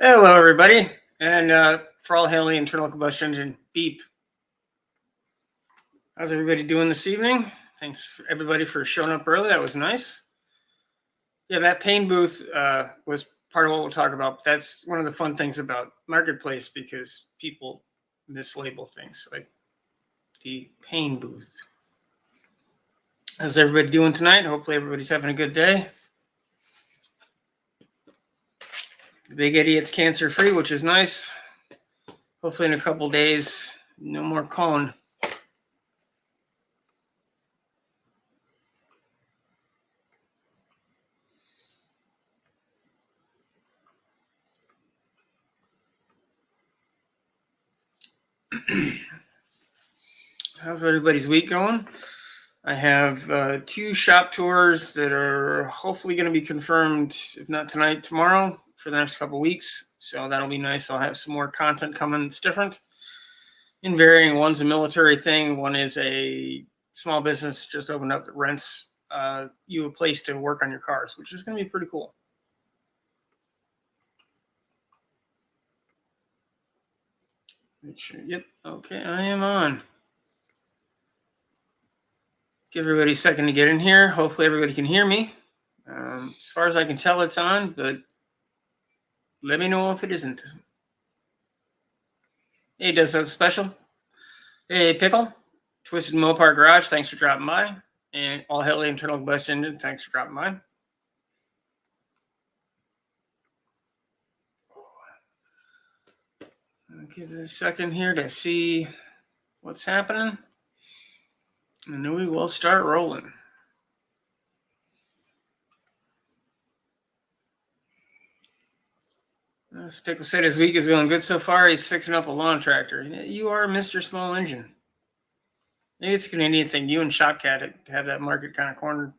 Hello, everybody, and for all hail the internal combustion engine beep. How's everybody doing this evening? Thanks for everybody for showing up early. That was nice. Yeah, that pain booth was part of what we'll talk about. That's one of the fun things about Marketplace because people mislabel things like the pain booth. How's everybody doing tonight? Hopefully everybody's having a good day. The big idiot's cancer-free, which is nice. Hopefully in a couple days, no more cone. How's everybody's week going? I have 2 shop tours that are hopefully going to be confirmed, if not tonight, tomorrow, for the next couple of weeks. So that'll be nice. I'll have some more content coming that's different in varying. One's a military thing. One is a small business just opened up that rents you a place to work on your cars, which is going to be pretty cool. Make sure. Yep. Okay, I am on. Give everybody a second to get in here. Hopefully everybody can hear me. As far as I can tell, it's on, but let me know if it isn't. Hey, does that special? Hey, Pickle. Twisted Mopar Garage, thanks for dropping by. And all hail the internal combustion engine, thanks for dropping by. I'll give it a second here to see what's happening. And then we will start rolling. Pickle said his week is going good so far. He's fixing up a lawn tractor. You are Mr. Small Engine. Maybe it's a Canadian thing. You and Shopcat have that market kind of cornered.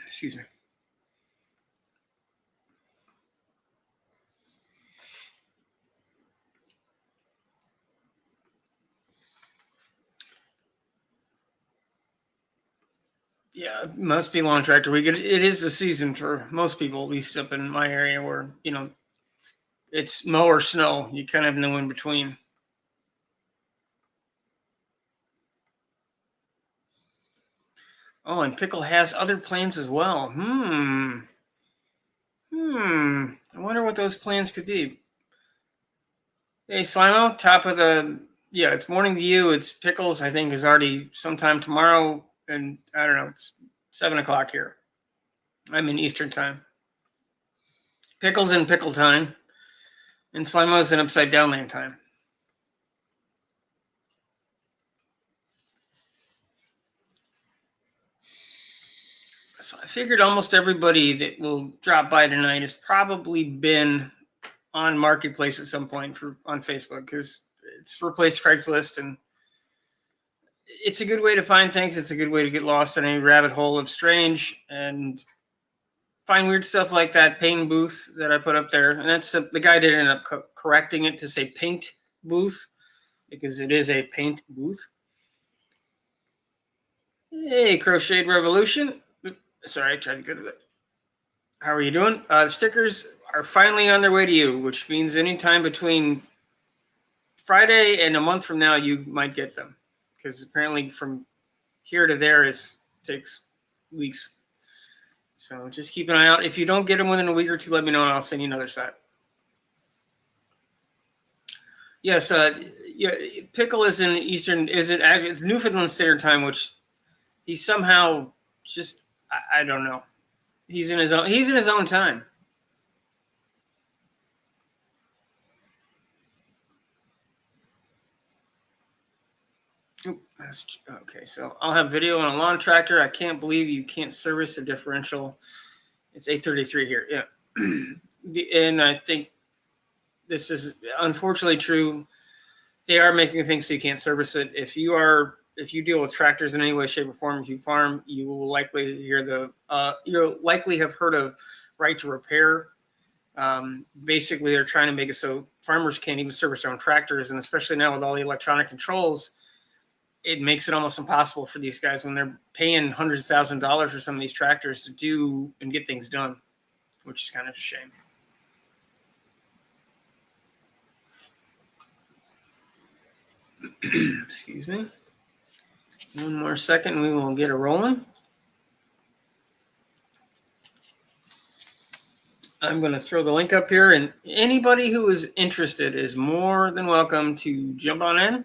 Excuse me. Yeah, it must be lawn tractor week. It is the season for most people, at least up in my area, where it's mow or snow. You kind of have no in between. Oh, and Pickle has other plans as well. I wonder what those plans could be. Hey, Slimo, top of the... Yeah, it's morning to you. It's Pickles, I think, is already sometime tomorrow. And I don't know, it's 7 o'clock here. I'm in Eastern time. Pickles in pickle time. And Slimo's in upside down land time. So I figured almost everybody that will drop by tonight has probably been on Marketplace at some point on Facebook, because it's replaced Craigslist, and it's a good way to find things. It's a good way to get lost in a rabbit hole of strange and find weird stuff like that paint booth that I put up there. And that's the guy did end up correcting it to say paint booth, because it is a paint booth. Hey, Crocheted Revolution. Sorry, I tried to get it. How are you doing? Stickers are finally on their way to you, which means anytime between Friday and a month from now, you might get them, because apparently from here to there takes weeks. So just keep an eye out. If you don't get them within a week or two, let me know and I'll send you another set. Yes, Pickle is in Eastern. It's Newfoundland Standard Time, which he somehow just I don't know. He's in his own time. Okay, so I'll have video on a lawn tractor. I can't believe you can't service a differential. It's 833 here. Yeah. And I think this is unfortunately true. They are making things so you can't service it. If you deal with tractors in any way, shape, or form, if you farm, you will likely you'll likely have heard of right to repair. Basically, they're trying to make it so farmers can't even service their own tractors, and especially now with all the electronic controls, it makes it almost impossible for these guys when they're paying hundreds of thousands of dollars for some of these tractors to do and get things done, which is kind of a shame. Excuse me. One more second, we will get it rolling. I'm going to throw the link up here, and anybody who is interested is more than welcome to jump on in.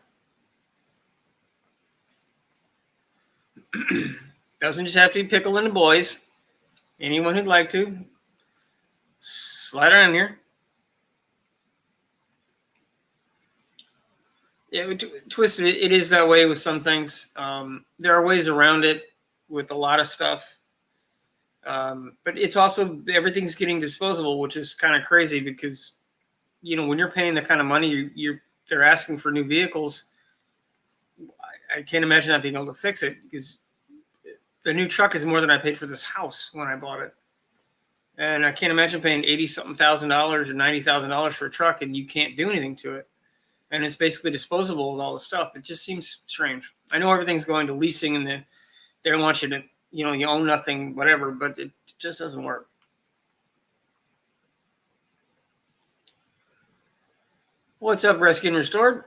Doesn't just have to be Pickle and the boys. Anyone who'd like to, slide on in here. Yeah, Twisted, it is that way with some things. There are ways around it with a lot of stuff. But it's also, everything's getting disposable, which is kind of crazy because, you know, when you're paying the kind of money they're asking for new vehicles, I can't imagine not being able to fix it because the new truck is more than I paid for this house when I bought it. And I can't imagine paying $80-something thousand or $90,000 for a truck and you can't do anything to it. And it's basically disposable with all the stuff. It just seems strange. I know everything's going to leasing and they don't want you to, you know, you own nothing, whatever, but it just doesn't work. What's up, Rescue and Restored?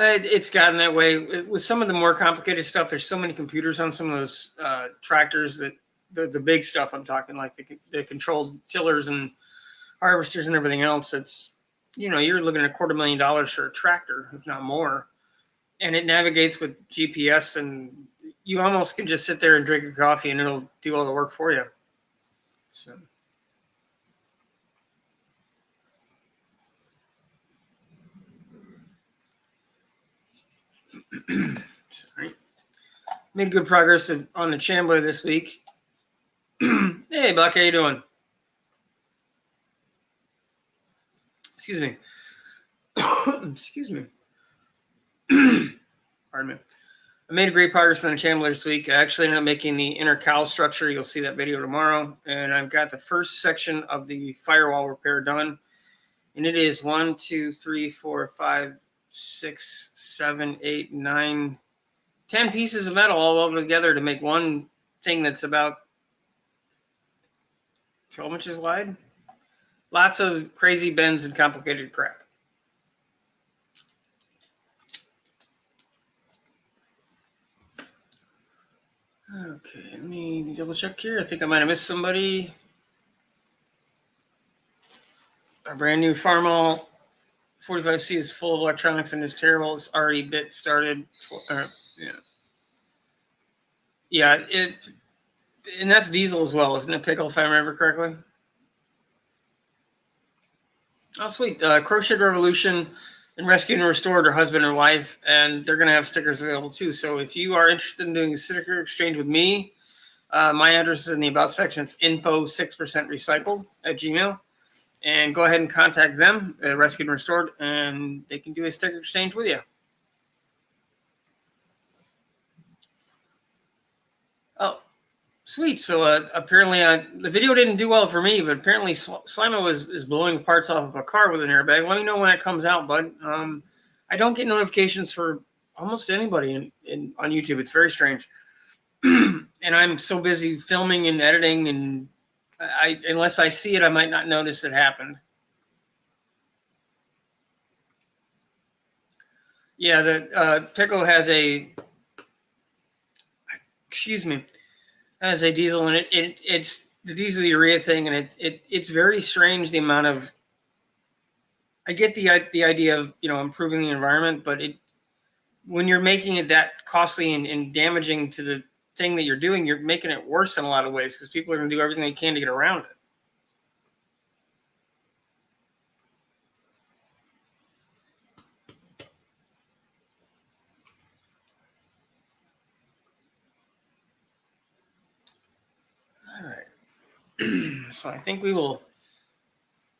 It's gotten that way. With some of the more complicated stuff, there's so many computers on some of those tractors that the big stuff I'm talking, like the controlled tillers and harvesters and everything else, it's, you know, you're looking at $250,000 for a tractor, if not more. And it navigates with GPS, and you almost can just sit there and drink a coffee and it'll do all the work for you. So. Sorry. Made good progress on the Chambler this week. Hey, Buck, how you doing? Excuse me. Excuse me. Pardon me. I made great progress on the Chambler this week. I actually ended up making the inner cowl structure. You'll see that video tomorrow. And I've got the first section of the firewall repair done. And it is 1, 2, 3, 4, 5, 6, 7, 8, 9, 10 pieces of metal all over together to make one thing that's about 12 inches wide. Lots of crazy bends and complicated crap. Okay, let me double check here. I think I might have missed somebody. Our brand new Farmall 45C is full of electronics and is terrible. It's already bit started. Yeah, and that's diesel as well, isn't it, Pickle, if I remember correctly? Oh, sweet. Crocheted Revolution and Rescue and Restored are husband and wife, and they're going to have stickers available too. So if you are interested in doing a sticker exchange with me, my address is in the About section. It's info6%recycled @gmail. And go ahead and contact them, Rescue and Restored, and they can do a sticker exchange with you. Oh, sweet. So apparently the video didn't do well for me, but apparently Slimo is blowing parts off of a car with an airbag. Let me know when it comes out, bud. I don't get notifications for almost anybody on YouTube. It's very strange. And I'm so busy filming and editing, and unless I see it, I might not notice it happened. Yeah, the Pickle has a diesel, and it's the diesel urea thing, and it's very strange the amount of. I get the idea of, you know, improving the environment, but when you're making it that costly and damaging to the thing that you're doing, you're making it worse in a lot of ways because people are going to do everything they can to get around it. All right. So I think we will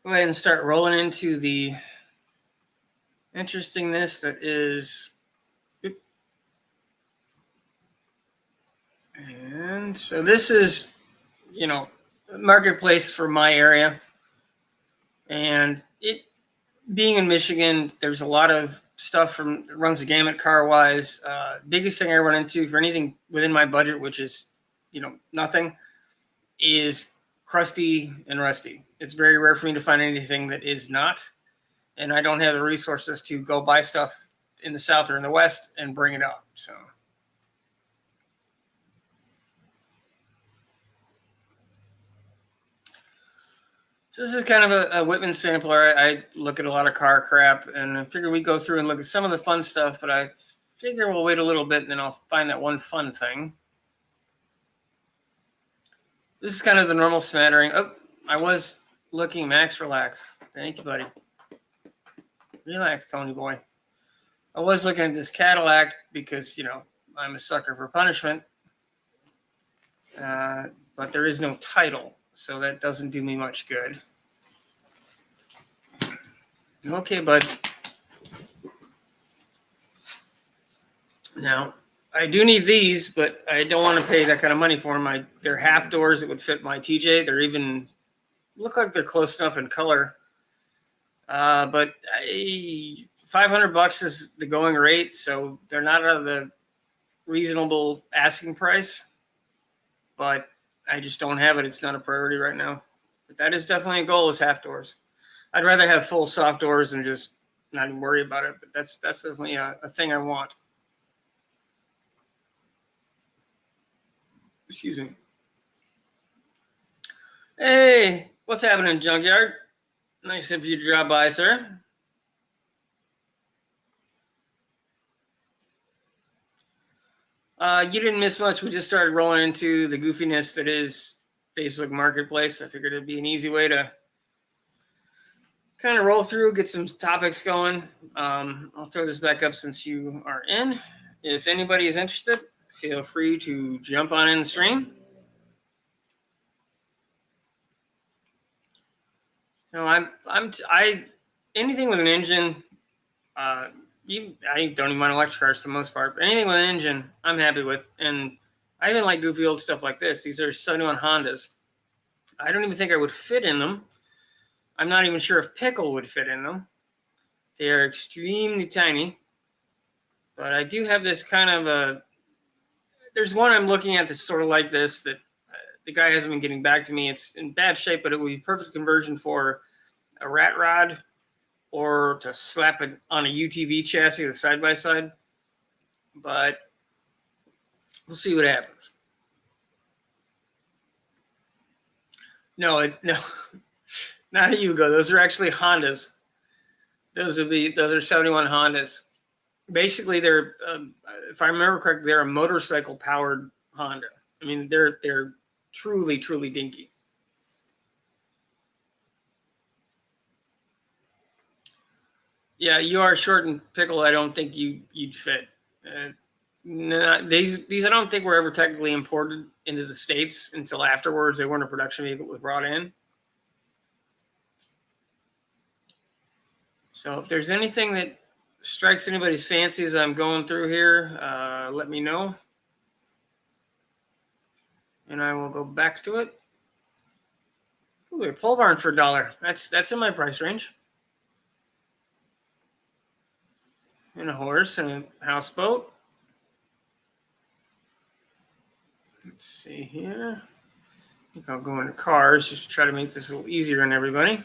go ahead and start rolling into the interestingness that is. And so this is, you know, marketplace for my area. And it being in Michigan, there's a lot of stuff from runs the gamut car wise. Biggest thing I run into for anything within my budget, which is, nothing, is crusty and rusty. It's very rare for me to find anything that is not. And I don't have the resources to go buy stuff in the South or in the West and bring it up. So this is kind of a Whitman sampler. I look at a lot of car crap, and I figure we go through and look at some of the fun stuff, but I figure we'll wait a little bit and then I'll find that one fun thing. This is kind of the normal smattering. Oh, I was looking. Max, relax. Thank you, buddy. Relax, Coney boy. I was looking at this Cadillac because, I'm a sucker for punishment. But there is no title, so that doesn't do me much good. Okay, bud. Now, I do need these, but I don't want to pay that kind of money for them. They're half doors that would fit my TJ. They're even look like they're close enough in color. But $500 is the going rate, so they're not out of the reasonable asking price. But I just don't have it. It's not a priority right now. But that is definitely a goal, is half doors. I'd rather have full soft doors and just not even worry about it. But that's definitely a thing I want. Excuse me. Hey, what's happening, Junkyard? Nice of you to drop by, sir. You didn't miss much. We just started rolling into the goofiness that is Facebook Marketplace. I figured it'd be an easy way to kind of roll through, get some topics going. I'll throw this back up since you are in. If anybody is interested, feel free to jump on in the stream. No, I anything with an engine. I don't even mind electric cars for the most part, but anything with an engine, I'm happy with. And I even like goofy old stuff like this. These are 71 Hondas. I don't even think I would fit in them. I'm not even sure if Pickle would fit in them. They are extremely tiny. But I do have this kind of there's one I'm looking at that's sort of like this that the guy hasn't been getting back to me. It's in bad shape, but it would be perfect conversion for a rat rod or to slap it on a UTV chassis, the side-by-side. But we'll see what happens. No, not a Yugo. Those are actually Hondas. Those are 71 Hondas. Basically, they're, if I remember correctly, they're a motorcycle-powered Honda. I mean, they're truly, truly dinky. Yeah, you are short and Pickle. I don't think you'd fit. These I don't think were ever technically imported into the States until afterwards. They weren't a production vehicle that was brought in. So if there's anything that strikes anybody's fancy as I'm going through here, let me know. And I will go back to it. Ooh, a pole barn for $1. That's in my price range. And a horse and a houseboat. Let's see here. I think I'll go into cars just to try to make this a little easier on everybody.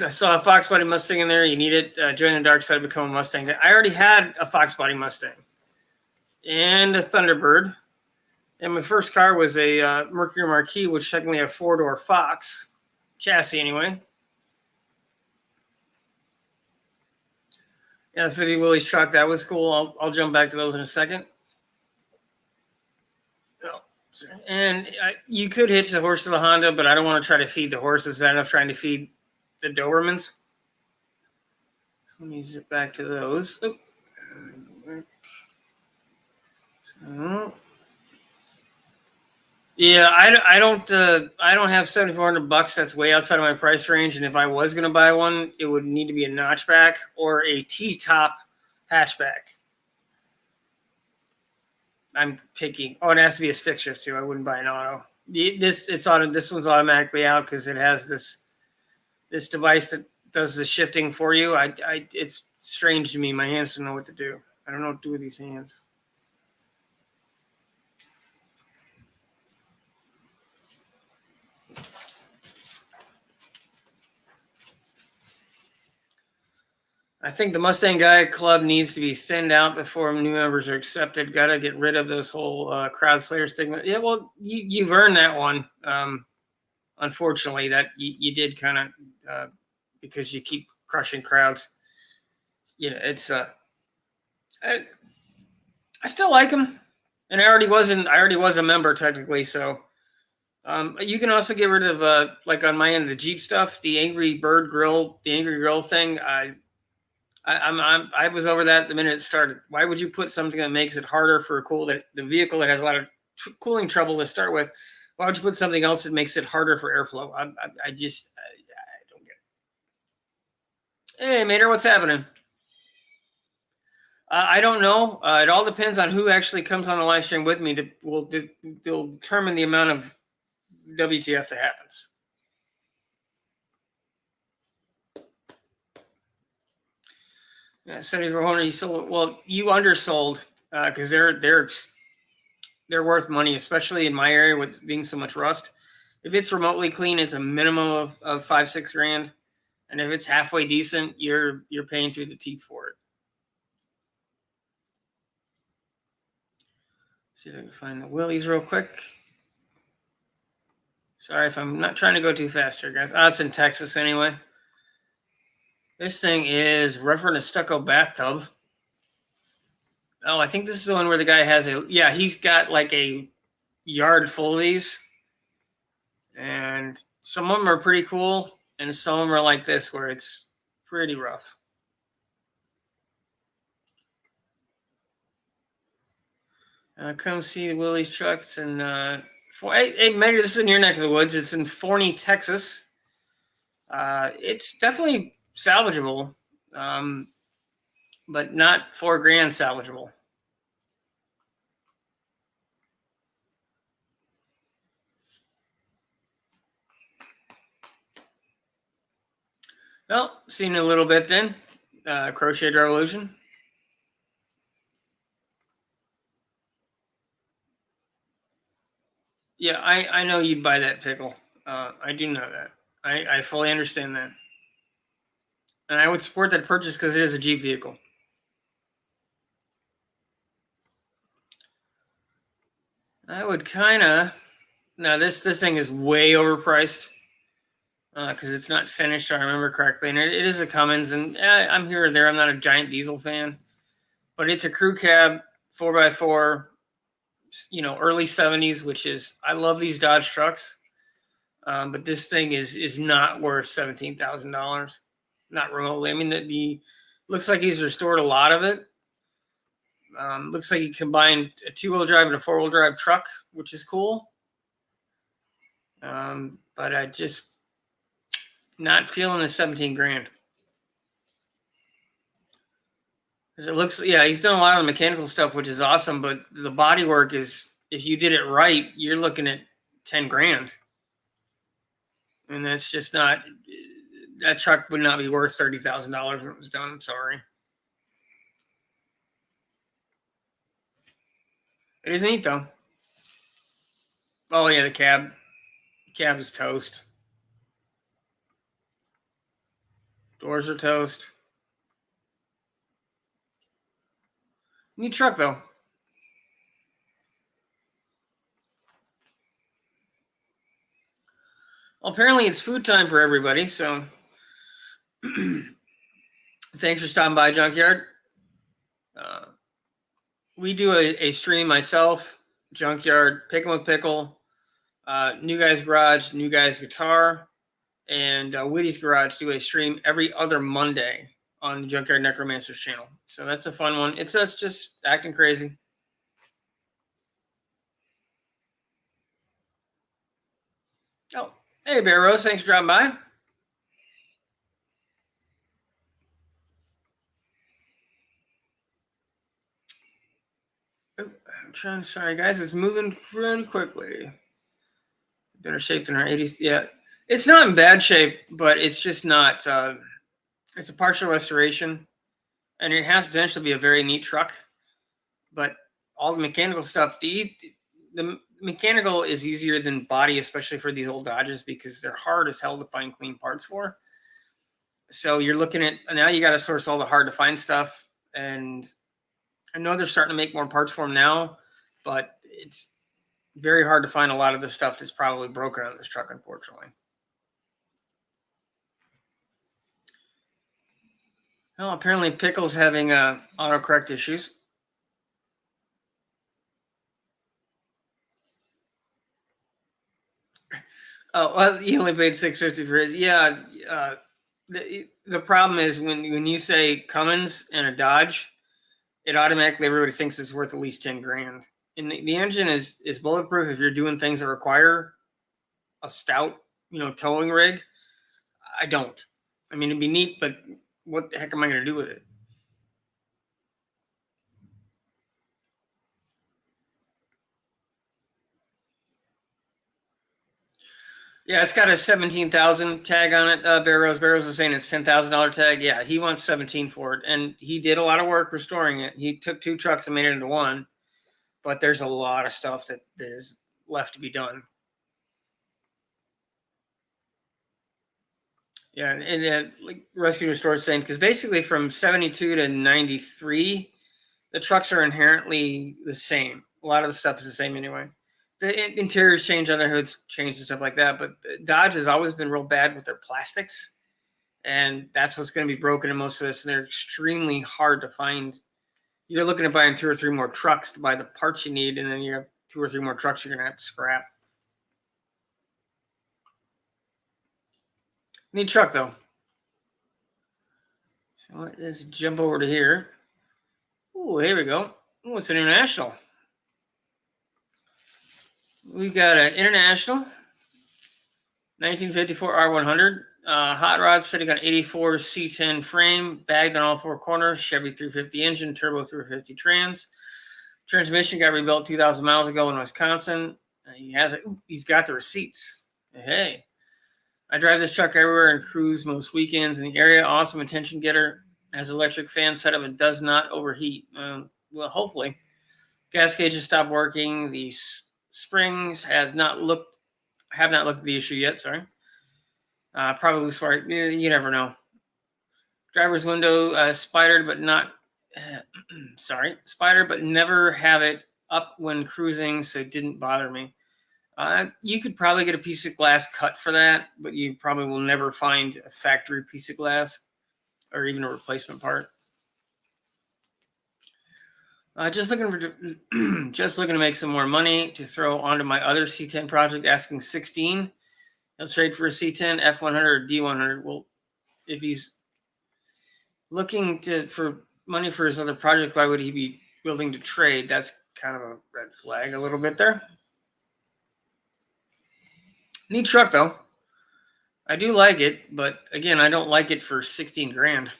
I saw a Fox Body Mustang in there. You need it. Join the dark side, become a Mustang. I already had a Fox Body Mustang and a Thunderbird. And my first car was a Mercury Marquis, which technically a four-door Fox chassis anyway. Yeah, the 50 Willys truck, that was cool. I'll jump back to those in a second. And you could hitch the horse to the Honda, but I don't want to try to feed the horses. Bad enough trying to feed the Dobermans. So let me zip back to those. So, Yeah, I don't have $7,400. That's way outside of my price range. And if I was gonna buy one, it would need to be a notchback or a T-top hatchback. I'm picky. Oh, it has to be a stick shift too. I wouldn't buy an auto. This one's automatically out because it has this device that does the shifting for you. It's strange to me. My hands don't know what to do. I don't know what to do with these hands. I think the Mustang Guy Club needs to be thinned out before new members are accepted. Got to get rid of those whole crowd slayer stigma. Yeah, well, you've earned that one. Unfortunately, that you did kind of because you keep crushing crowds. You know, it's I still like them, and I already was a member technically. So you can also get rid of like on my end the Jeep stuff, the Angry Grill thing. I was over that the minute it started. Why would you put something that makes it harder for the vehicle that has a lot of cooling trouble to start with? Why would you put something else that makes it harder for airflow? I don't get it. Hey, Mater, what's happening? I don't know. It all depends on who actually comes on the live stream with me. They'll determine the amount of WTF that happens. Yeah, 7,400. You sold. Well, you undersold because they're worth money, especially in my area with being so much rust. If it's remotely clean, it's a minimum of $5-6 grand, and if it's halfway decent, you're paying through the teeth for it. See if I can find the Willys real quick. Sorry if I'm not trying to go too fast here, guys. It's in Texas anyway. This thing is rougher than a stucco bathtub. Oh, I think this is the one where the guy has he's got like a yard full of these. And some of them are pretty cool, and some of them are like this, where it's pretty rough. Come see the Willys trucks. And hey, maybe this is in your neck of the woods. It's in Forney, Texas. It's definitely salvageable, but not $4 grand salvageable. Well, seen it a little bit then. Crocheted Revolution. Yeah, I know you'd buy that pickle. I do know that. I fully understand that. And I would support that purchase because it is a Jeep vehicle. I would kind of. Now this thing is way overpriced because it's not finished. I remember correctly, and it is a Cummins. And I'm here or there. I'm not a giant diesel fan, but it's a crew cab 4x4. Early 70s, which is I love these Dodge trucks, but this thing is not worth $17,000, not remotely. I mean, the looks like he's restored a lot of it. Looks like he combined a 2-wheel drive and a 4-wheel drive truck, which is cool. But I just not feeling the 17 grand. Because it looks, he's done a lot of the mechanical stuff, which is awesome. But the body work is, if you did it right, you're looking at 10 grand. And that's just not, that truck would not be worth $30,000 when it was done. I'm sorry. It is neat though. Oh yeah, the cab is toast. Doors are toast. Neat truck though. Well, apparently it's food time for everybody, so thanks for stopping by, Junkyard. We do a stream, myself, Junkyard, Pick 'em with Pickle, New Guys Garage, New Guys Guitar, and Witty's Garage do a stream every other Monday on the Junkyard Necromancer's channel. So that's a fun one. It's us just acting crazy. Oh, hey, Bear Rose, thanks for dropping by. Oh, I'm trying. Sorry, guys, it's moving really quickly. Better shape than our 80s. Yeah, it's not in bad shape, but it's just not. It's a partial restoration, and it has potential to be a very neat truck. But all the mechanical stuff, the mechanical is easier than body, especially for these old Dodges, because they're hard as hell to find clean parts for. So you're looking at now you got to source all the hard to find stuff, and I know they're starting to make more parts for them now, but it's very hard to find a lot of the stuff that's probably broken on this truck, unfortunately. Well, apparently Pickle's having autocorrect issues. Oh, well, he only paid $650 for his. Yeah, the problem is when you say Cummins and a Dodge, it automatically everybody thinks it's worth at least 10 grand. And the engine is bulletproof if you're doing things that require a stout, towing rig. I don't. I mean, it'd be neat, but what the heck am I going to do with it? Yeah, it's got a 17,000 tag on it. Barrows is saying it's $10,000 tag. Yeah, he wants 17 for it, and he did a lot of work restoring it. He took 2 trucks and made it into one, but there's a lot of stuff that is left to be done. Yeah, and like Rescue Restore is saying, because basically from 72 to 93, the trucks are inherently the same. A lot of the stuff is the same anyway. The interiors change, other hoods change and stuff like that, but Dodge has always been real bad with their plastics, and that's what's going to be broken in most of this, and they're extremely hard to find. You're looking at buying 2 or 3 more trucks to buy the parts you need, and then you have 2 or 3 more trucks you're going to have to scrap. Neat truck, though. So let's jump over to here. Oh, here we go. Oh, it's an International. We got an International 1954 R100. Hot rod sitting on 84 C10 frame, bagged on all 4 corners, Chevy 350 engine, turbo 350 trans. Transmission got rebuilt 2,000 miles ago in Wisconsin. He's got the receipts. Hey, I drive this truck everywhere and cruise most weekends in the area. Awesome attention getter. Has electric fan setup and does not overheat. Well, hopefully. Gas gauge has stopped working. The springs have not looked at the issue yet. Sorry. Probably smart. You never know. Driver's window spidered, but not. Spider, but never have it up when cruising, so it didn't bother me. You could probably get a piece of glass cut for that, but you probably will never find a factory piece of glass or even a replacement part. Just looking to make some more money to throw onto my other C10 project, asking 16. He'll trade for a C10, F100, or D100. Well, if he's looking for money for his other project, why would he be willing to trade? That's kind of a red flag a little bit there. Neat truck, though. I do like it, but again, I don't like it for 16 grand.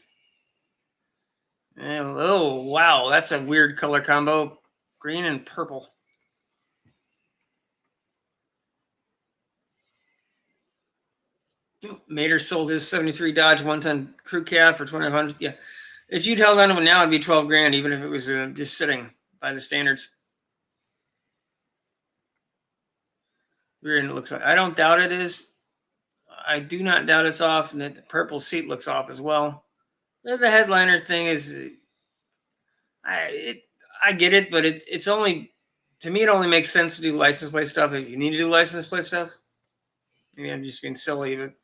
And, oh, wow, that's a weird color combo. Green and purple. Mater sold his 73 Dodge 1-ton crew cab for $2,500. Yeah, if you'd held on to it now, it'd be 12 grand, even if it was just sitting by the standards. Rear end looks like. I don't doubt it is. I do not doubt it's off, and that the purple seat looks off as well. The headliner thing is, I get it, but it's only, to me, it only makes sense to do license plate stuff if you need to do license plate stuff. Maybe I'm just being silly, but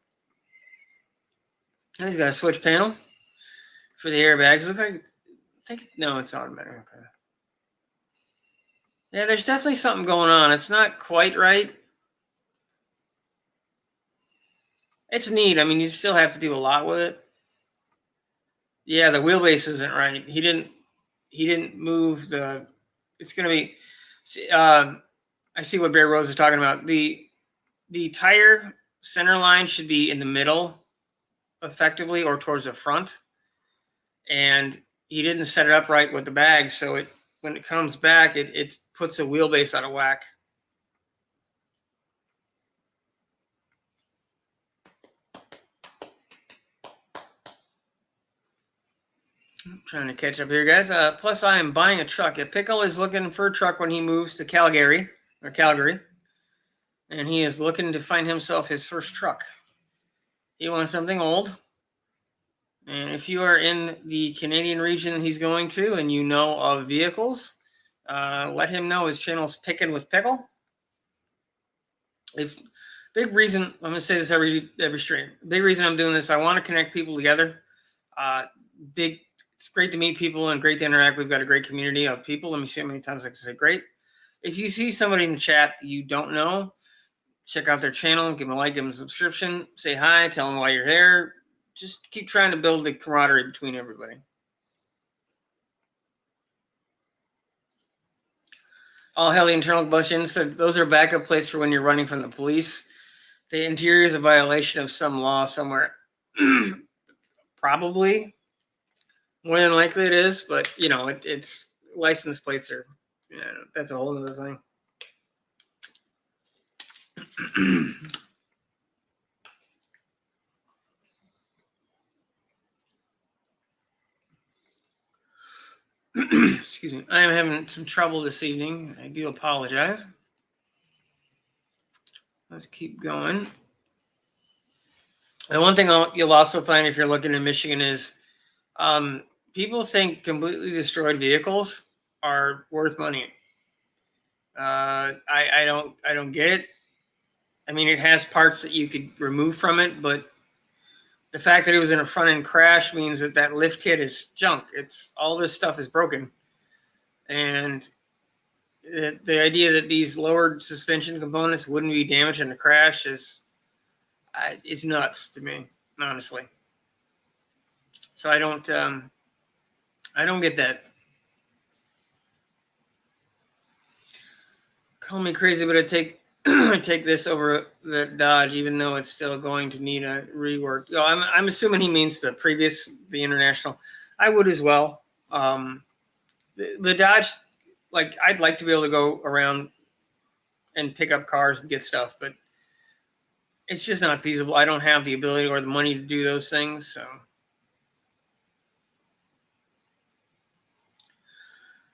he's got a switch panel for the airbags. Look like, no, it's automatic. Okay. Yeah, there's definitely something going on. It's not quite right. It's neat. I mean, you still have to do a lot with it. Yeah, the wheelbase isn't right. He didn't move the. It's going to be. I see what Bear Rose is talking about. The the tire center line should be in the middle effectively or towards the front. And he didn't set it up right with the bag. So when it comes back, it puts the wheelbase out of whack. I'm trying to catch up here, guys. Plus, I am buying a truck. Pickle is looking for a truck when he moves to Calgary. And he is looking to find himself his first truck. He wants something old. And if you are in the Canadian region he's going to and you know of vehicles, let him know his channel's Picking with Pickle. Big reason, I'm going to say this every stream. Big reason I'm doing this, I want to connect people together. It's great to meet people and great to interact. We've got a great community of people. Let me see how many times I can say great. If you see somebody in the chat that you don't know, check out their channel, give them a like, give them a subscription, say hi, tell them why you're there. Just keep trying to build the camaraderie between everybody. All heli internal combustion. So those are backup plates for when you're running from the police. The interior is a violation of some law somewhere. Probably. More than likely it is, but you know, it's license plates are, that's a whole other thing. Excuse me. I am having some trouble this evening. I do apologize. Let's keep going. And one thing you'll also find if you're looking in Michigan is people think completely destroyed vehicles are worth money. I don't get it. I mean, it has parts that you could remove from it, but the fact that it was in a front end crash means that lift kit is junk. All this stuff is broken. And the idea that these lowered suspension components wouldn't be damaged in a crash is nuts to me, honestly. So I don't get that. Call me crazy, but I take this over the Dodge, even though it's still going to need a rework. I'm assuming he means the International. I would as well. The Dodge, like, I'd like to be able to go around and pick up cars and get stuff, but it's just not feasible. I don't have the ability or the money to do those things, so.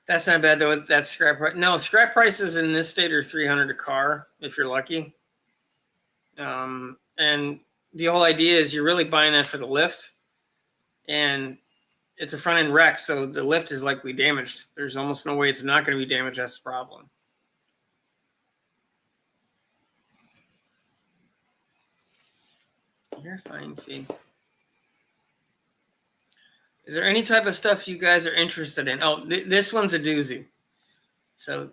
That's not bad, though. That's scrap price. No, scrap prices in this state are $300 a car, if you're lucky. And the whole idea is you're really buying that for the lift. And it's a front-end wreck, so the lift is likely damaged. There's almost no way it's not going to be damaged. That's the problem. You're fine, Fee. Is there any type of stuff you guys are interested in? Oh, this one's a doozy. So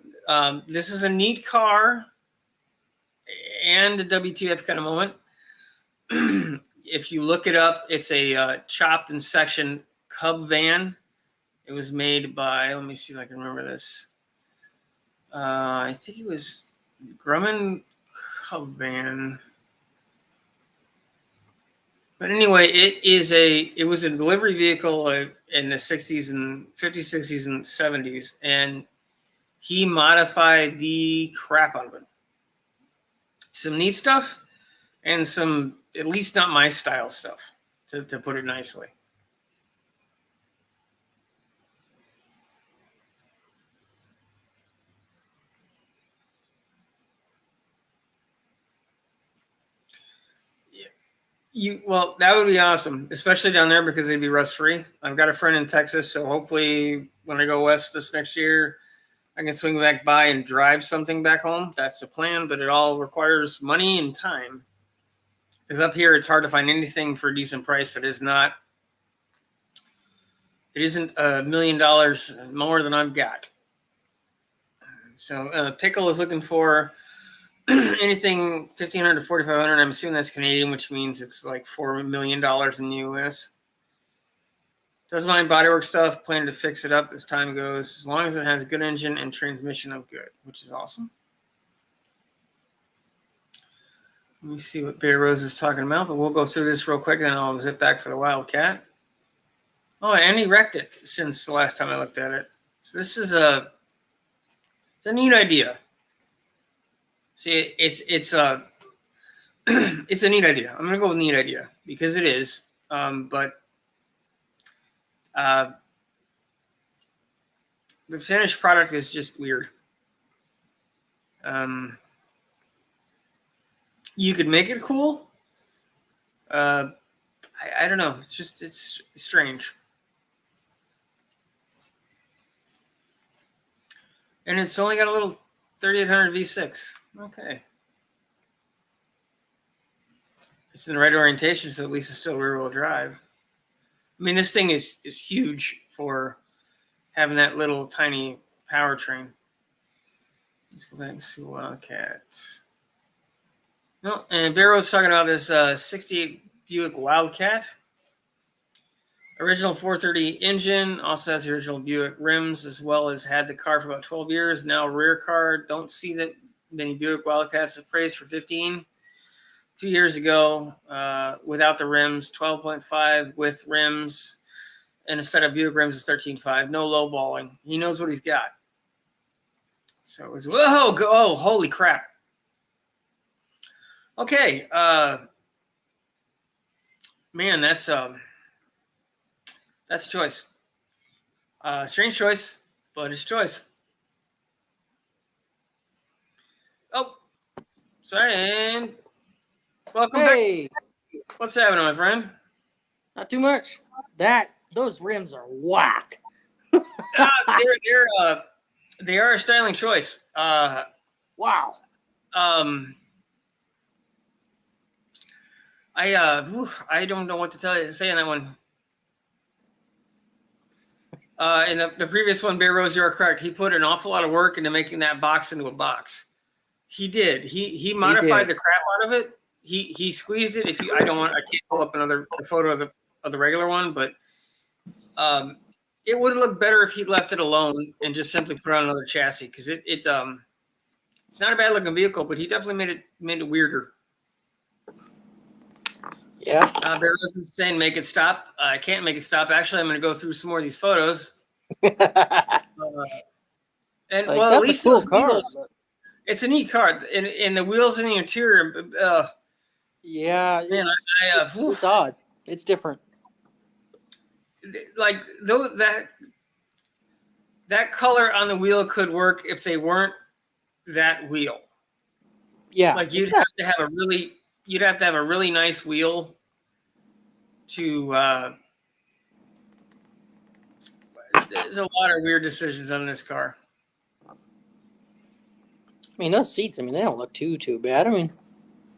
this is a neat car and a WTF kind of moment. If you look it up, it's a chopped and sectioned Cub van. It was made by, let me see if I can remember this. I think it was Grumman Cub van. But anyway, it was a delivery vehicle in the 60s and 50s, 60s, and 70s, and he modified the crap out of it. Some neat stuff, and some at least not my style stuff, to put it nicely. Well, that would be awesome, especially down there because they'd be rust-free. I've got a friend in Texas, so hopefully when I go west this next year, I can swing back by and drive something back home. That's the plan, but it all requires money and time. Because up here, it's hard to find anything for a decent price that isn't $1 million more than I've got. So Pickle is looking for anything $1,500 to $4,500. I'm assuming that's Canadian, which means it's like $4 million in the US. Doesn't mind bodywork stuff. Plan to fix it up as time goes, as long as it has a good engine and transmission of good, which is awesome. Let me see what Bear Rose is talking about, but we'll go through this real quick and then I'll zip back for the Wildcat. Oh, and he wrecked it since the last time I looked at it. So this is it's a neat idea. See, it's a it's a neat idea. I'm gonna go with neat idea because it is. But the finished product is just weird. You could make it cool. I don't know. It's strange. And it's only got a little 3800 V6. Okay. It's in the right orientation, so at least it's still rear-wheel drive. I mean, this thing is huge for having that little tiny powertrain. Let's go back and see Wildcat. No, and Barrow's talking about this 68 Buick Wildcat. Original 430 engine, also has the original Buick rims, as well as had the car for about 12 years. Now rear car. Don't see that many Buick Wildcats appraised for 15. 2 years ago, without the rims, 12.5 with rims, and a set of Buick rims is 13.5. No lowballing. He knows what he's got. So it was, oh, holy crap. Okay, man, that's a choice. Strange choice, but it's a choice. Oh, sorry, and welcome back. What's happening, my friend? Not too much. Those rims are whack. They are a styling choice. Wow. I don't know what to say on that one. In the previous one, Bear Rose, you are correct. He put an awful lot of work into making that box into a box. He did. He modified the crap out of it. He squeezed it. I can't pull up another photo of the regular one, but it would have looked better if he left it alone and just simply put on another chassis, because it's not a bad looking vehicle, but he definitely made it weirder. Yeah. Bear Rose is saying make it stop. I can't make it stop. Actually, I'm going to go through some more of these photos. At least a cool those car. wheels, it's a neat car, and the wheels in the interior. Yeah, man, it's odd. It's different. Like that color on the wheel could work if they weren't that wheel. Yeah, like you'd have to have a really nice wheel to. There's a lot of weird decisions on this car. I mean, those seats. I mean, they don't look too bad. I mean,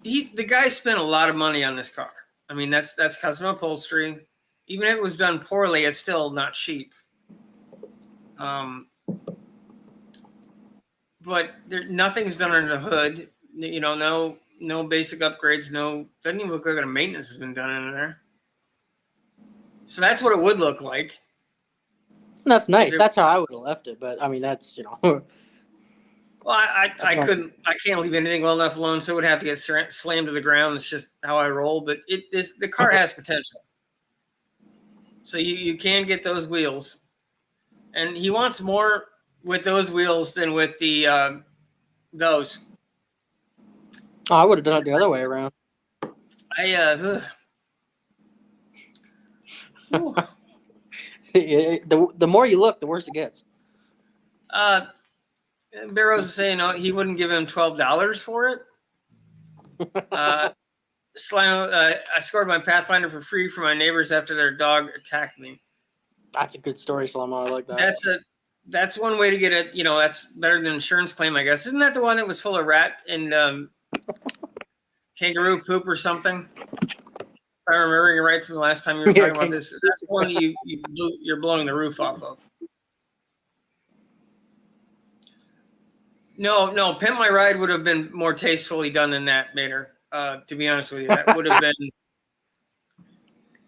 the guy spent a lot of money on this car. I mean, that's custom upholstery. Even if it was done poorly, it's still not cheap. But nothing's done under the hood. You know, no basic upgrades. Doesn't even look like a maintenance has been done in there. So that's what it would look like. That's nice. That's how I would have left it. But I mean, that's Well, I can't leave anything well enough alone, so it would have to get slammed to the ground. It's just how I roll. But the car has potential. So you can get those wheels, and he wants more with those wheels than with the those. Oh, I would have done it the other way around. The more you look, the worse it gets. Barrows is saying he wouldn't give him $12 for it. Slime, I scored my Pathfinder for free from my neighbors after their dog attacked me. That's a good story, Slimo. I like that. That's one way to get it. You know, that's better than an insurance claim, I guess. Isn't that the one that was full of rat and kangaroo poop or something? If I'm remembering it right from the last time you were talking about this, that's the one you're blowing the roof off of. No, Pimp My Ride would have been more tastefully done than that, Mater. To be honest with you, that would have been.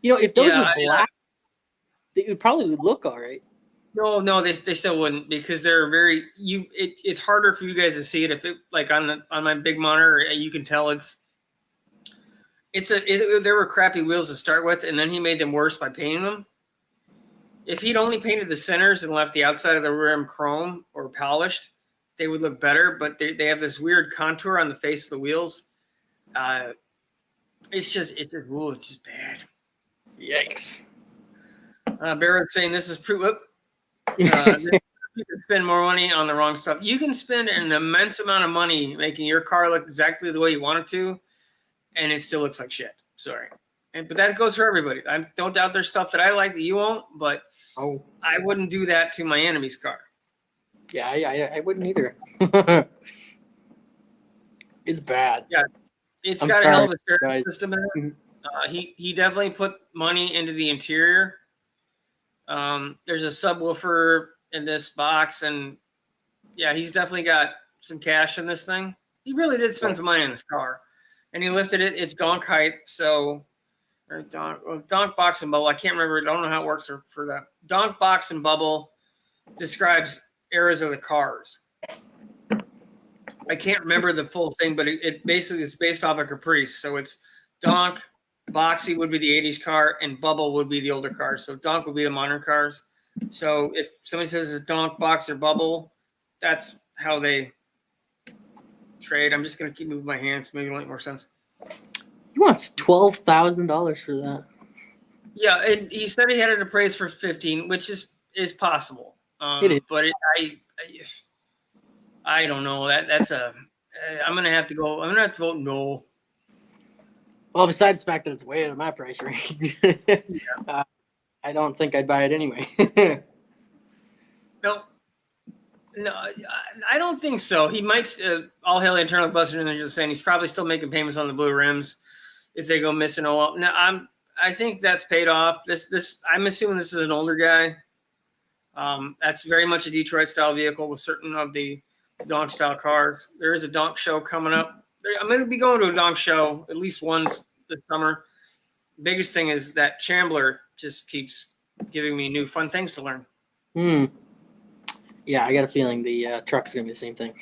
You know, if those were black, it probably would look all right. No, they still wouldn't, because they're very it's harder for you guys to see it if it like on my big monitor. You can tell it's there were crappy wheels to start with, and then he made them worse by painting them. If he'd only painted the centers and left the outside of the rim chrome or polished, they would look better. But they have this weird contour on the face of the wheels. It's just bad. Yikes. Barrett's saying this is proof. You can spend more money on the wrong stuff. You can spend an immense amount of money making your car look exactly the way you want it to, and it still looks like shit. Sorry. But that goes for everybody. I don't doubt there's stuff that I like that you won't, but I wouldn't do that to my enemy's car. Yeah, I wouldn't either. It's bad. Yeah, it's got a hell of a stereo system in it. He definitely put money into the interior. There's a subwoofer in this box, and yeah, he's definitely got some cash in this thing. He really did spend some money on this car, and he lifted it. It's donk height, so donk box and bubble. I can't remember. I don't know how it works for that. Donk box and bubble describes eras of the cars. I can't remember the full thing, but it basically is based off a Caprice. So it's donk, boxy would be the 80s car, and bubble would be the older cars. So donk would be the modern cars. So if somebody says it's donk, box, or bubble, that's how they trade. I'm just going to keep moving my hands. Maybe it'll make more sense. He wants $12,000 for that. Yeah, and he said he had it appraised for 15, which is possible. It is. But I don't know. That's I'm gonna have to go. I'm gonna have to vote no. Well, besides the fact that it's way out of my price range, I don't think I'd buy it anyway. No, I don't think so. He might. All hail the internal buster, and they're just saying he's probably still making payments on the blue rims if they go missing. Oh well. No, I think that's paid off. I'm assuming this is an older guy. That's very much a Detroit style vehicle with certain of the donk style cars. There is a donk show coming up. I'm going to be going to a donk show at least once this summer. Biggest thing is that Chambler just keeps giving me new fun things to learn. Yeah, I got a feeling the truck's going to be the same thing.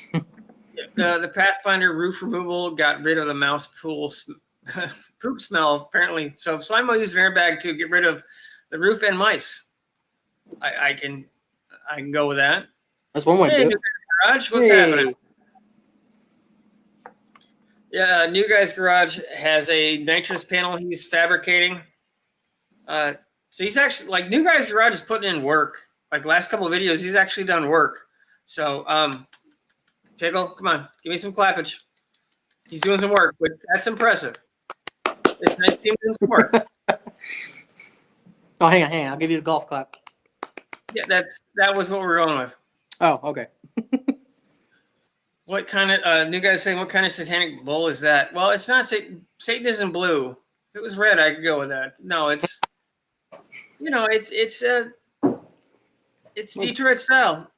The Pathfinder roof removal got rid of the mouse poop smell, apparently. So Slimo used an airbag to get rid of the roof and mice. I can go with that. That's one way to do it. New Guys Garage, what's happening? Yeah, New Guys Garage has a nitrous panel he's fabricating. So he's actually, like, New Guys Garage is putting in work. Like, last couple of videos, he's actually done work. So, Pickle, come on, give me some clappage. He's doing some work, but that's impressive. It's nice to see him doing some work. Oh, hang on. I'll give you the golf clap. Yeah, that was what we're going with. Oh, okay. What kind of New Guys saying? What kind of satanic bull is that? Well, it's not Satan. Satan isn't blue. If it was red, I could go with that. No, it's it's Detroit style.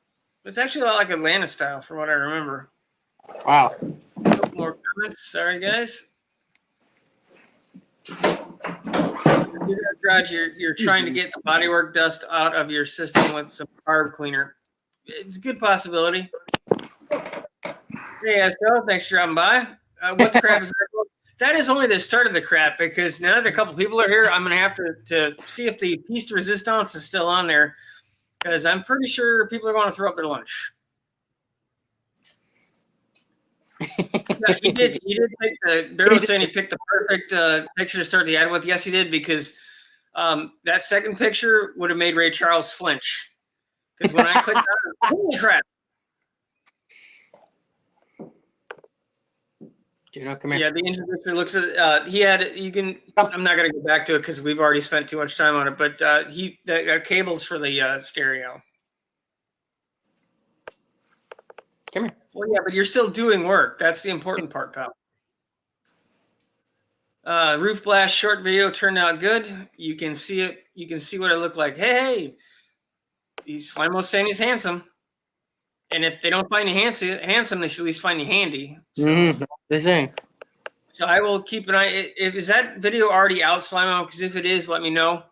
It's actually a lot like Atlanta style, from what I remember. Wow. More comments. Sorry, guys. New Guys Garage, you're trying to get the bodywork dust out of your system with some carb cleaner. It's a good possibility. Hey, Esco, thanks for dropping by. What the crap is that? That is only the start of the crap, because now that a couple people are here, I'm going to have to see if the piece de resistance is still on there, because I'm pretty sure people are going to throw up their lunch. Yeah, he did pick Barrow saying he picked the perfect picture to start the ad with. Yes, he did, because that second picture would have made Ray Charles flinch. Because when I clicked on it, holy crap. Come here. Yeah, the engine picture looks at I'm not gonna go back to it because we've already spent too much time on it, but the cables for the stereo. Come here. Well, yeah, but you're still doing work. That's the important part, pal. Roof blast short video turned out good. You can see it. You can see what it looked like. Hey, Slimo's saying he's handsome. And if they don't find you handsome, they should at least find you handy. So, they say. So I will keep an eye. Is that video already out, Slimo? Because if it is, let me know.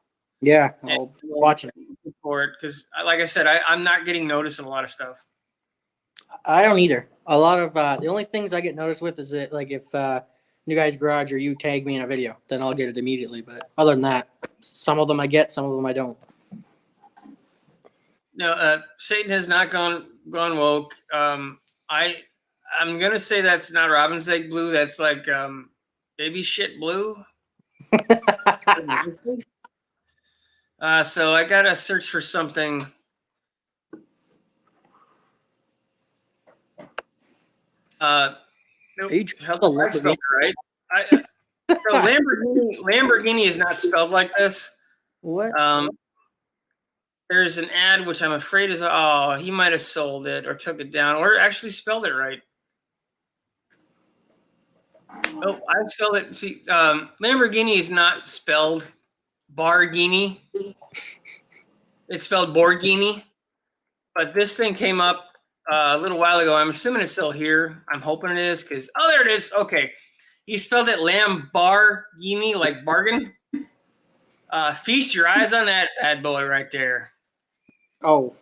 Yeah, I'll watch it. For it, because like I said, I'm not getting noticed in a lot of stuff. I don't either. A lot of the only things I get noticed with is that, like, if your guys' garage or you tag me in a video, then I'll get it immediately. But other than that, some of them I get, some of them I don't. No, Satan has not gone woke. I'm gonna say that's not Robin's egg blue. That's like baby shit blue. So I gotta search for something. Nope, I spelled it right. So Lamborghini is not spelled like this. What? There's an ad which I'm afraid is he might have sold it or took it down or actually spelled it right. Oh, I spelled it. See, Lamborghini is not spelled Barghini. It's spelled Borghini. But this thing came up a little while ago. I'm assuming it's still here. I'm hoping it is because there it is. Okay, he spelled it Lamborghini, like bargain. Feast your eyes on that bad boy right there. Oh.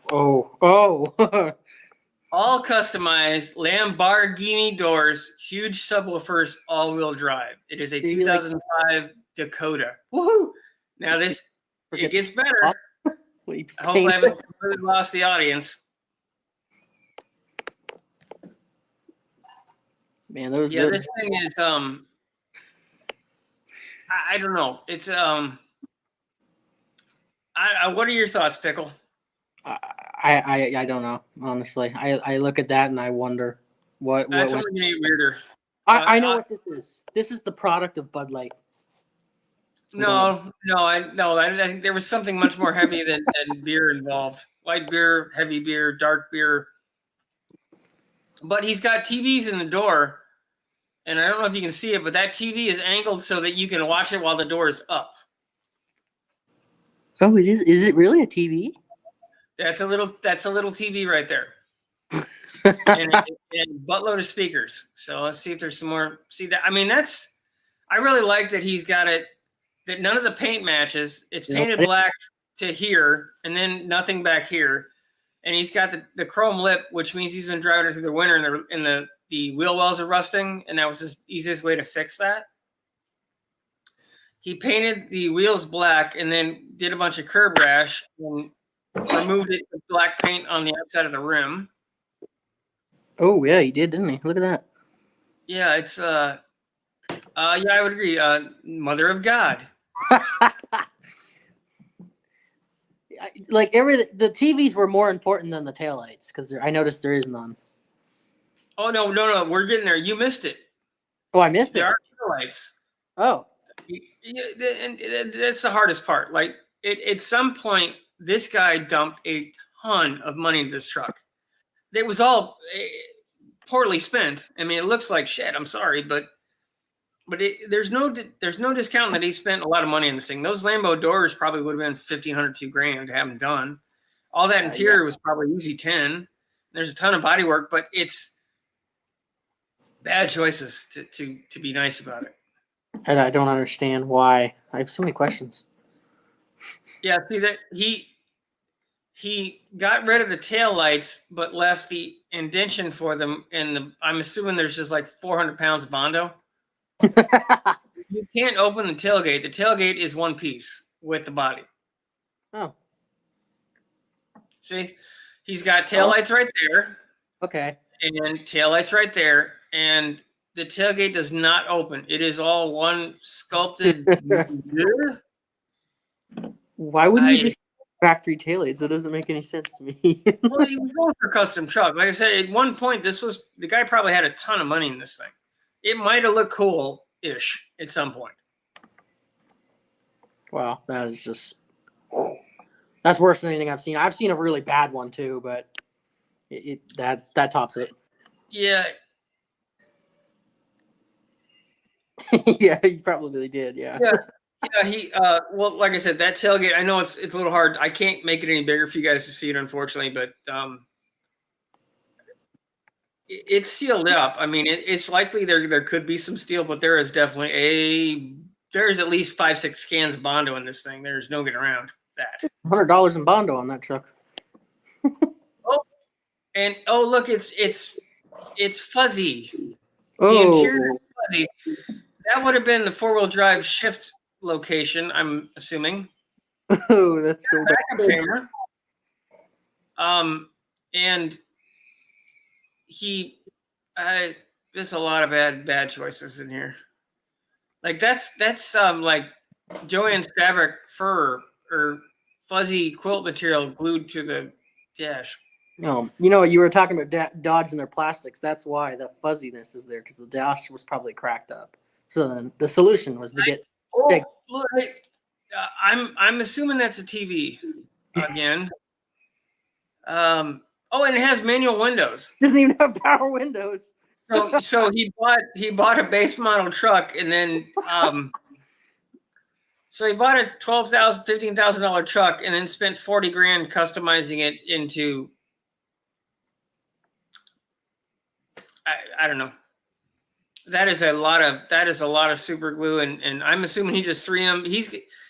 All customized Lamborghini doors, huge subwoofers, all-wheel drive. It is a 2005 Dakota. Woohoo! Now it gets better. I hope I haven't completely lost the audience. Man, this thing is I don't know. It's what are your thoughts, Pickle? I don't know, honestly. I look at that and I wonder what That's only gonna get weirder. I know what this is. This is the product of Bud Light. No. I think there was something much more heavy than beer involved. Light beer, heavy beer, dark beer. But he's got TVs in the door, and I don't know if you can see it, but that TV is angled so that you can watch it while the door is up. Oh, it is. Is it really a TV? That's a little TV right there. and buttload of speakers. So let's see if there's some more. See that? I mean, I really like that he's got it. That none of the paint matches. It's painted black to here, and then nothing back here. And he's got the chrome lip, which means he's been driving it through the winter, and the wheel wells are rusting, and that was his easiest way to fix that. He painted the wheels black, and then did a bunch of curb rash and removed it with black paint on the outside of the rim. Oh yeah, he did, didn't he? Look at that. Yeah, it's yeah, I would agree. Mother of God. Like the TVs were more important than the taillights because I noticed there is none. Oh no, we're getting there. You missed it. Oh, I missed it. There are taillights. Oh, and that's the hardest part. Like at some point, this guy dumped a ton of money into this truck. It was all poorly spent. I mean, it looks like shit. I'm sorry, but there's no discount that he spent a lot of money on this thing. Those Lambo doors probably would have been $1,500, $2,000 to have them done. All that interior was probably easy 10. There's a ton of body work, but it's bad choices to be nice about it. And I don't understand why. I have so many questions. Yeah, see that he got rid of the tail lights, but left the indention for them. And I'm assuming there's just like 400 pounds of Bondo. You can't open the tailgate. The tailgate is one piece with the body. Oh. See, he's got taillights right there. Okay. And taillights right there. And the tailgate does not open. It is all one sculpted. Why wouldn't you just factory taillights? That doesn't make any sense to me. Well, he was going for a custom truck. Like I said, at one point, the guy probably had a ton of money in this thing. It might have looked cool-ish at some point. Wow, that is just... That's worse than anything I've seen. I've seen a really bad one too, but that tops it. Yeah. Yeah, he probably did. Yeah. He well, like I said, that tailgate. I know it's a little hard. I can't make it any bigger for you guys to see it, unfortunately, but it's sealed up. I mean, it's likely there could be some steel, but there is definitely there's at least 5-6 cans of Bondo in this thing. There's no getting around that. $100 in Bondo on that truck. Look, it's fuzzy. Oh. The interior is fuzzy. that would have been the 4-wheel drive shift location, I'm assuming. Oh, that's so Backup bad. camera. And there's a lot of bad choices in here. Like that's like Joann's fabric fur or fuzzy quilt material glued to the dash. You were talking about Dodge and their plastics. That's why the fuzziness is there, because the dash was probably cracked up. So then the solution was to get. Look, I'm assuming that's a TV again. And it has manual windows. Doesn't even have power windows. So he bought a base model truck, and then so he bought a $15,000 truck, and then spent $40,000 customizing it into. I don't know. That is a lot of super glue, and I'm assuming he just 3M.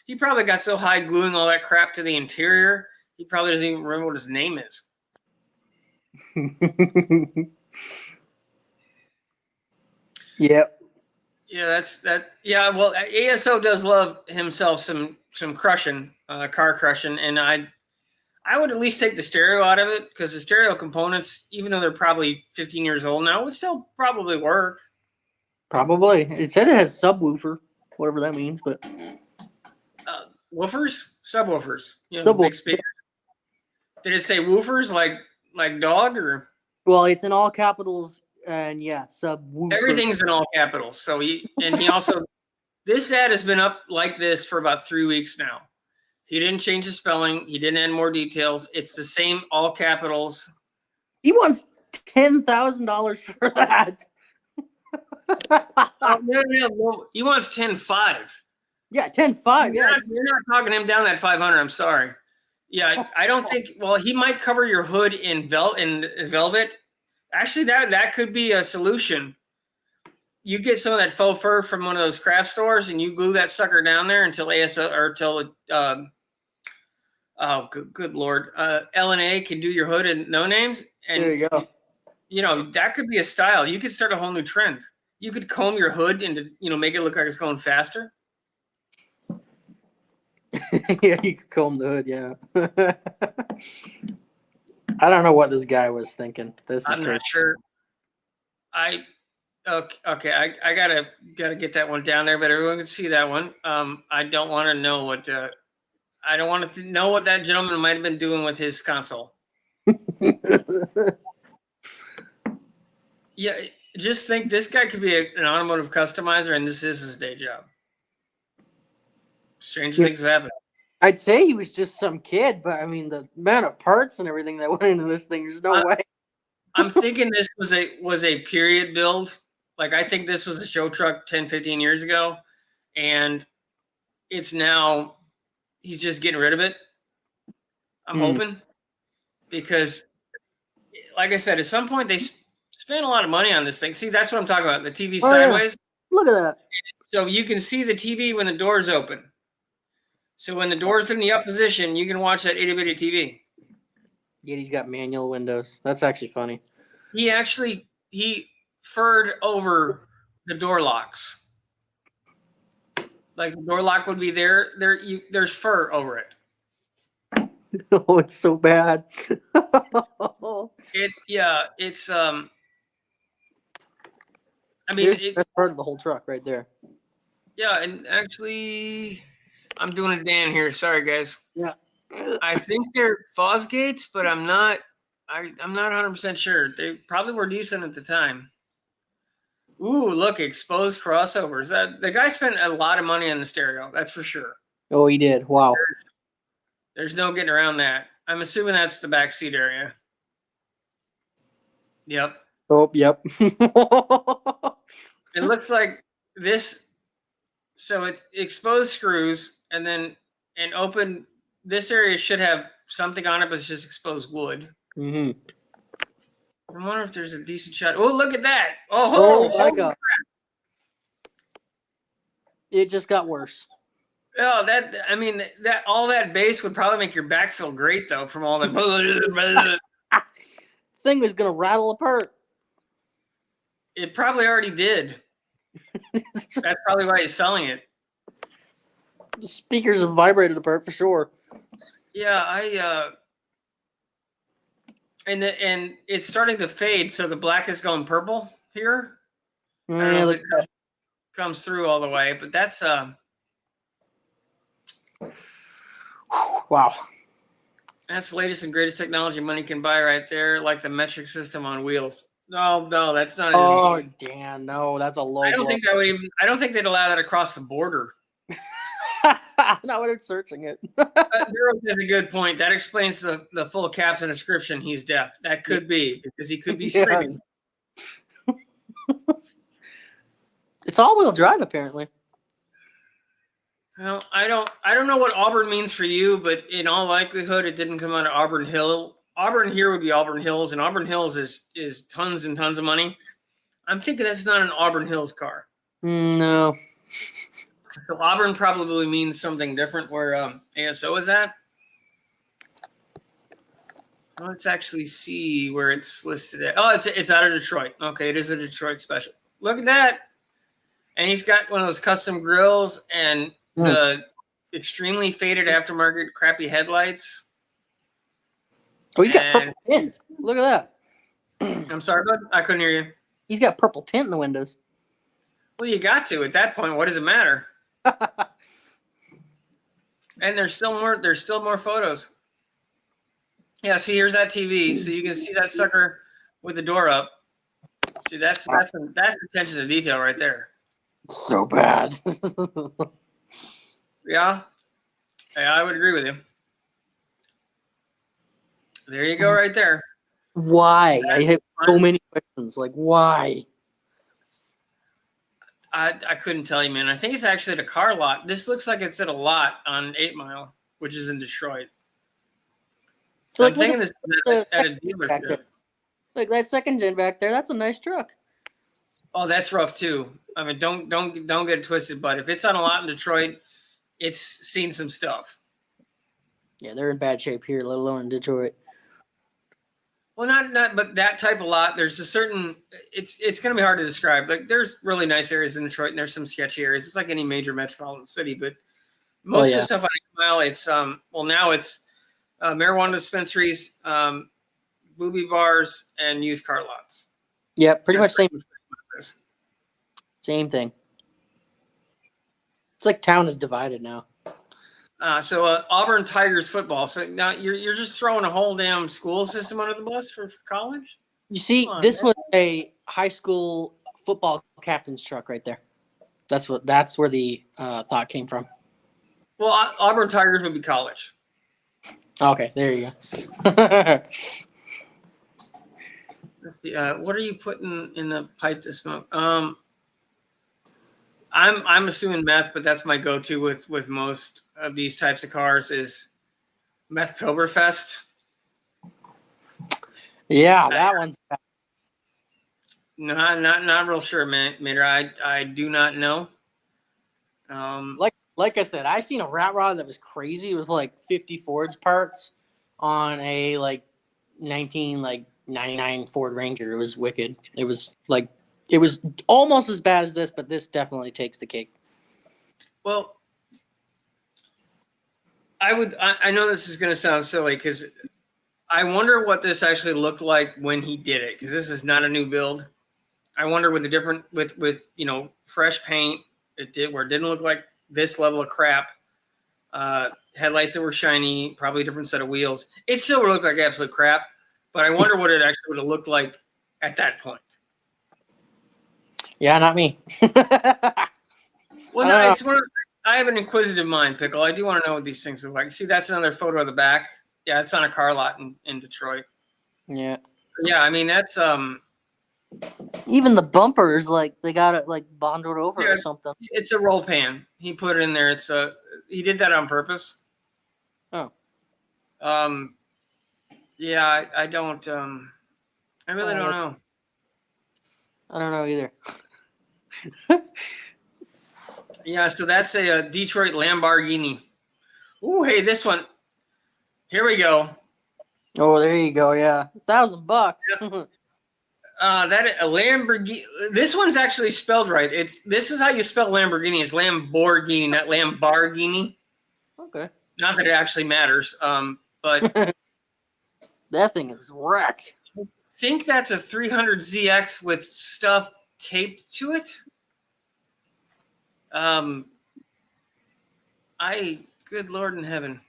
He probably got so high gluing all that crap to the interior, he probably doesn't even remember what his name is. Yep. Yeah, that's that. Yeah, well, ASO does love himself some crushing, car crushing, and I would at least take the stereo out of it, because the stereo components, even though they're probably 15 years old now, would still probably work. Probably. It said it has subwoofer, whatever that means, but Woofers, subwoofers, Subwoofers, big speakers. Did it say woofers like dog or? Well, it's in all capitals, and yeah, subwoofer. Everything's in all capitals. So he also, this ad has been up like this for about 3 weeks now. He didn't change the spelling. He didn't add more details. It's the same all capitals. He wants $10,000 for that. No. He wants 10.5. Yeah, 10.5. Yeah, You're not talking him down that 500. I'm sorry. Yeah, I don't think. Well, he might cover your hood in velvet. Actually, that could be a solution. You get some of that faux fur from one of those craft stores, and you glue that sucker down there until ASO or until good Lord, L&A can do your hood and no names. And there you go. That could be a style. You could start a whole new trend. You could comb your hood and make it look like it's going faster. Yeah, you could comb the hood. Yeah. I don't know what this guy was thinking. I'm not sure. Okay. I gotta get that one down there, but everyone can see that one. I don't want to know what. I don't want to know what that gentleman might have been doing with his console. Yeah, just think this guy could be an automotive customizer, and this is his day job. Strange things happen. I'd say he was just some kid, but I mean, the amount of parts and everything that went into this thing, there's no way. I'm thinking this was a period build. Like, I think this was a show truck 10, 15 years ago, and it's now he's just getting rid of it. I'm hoping, because, like I said, at some point they spent a lot of money on this thing. See, that's what I'm talking about. The TV sideways. Yeah. Look at that. So you can see the TV when the door's open. So when the door's in the up position, you can watch that itty bitty TV. Yeah, he's got manual windows. That's actually funny. He furred over the door locks. Like, the door lock would be there. There's fur over it. Oh, it's so bad. It's I mean, that's part of the whole truck right there. Yeah, and actually, I'm doing a Dan here. Sorry, guys. Yeah. I think they're Fosgates, but I'm not 100% sure. They probably were decent at the time. Ooh, look, exposed crossovers. The guy spent a lot of money on the stereo. That's for sure. Oh, he did. Wow. There's no getting around that. I'm assuming that's the back seat area. Yep. Oh, yep. It looks like this. So it's exposed screws, and open. This area should have something on it, but it's just exposed wood. Mm-hmm. I wonder if there's a decent shot. Oh, look at that! Oh my God! It just got worse. Oh, that all that bass would probably make your back feel great, though, from all the. Thing was gonna rattle apart. It probably already did. That's probably why he's selling it. The speakers have vibrated apart for sure. Yeah, and it's starting to fade, so the black is going purple here. I don't know if it comes through all the way, but that's wow. that's the latest and greatest technology money can buy right there, like the metric system on wheels. No, that's not. Oh, Dan, no, that's a low. I don't think that would even. I don't think they'd allow that across the border. Not when it's searching it. Bureau has a good point. That explains the full caps and description. He's deaf. That could be because he could be screaming. It's all-wheel drive, apparently. Well, I don't know what Auburn means for you, but in all likelihood, it didn't come out of Auburn Hill. Auburn here would be Auburn Hills, and Auburn Hills is tons and tons of money. I'm thinking that's not an Auburn Hills car. No. So Auburn probably means something different where ASO is at. Let's actually see where it's listed at. Oh, it's out of Detroit. Okay, it is a Detroit special. Look at that. And he's got one of those custom grills and the extremely faded aftermarket crappy headlights. Oh, he's got purple tint. Look at that. I'm sorry, bud. I couldn't hear you. He's got purple tint in the windows. Well, you got to at that point. What does it matter? And there's still more photos. Yeah, see, here's that TV. So you can see that sucker with the door up. See, that's attention to detail right there. So bad. Yeah, I would agree with you. There you go, right there. Why? I have so many questions. Like, why? I couldn't tell you, man. I think it's actually at a car lot. This looks like it's at a lot on 8 Mile, which is in Detroit. So I'm thinking this is at a dealership. Look, that second gen back there, that's a nice truck. Oh, that's rough too. I mean, don't get it twisted, but if it's on a lot in Detroit, it's seen some stuff. Yeah, they're in bad shape here, let alone in Detroit. Well, not, but that type of lot. There's a certain. It's going to be hard to describe. Like, there's really nice areas in Detroit, and there's some sketchy areas. It's like any major metropolitan city, but most of the stuff on 8 Mile, it's now it's marijuana dispensaries, booby bars, and used car lots. Yeah, pretty much same thing. It's like town is divided now. So Auburn Tigers football. So now you're just throwing a whole damn school system under the bus for college? You see, this was a high school football captain's truck right there. That's where the thought came from. Well, Auburn Tigers would be college. Okay, there you go. Let's see. What are you putting in the pipe to smoke? I'm assuming meth, but that's my go-to with most of these types of cars is Methtoberfest. Yeah, that one's bad. No, not real sure, Mater. I do not know. Like I said, I seen a rat rod that was crazy. It was like 50 Ford's parts on a 1999 Ford Ranger. It was wicked. It was almost as bad as this, but this definitely takes the cake. Well, I know this is going to sound silly because I wonder what this actually looked like when he did it, because this is not a new build. I wonder with the different with fresh paint it didn't look like this level of crap. Headlights that were shiny, probably a different set of wheels. It still would look like absolute crap, but I wonder what it actually would have looked like at that point. Yeah, not me. Well, no, it's I have an inquisitive mind, Pickle. I do want to know what these things look like. See, that's another photo of the back. Yeah, it's on a car lot in Detroit. Yeah. Yeah, I mean that's even the bumpers, they got it bonded over or something. It's a roll pan. He put it in there. He did that on purpose. Oh. Yeah, I don't I really don't know. I don't know either. Yeah, so that's a Detroit Lamborghini. Ooh, hey, this one. Here we go. Oh, there you go. Yeah, $1,000. That a Lamborghini. This one's actually spelled right. This is how you spell Lamborghini. It's Lamborghini, not Lamborghini. Okay. Not that it actually matters. But That thing is wrecked. I think that's a 300ZX with stuff taped to it. Good Lord in heaven.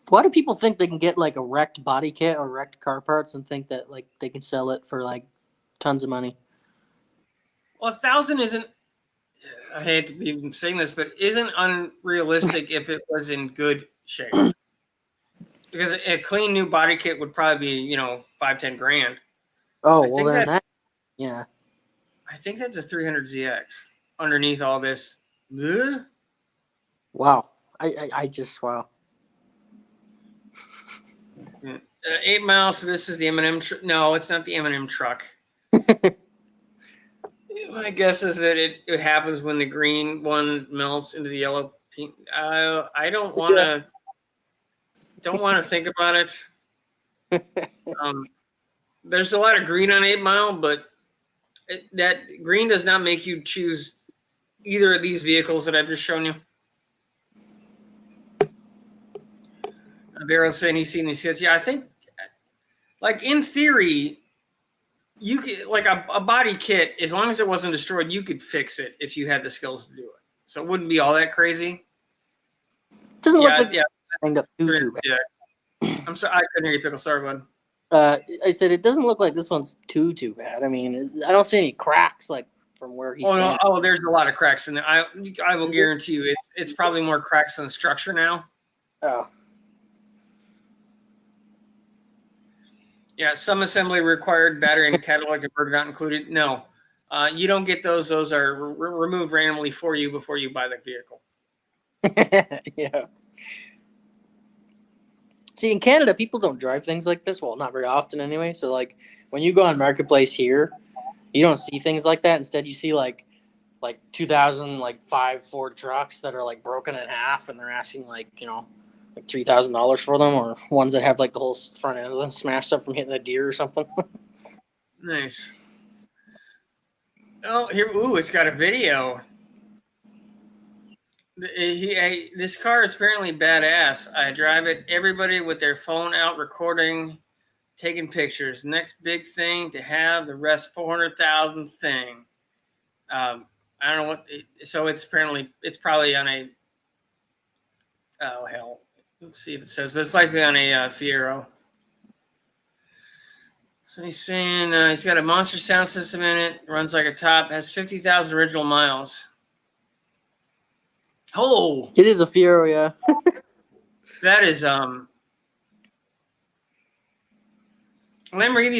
Why do people think they can get like a wrecked body kit or wrecked car parts and think that like they can sell it for like tons of money? Well, 1,000 isn't. I hate to be even saying this, but isn't unrealistic if it was in good shape. Because a clean new body kit would probably be, $5-10 grand. Oh, I well think then yeah. I think that's a 300ZX underneath all this. Ugh. Wow. I just wow. 8 miles. So this is the M&M. No, it's not the M&M truck. My guess is that it happens when the green one melts into the yellow pink. I don't want to think about it. There's a lot of green on 8 Mile, but that green does not make you choose either of these vehicles that I've just shown you. Barrow's saying he's seen these kits. Yeah, I think, like in theory, you could like a body kit, as long as it wasn't destroyed, you could fix it if you had the skills to do it. So it wouldn't be all that crazy. Doesn't look like hanged up too bad. Yeah. I'm sorry, I couldn't hear you, Pickle. Sorry, bud. I said it doesn't look like this one's too bad. I mean, I don't see any cracks like from where he's. Oh, there's a lot of cracks in there. I will guarantee you, it's probably more cracks in the structure now. Oh. Yeah, some assembly required, battery and catalog converter not included. No, you don't get those. Those are removed randomly for you before you buy the vehicle. Yeah. See, in Canada, people don't drive things like this. Well, not very often anyway. So, like, when you go on Marketplace here, you don't see things like that. Instead, you see, like 2005 Ford trucks that are, like, broken in half, and they're asking, like $3,000 for them, or ones that have, like, the whole front end of them smashed up from hitting a deer or something. Nice. Oh, here. Ooh, it's got a video. This car is apparently badass. I drive it. Everybody with their phone out recording, taking pictures. Next big thing to have the rest 400,000 thing. I don't know what. So it's probably on a. Oh hell! Let's see if it says, but it's likely on a Fiero. So he's saying he's got a monster sound system in it. Runs like a top. Has 50,000 original miles. Oh, It is a Fiero, yeah. that is Lamborghinis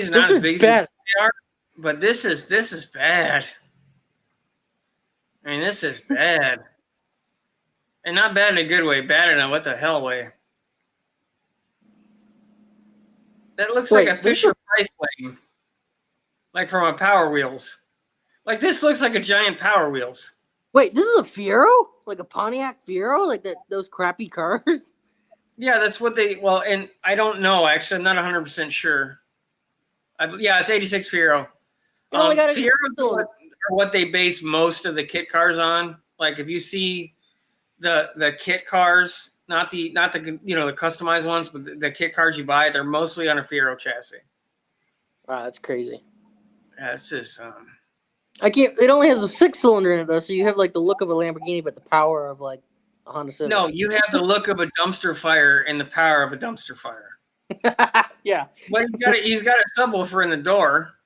are not as big as they are, but this is bad. I mean, this is bad, and not bad in a good way. Bad in a what the hell way. That looks like a Fisher Price plane, like from a Power Wheels. Like this looks like a giant Power Wheels. Wait, this is a Fiero? Like a Pontiac Fiero? Like those crappy cars? Yeah, that's what they. Well, and I don't know. Actually, I'm not 100% sure. Yeah, it's 86 Fiero. Fieros are what they base most of the kit cars on. Like if you see the kit cars, not the the customized ones, but the kit cars you buy, they're mostly on a Fiero chassis. Wow, that's crazy. Yeah, it's just I can't. It only has a 6-cylinder in it though, so you have like the look of a Lamborghini, but the power of like a Honda Civic. No, you have the look of a dumpster fire and the power of a dumpster fire. Yeah. But he's got a subwoofer in the door.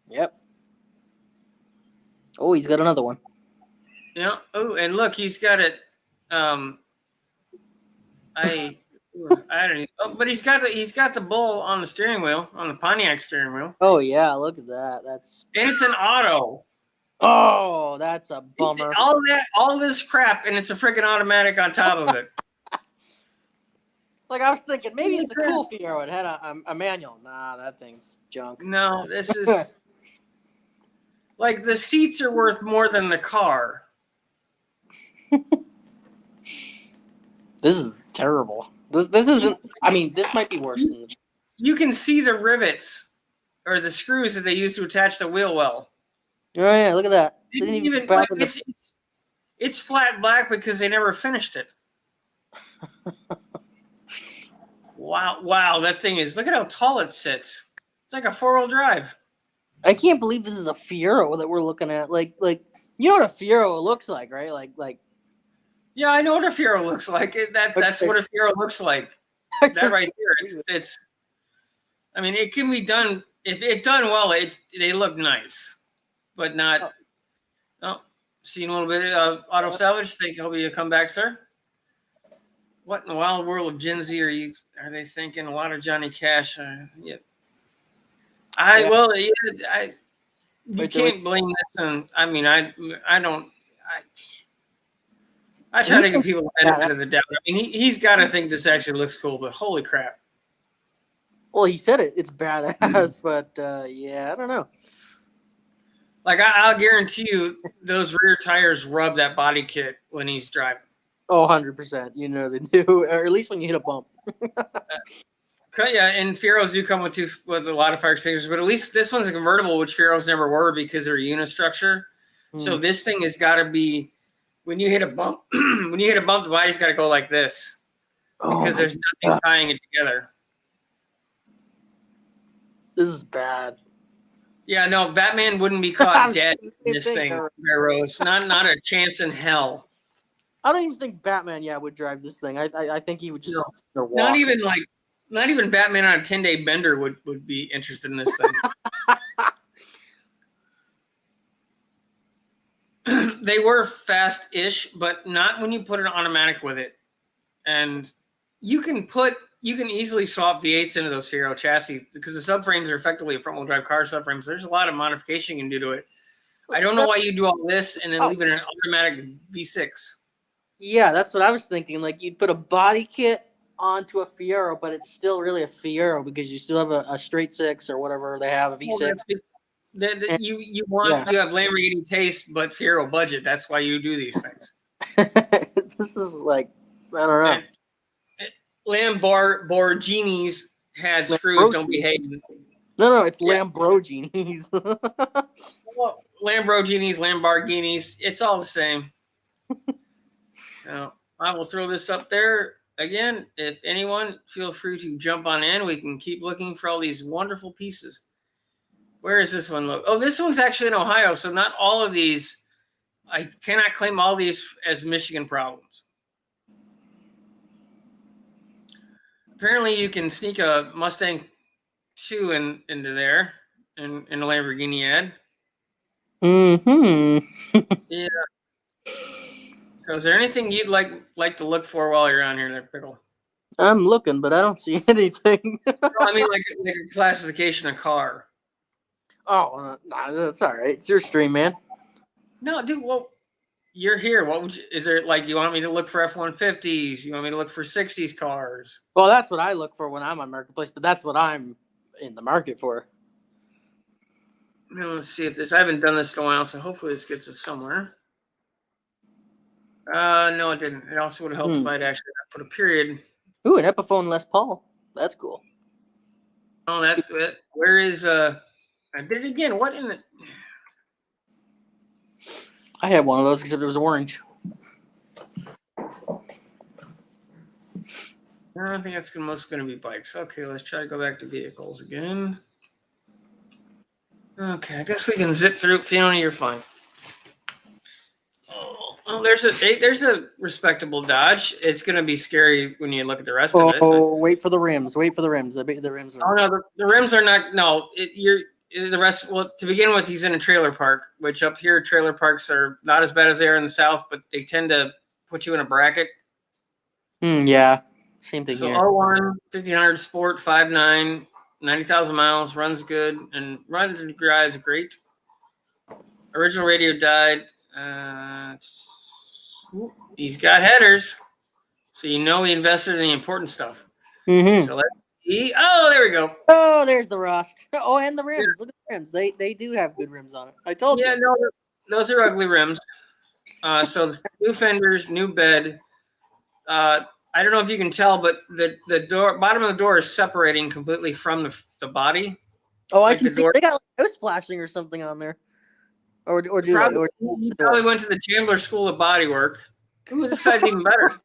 Yep. Oh, he's got another one. Yeah. Oh, and look, he's got it. I don't know. Oh, but he's got the bull on the steering wheel, on the Pontiac steering wheel. Oh yeah, look at that. And it's an auto. Oh, that's a bummer. All this crap, and it's a freaking automatic on top of it. Like I was thinking, maybe it's a cool Fiero. It had a manual. Nah, that thing's junk. No, this is like the seats are worth more than the car. This is terrible. This isn't. I mean, this might be worse than. you can see the rivets or the screws that they use to attach the wheel well. Oh yeah, look at that. They Didn't didn't even bother like, to- it's flat black because they never finished it. Wow, that thing is. Look at how tall it sits. It's like a 4-wheel drive. I can't believe this is a Fiero that we're looking at. Like you know what a Fiero looks like, right? Like Yeah, I know what a Fiero looks like. That's what a Fiero looks like. That right there. It's. I mean, it can be done if done well. They look nice, but not. Oh, seen a little bit of auto salvage. Hope you come back, sir. What in the wild world of Gen Z are they thinking? A lot of Johnny Cash. Yeah. You can't blame this. And I mean, I try to give people the benefit of the doubt. I mean, he's got to think this actually looks cool, but holy crap! Well, he said it's badass, but yeah, I don't know. Like I'll guarantee you, those rear tires rub that body kit when he's driving. Oh, 100%. You know they do, or at least when you hit a bump. Yeah, and Fieros do come with a lot of fire extinguishers, but at least this one's a convertible, which Fieros never were because they're unistructure. So this thing has got to be when you hit a bump. When you hit a bump, the body's got to go like this because there's nothing tying it together. This is bad. Yeah, no, Batman wouldn't be caught dead in this thing, Rose. Not a chance in hell. I don't even think Batman, would drive this thing. I think he would just walk. Not even Batman on a 10-day bender would be interested in this thing. They were fast-ish, but not when you put an automatic with it. And you can easily swap V8s into those Fiero chassis because the subframes are effectively front-wheel drive car subframes. There's a lot of modification you can do to it. I don't know why you do all this and then leave it in an automatic V6. Yeah, that's what I was thinking. Like you'd put a body kit onto a Fiero, but it's still really a Fiero because you still have a straight six or whatever they have, a V6. You have Lamborghini taste, but Fiero budget. That's why you do these things. This is like, I don't know. Lamborghinis had screws. Don't behave. No, it's Lamborghinis. Well, Lamborghinis. It's all the same. Now, I will throw this up there again. If anyone, feel free to jump on in. We can keep looking for all these wonderful pieces. Where is this one? Look, this one's actually in Ohio. So not all of these. I cannot claim all these as Michigan problems. Apparently, you can sneak a Mustang 2 into there in a Lamborghini ad. Yeah. So is there anything you'd like to look for while you're on here there, Pickle? I'm looking, but I don't see anything. I mean, like a classification of car. Oh, nah, that's all right. It's your stream, man. No, dude, well, you're here. What would you, is there like, you want me to look for F-150s? You want me to look for 60s cars? Well, that's what I look for when I'm on Marketplace, but that's what I'm in the market for. Now, let's see if I haven't done this in a while, so hopefully this gets us somewhere. No, it didn't. It also would have helped if I'd actually put a period. Ooh, an Epiphone Les Paul. That's cool. Oh, where is, I did it again. What in it? I had one of those except it was orange. I don't think that's most going to be bikes. Okay, let's try to go back to vehicles again. Okay, I guess we can zip through. Fiona, you're fine. Oh, there's a respectable Dodge. It's going to be scary when you look at the rest of it. Oh, wait for the rims. Wait for the rims. I bet the rims are... Oh, no, the rims are not... No, the rest... Well, to begin with, he's in a trailer park, which up here, trailer parks are not as bad as they are in the South, but they tend to put you in a bracket. Yeah, same thing here. So 01, 1500 Sport, 5.9, 90,000 miles, runs good, and runs and drives great. Original radio died. He's got headers, so you know he invested in the important stuff. So let's see. Oh, there we go. Oh, there's the rust. Oh, and the rims. Look at the rims. They do have good rims on it. I told you. Yeah, no, those are ugly rims. So new fenders, new bed. I don't know if you can tell, but the door bottom of the door is separating completely from the body. Oh, I Like can the see door. they got like nose splashing or something on there, or do they? Probably, Or you the probably door. went to the Chandler School of Bodywork. Ooh, this side's even better.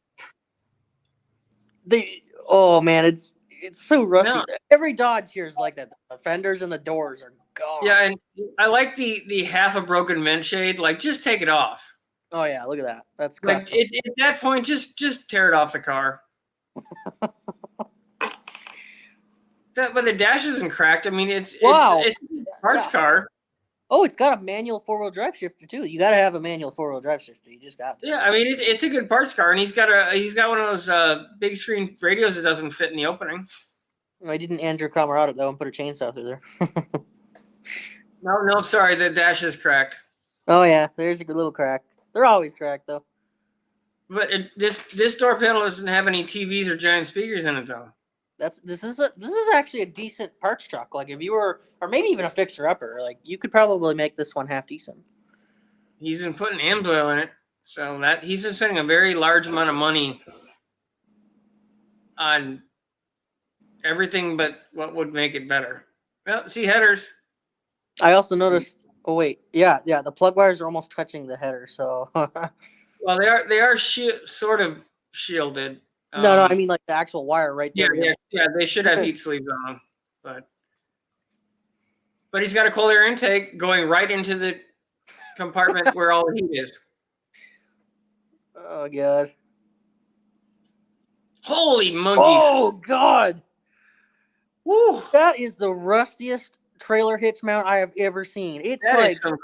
They. Oh man, it's so rusty. No, Every Dodge here is like that. The fenders and the doors are gone. yeah, and I like the half a broken vent shade. Like, just take it off. Oh yeah, look at that. That's Like, custom. at that point, just tear it off the car. But the dash isn't cracked. I mean, Wow. it's a parts Yeah. car. Oh, it's got a manual 4-wheel drive shifter too. You got to have a manual 4-wheel drive shifter. You just got to. Yeah, I mean, it's a good parts car, and he's got one of those big screen radios that doesn't fit in the opening. I didn't Andrew Camarada though and put a chainsaw through there. No, sorry, the dash is cracked. Oh yeah, there's a good little crack. They're always cracked though. But this door panel doesn't have any TVs or giant speakers in it, though. This is actually a decent parts truck. Like if you were, or maybe even a fixer upper, like you could probably make this one half decent. He's been putting AMSOIL in it, so that he's been spending a very large amount of money on everything but what would make it better. Well, see headers. I also noticed. Oh wait, yeah, the plug wires are almost touching the header. So Well, they are sort of shielded. no, I mean like the actual wire right there. Yeah. They should have heat sleeves on them, but he's got a cold air intake going right into the compartment where all the heat is. Oh god. Holy monkeys! Oh god. Woo! That is the rustiest trailer hitch mount I have ever seen. It's That like is some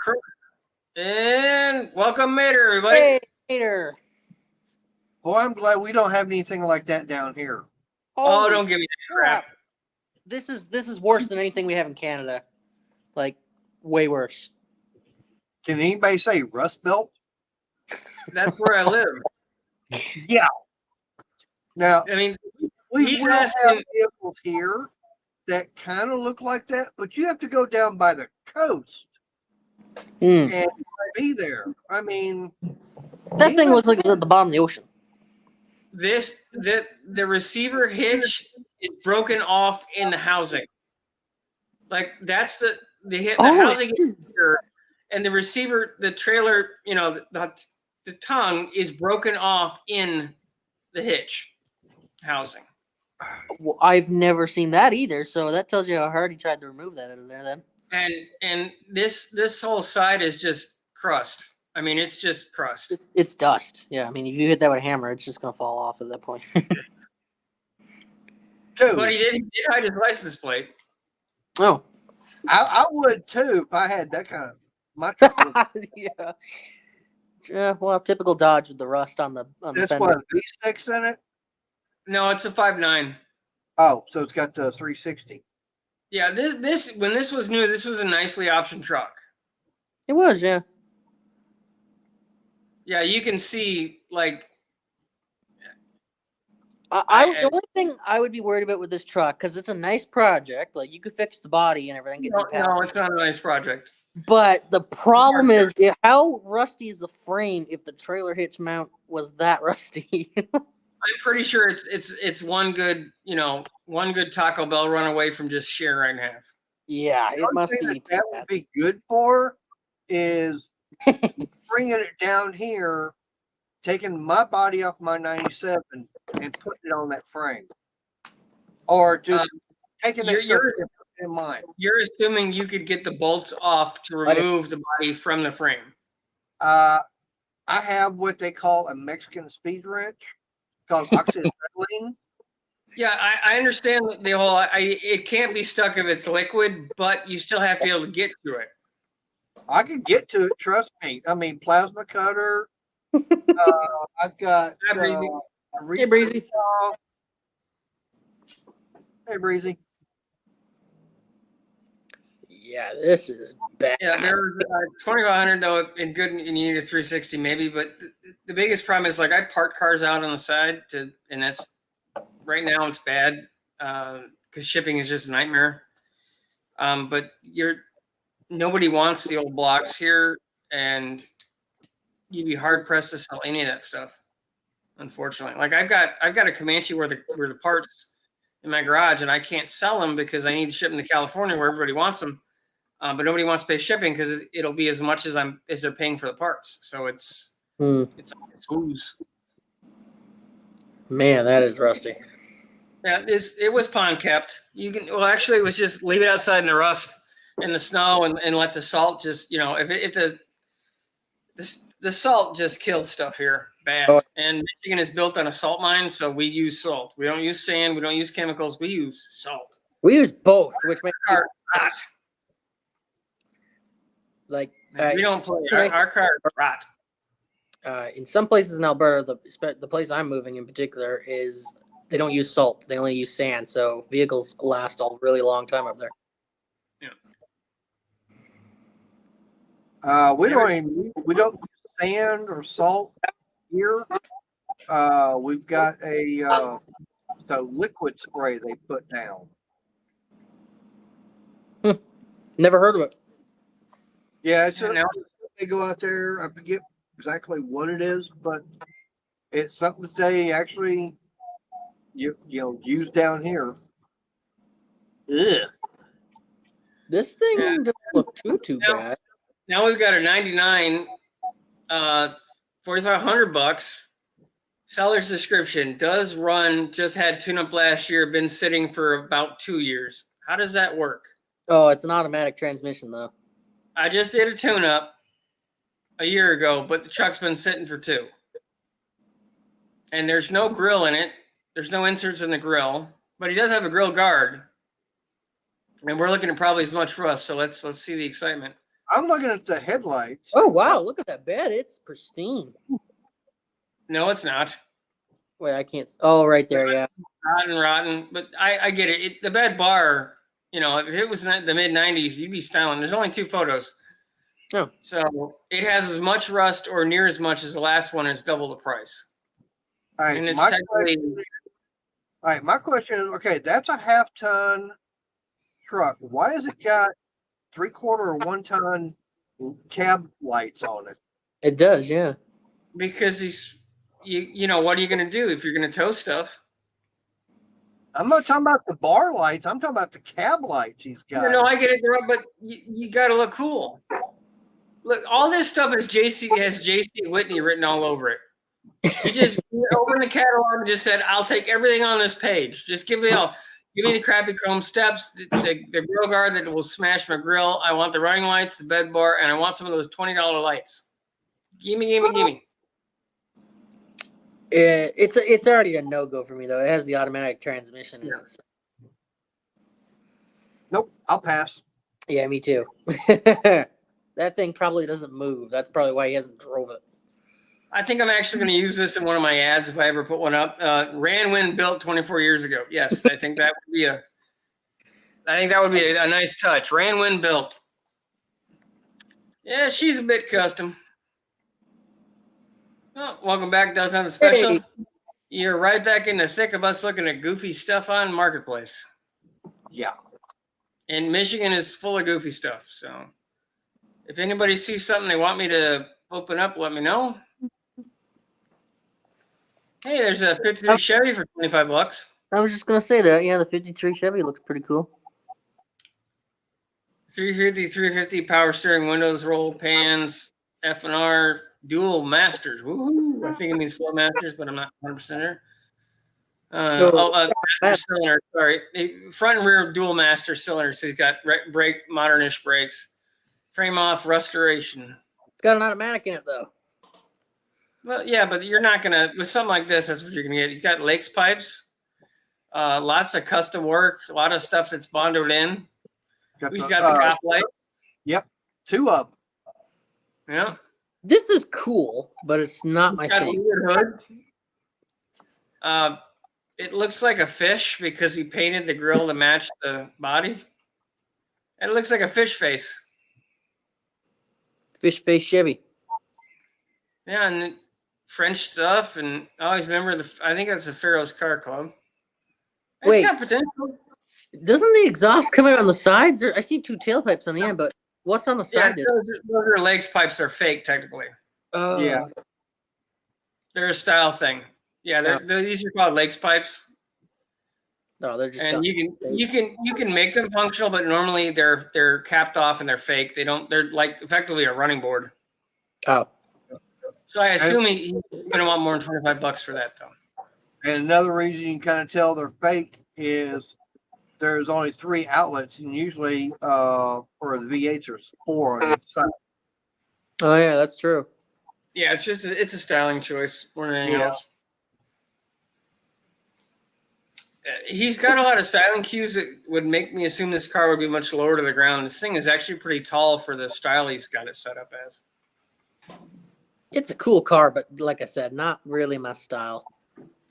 and welcome, Mater, everybody. hey, Peter. Boy, I'm glad we don't have anything like that down here. Oh, don't give me that crap. This is worse than anything we have in Canada. Like way worse. Can anybody say Rust Belt? That's where I live. Yeah. Now, I mean, we he's will have asking- vehicles here that kind of look like that, but you have to go down by the coast and be there. I mean, That thing looks like it was at the bottom of the ocean. the receiver hitch is broken off in the housing. Like that's the housing is here, and the receiver, the trailer, the tongue is broken off in the hitch housing. Well, I've never seen that either, so that tells you how hard he tried to remove that out of there then. And this whole side is just crust. I mean, it's just crust. It's dust. Yeah, I mean, if you hit that with a hammer, it's just gonna fall off at that point. too. But he did hide his license plate. Oh, I would too if I had that kind of my truck. yeah. Yeah, well, typical Dodge with the rust on the That's fender. what, a V6 in it? No, it's a 5.9. Oh, so it's got the 360. Yeah, this when this was new, this was a nicely optioned truck. It was, yeah. Yeah, you can see like The only thing I would be worried about with this truck, because it's a nice project, like you could fix the body and everything. no, it's not a nice project. But the problem is, how rusty is the frame if the trailer hitch mount was that rusty? I'm pretty sure it's one good Taco Bell run away from just shearing right in half. Yeah, The it only must thing be. that would be good for is bringing it down here, taking my body off my 97 and putting it on that frame, or just taking that stuff in mind. You're assuming you could get the bolts off to remove the body from the frame. I have what they call a Mexican speed wrench called oxyacetylene. Yeah, I understand the whole. It can't be stuck if it's liquid, but you still have to be able to get to it. I can get to it, trust me. I mean, plasma cutter. I've got Hey, Breezy. Hey, Breezy. Yeah, this is bad. Yeah, there's 2,500 though in good, and you need a 360 maybe. But the biggest problem is like I park cars out on the side and that's right now it's bad because shipping is just a nightmare. But nobody wants the old blocks here, and you'd be hard pressed to sell any of that stuff. unfortunately. Like I've got a Comanche where the parts in my garage, and I can't sell them because I need to ship them to California where everybody wants them. But nobody wants to pay shipping because it'll be as much as they're paying for the parts. So it's lose. Man, that is rusty. Yeah, it was pond kept. Actually, it was just leave it outside in the rust and the snow and let the salt just, if the salt just killed stuff here bad. Oh. And Michigan is built on a salt mine, so we use salt. We don't use sand. We don't use chemicals. We use salt. We use both, which makes Car rot. like We don't play. Our car rot. in some places in Alberta, the place I'm moving in particular is they don't use salt. They only use sand, so vehicles last a really long time up there. We don't use sand or salt here. We've got the liquid spray they put down. Never heard of it. Yeah, it's Yeah, no. they go out there. I forget exactly what it is, but it's something that they actually use down here. Ugh. This thing Yeah. doesn't look too No. bad. Now we've got a 99, $4,500. Seller's description does run, just had tune-up last year, been sitting for about 2 years. How does that work? Oh, it's an automatic transmission though. I just did a tune-up a year ago, but the truck's been sitting for 2. And there's no grill in it. There's no inserts in the grill, but he does have a grill guard. And we're looking at probably as much rust, so let's see the excitement. I'm looking at the headlights. Oh wow, look at that bed. It's pristine. No, it's not. Wait, I can't. Oh, right there, yeah. Rotten. But I get it. The bed bar, if it was in the mid-90s, you'd be styling. There's only 2 photos. Oh. So it has as much rust or near as much as the last one. It's double the price. All right, And it's my technically question is, okay, that's a half-ton truck. Why has it got 3/4 or 1-ton cab lights on it? It does, yeah. because what are you going to do if you're going to tow stuff? I'm not talking about the bar lights. I'm talking about the cab lights he's got. No, I get it, but you got to look cool. Look, all this stuff has JC Whitney written all over it. You just opened the catalog and just said, "I'll take everything on this page. Just give me the crappy chrome steps, the grill guard that will smash my grill. I want the running lights, the bed bar, and I want some of those $20 lights. Give me." It's already a no-go for me though. It has the automatic transmission. Yeah. Nope, I'll pass. Yeah, me too. That thing probably doesn't move. That's probably why he hasn't drove it. I think I'm actually going to use this in one of my ads if I ever put one up. Ranwin built 24 years ago. Yes, I think that would be a nice touch. Ranwin built. Yeah, she's a bit custom. Oh, welcome back, Does Nothing Special. Hey. You're right back in the thick of us looking at goofy stuff on Marketplace. Yeah. And Michigan is full of goofy stuff. So if anybody sees something they want me to open up, let me know. Hey, there's a 53 Chevy for $25. I was just gonna say that. Yeah, the '53 Chevy looks pretty cool. 350 power steering, windows, roll pans, F&R, dual masters. Woohoo! I think it means 4 masters, but I'm not 100% sure. Master cylinder. Sorry, front and rear dual master cylinder. So he's got modernish brakes. Frame off restoration. It's got an automatic in it though. Well, yeah, but you're not gonna with something like this. That's what you're gonna get. He's got Lakes pipes, lots of custom work, a lot of stuff that's bonded in. He's got the cop light. Yep, 2 of them. Yeah. This is cool, but it's not my Got a thing. weird hood. It looks like a fish because he painted the grill to match the body. And it looks like a fish face. Fish face Chevy. Yeah, and French stuff, and I always remember I think that's the Pharaoh's Car Club. It's Wait. got potential. Doesn't the exhaust come out on the sides? I see 2 tailpipes on the end, but what's on the Yeah, side? those are Lakes pipes are fake technically. Oh, Yeah. They're a style thing. Yeah, these are called Lakes pipes, No, they're just and done. you can make them functional, but normally they're capped off and they're fake. They're like effectively a running board. Oh, So I assume he's gonna want more than $25 for that, though. And another reason you can kind of tell they're fake is there's only 3 outlets, and usually for the V8s there's 4 on each side. oh yeah, that's true. Yeah, it's a styling choice more than anything Yeah. else. He's got a lot of styling cues that would make me assume this car would be much lower to the ground. This thing is actually pretty tall for the style he's got it set up as. It's a cool car, but like I said, not really my style.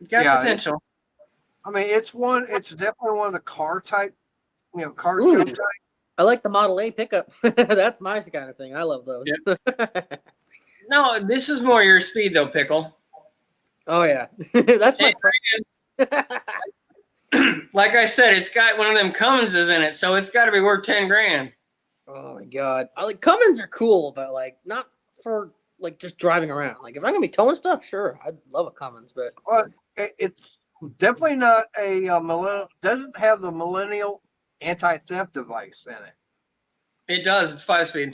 Got Yeah, potential. I mean, it's definitely one of the car type, car Ooh. show type. I like the Model A pickup. That's my kind of thing. I love those. No, this is more your speed though, Pickle. Oh yeah, that's my. Like I said, it's got one of them Cumminses in it, so it's got to be worth 10 grand. Oh my god, I like Cummins are cool, but like not for like just driving around. Like if I'm gonna be towing stuff, sure, I'd love a Cummins, but It's definitely not a millennial. Doesn't have the millennial anti-theft device in it. It does. It's 5-speed.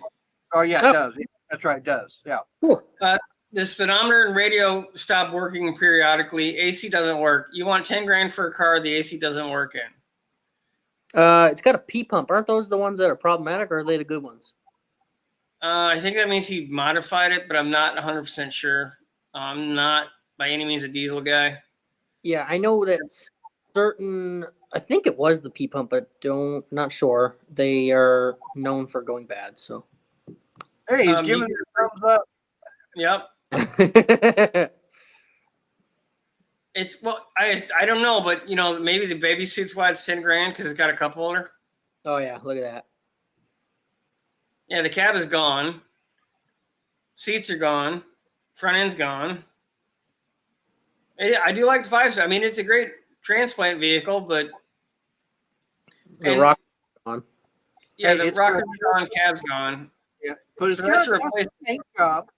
Oh yeah, Oh. it does. That's right, it does. Yeah. cool. The speedometer and radio stop working periodically. AC doesn't work. You want 10 grand for a car the AC doesn't work in. It's got a P pump. Aren't those the ones that are problematic, or are they the good ones? I think that means he modified it, but I'm not 100% sure. I'm not by any means a diesel guy. Yeah, I know that certain. I think it was the P pump, but not sure. They are known for going bad. So. Hey, he's giving it a thumbs up. Yep. It's I don't know, but maybe the baby suit's why it's 10 grand because it's got a cup holder. Oh yeah, look at that. Yeah, the cab is gone. Seats are gone. Front end's gone. I do like the 5-star. I mean, it's a great transplant vehicle, but The rock on. yeah, Hey, the it's rocker's gone, cab's gone. Yeah, but it's So that's got a replaced. paint job.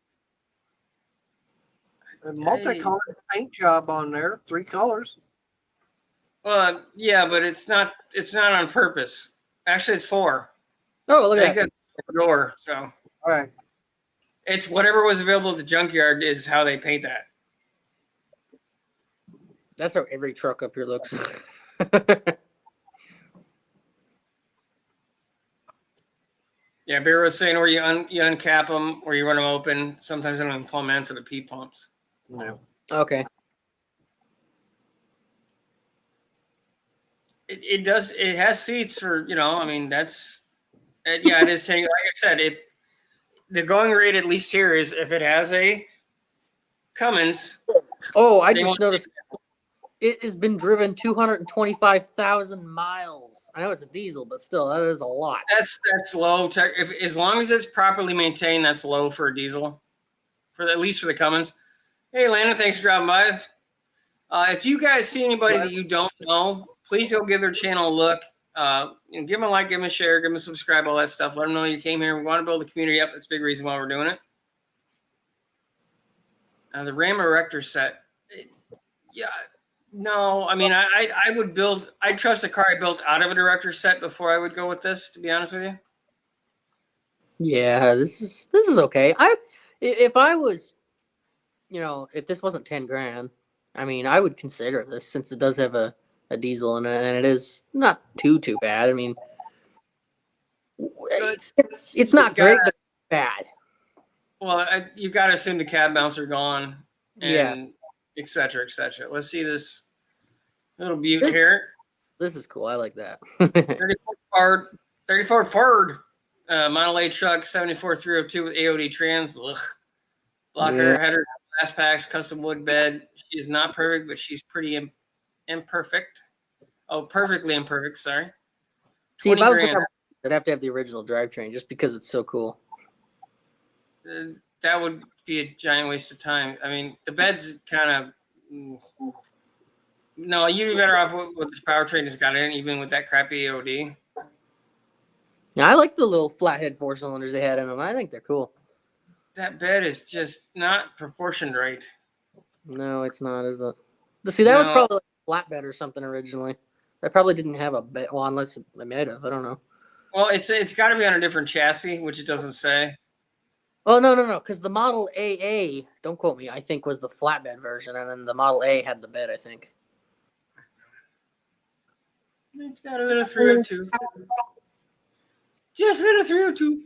A multicolored paint job on there, 3 colors. Well, yeah, but it's not on purpose. Actually, it's 4. Oh, look I at think that. that's the door. So All right. it's whatever was available at the junkyard is how they paint that. That's how every truck up here looks. Yeah, Bear was saying where you uncap them or you run them open. Sometimes I don't even pull them in for the P pumps. Yeah. Okay. It does. It has seats for I mean that's yeah. It is saying like I said the going rate at least here is if it has a Cummins. Oh, I They just want- noticed it has been driven 225,000 miles. I know it's a diesel, but still, that is a lot. That's low tech. As long as it's properly maintained, that's low for a diesel. At least for the Cummins. Hey, Landon, thanks for dropping by. If you guys see anybody that you don't know, please go give their channel a look. Give them a like, give them a share, give them a subscribe, all that stuff. Let them know you came here. We want to build a community up. That's a big reason why we're doing it. The Ram Erector set. Yeah. No, I mean, I would build. I'd trust a car I built out of a director set before I would go with this. To be honest with you. Yeah, this is okay. If I was, if this wasn't 10 grand, I mean, I would consider this since it does have a diesel in it, and it is not too bad. I mean, it's not great, but bad. Well, you've got to assume the cab mounts are gone, and Yeah. et cetera, et cetera. Let's see this little beaut here. This is cool. I like that. 34 Ford Model A truck, 74302 with AOD trans. Ugh. Blocker header, glass packs, custom wood bed. She is not perfect, but she's pretty imperfect. Oh, perfectly imperfect. Sorry. See, if I was 20 going grand. I'd have to have the original drivetrain just because it's so cool. That would be a giant waste of time. I mean, the bed's kind of. No, you'd be better off with this powertrain has got in, even with that crappy AOD. Now, I like the little flathead 4-cylinders they had in them. I think they're cool. That bed is just not proportioned right. No, it's not, is it? See, that was No. probably like a flatbed or something originally. That probably didn't have a bed. Well, unless it might have. I don't know. Well, it's got to be on a different chassis, which it doesn't say. Oh no! Because the Model AA, don't quote me, I think was the flatbed version, and then the Model A had the bed. I think. It's got a little 302. Just a little 302.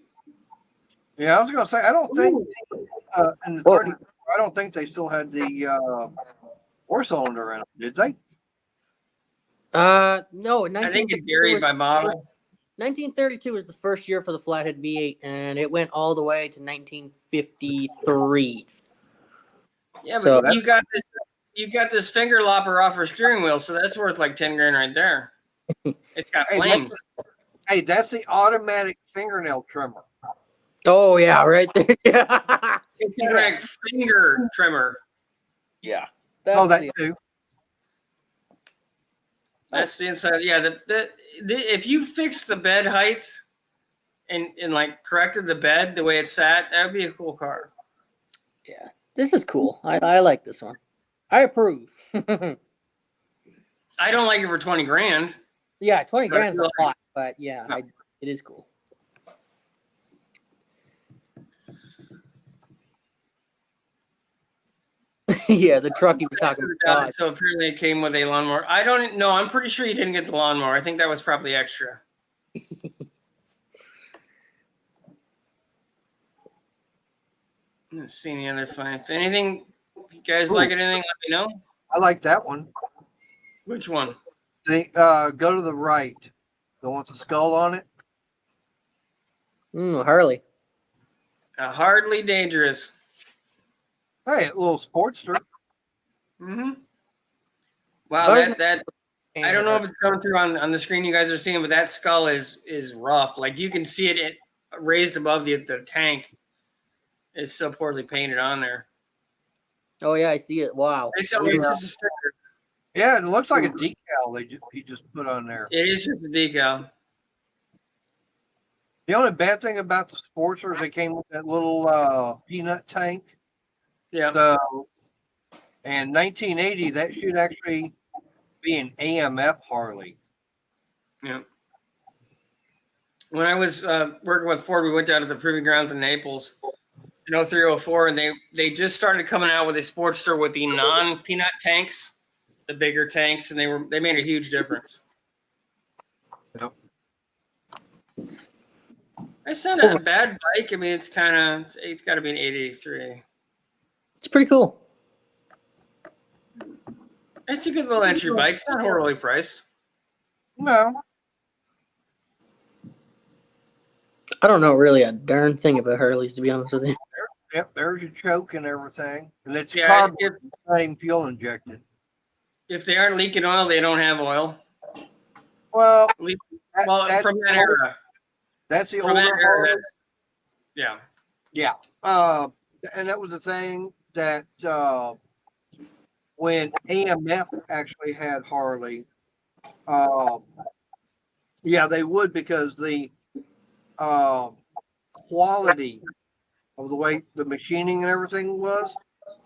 Yeah, I was gonna say I don't think in the Whoa. 30. I don't think they still had the 4-cylinder in it, did they? No. I think it 1932 varied was by the model. first- 1932 was the first year for the flathead V8, and it went all the way to 1953. Yeah, So- but you got this finger lopper off her steering wheel, so that's worth like 10 grand right there. It's got Hey, flames. Hey, that's the automatic fingernail trimmer. Oh yeah, right there. Yeah. It's a direct finger trimmer. Yeah. Oh, that too. That's the inside. Yeah, the if you fix the bed height and like corrected the bed the way it sat, that would be a cool car. Yeah. This is cool. I like this one. I approve. I don't like it for 20 grand. Yeah, 20 But I grand's a feel lot, but yeah, No. it is cool. Yeah, the truck he was talking about. So apparently it came with a lawnmower. I don't know. I'm pretty sure you didn't get the lawnmower. I think that was probably extra. Let's see any other fun. If anything, you guys like anything, let me know. I like that one. Which one? Go to the right. The one with the skull on it. Harley. Hardly Dangerous. Hey, a little Sportster. Mm-hmm. Wow, Those- that I don't know if it's coming through on the screen you guys are seeing, but that skull is rough. Like you can see it raised above the tank. It's so poorly painted on there. Oh yeah, I see it. Wow. It's just a sticker. Yeah, it looks like a decal he just put on there. It is just a decal. The only bad thing about the Sportster is they came with that little peanut tank. Yeah. So, and 1980, that should actually be an AMF Harley. Yeah. When I was working with Ford, we went down to the proving grounds in Naples in 0304, and they just started coming out with a Sportster with the non-peanut tanks, the bigger tanks, and they made a huge difference. Yep. It's not a bad bike. I mean, it's got to be an 883. It's pretty cool. It's a good little entry bike. It's not horribly priced. No, I don't know really a darn thing about Harleys, to be honest with you. yep, there's your choke and everything. And it's Yeah, carbon, not even fuel injected. if they aren't leaking oil, they don't have oil. Well, At least, that, that's, from that era. that's the From older that era. Harley. Yeah. Yeah. And that was the thing that when AMF actually had Harley, yeah, they would, because the quality of the way the machining and everything was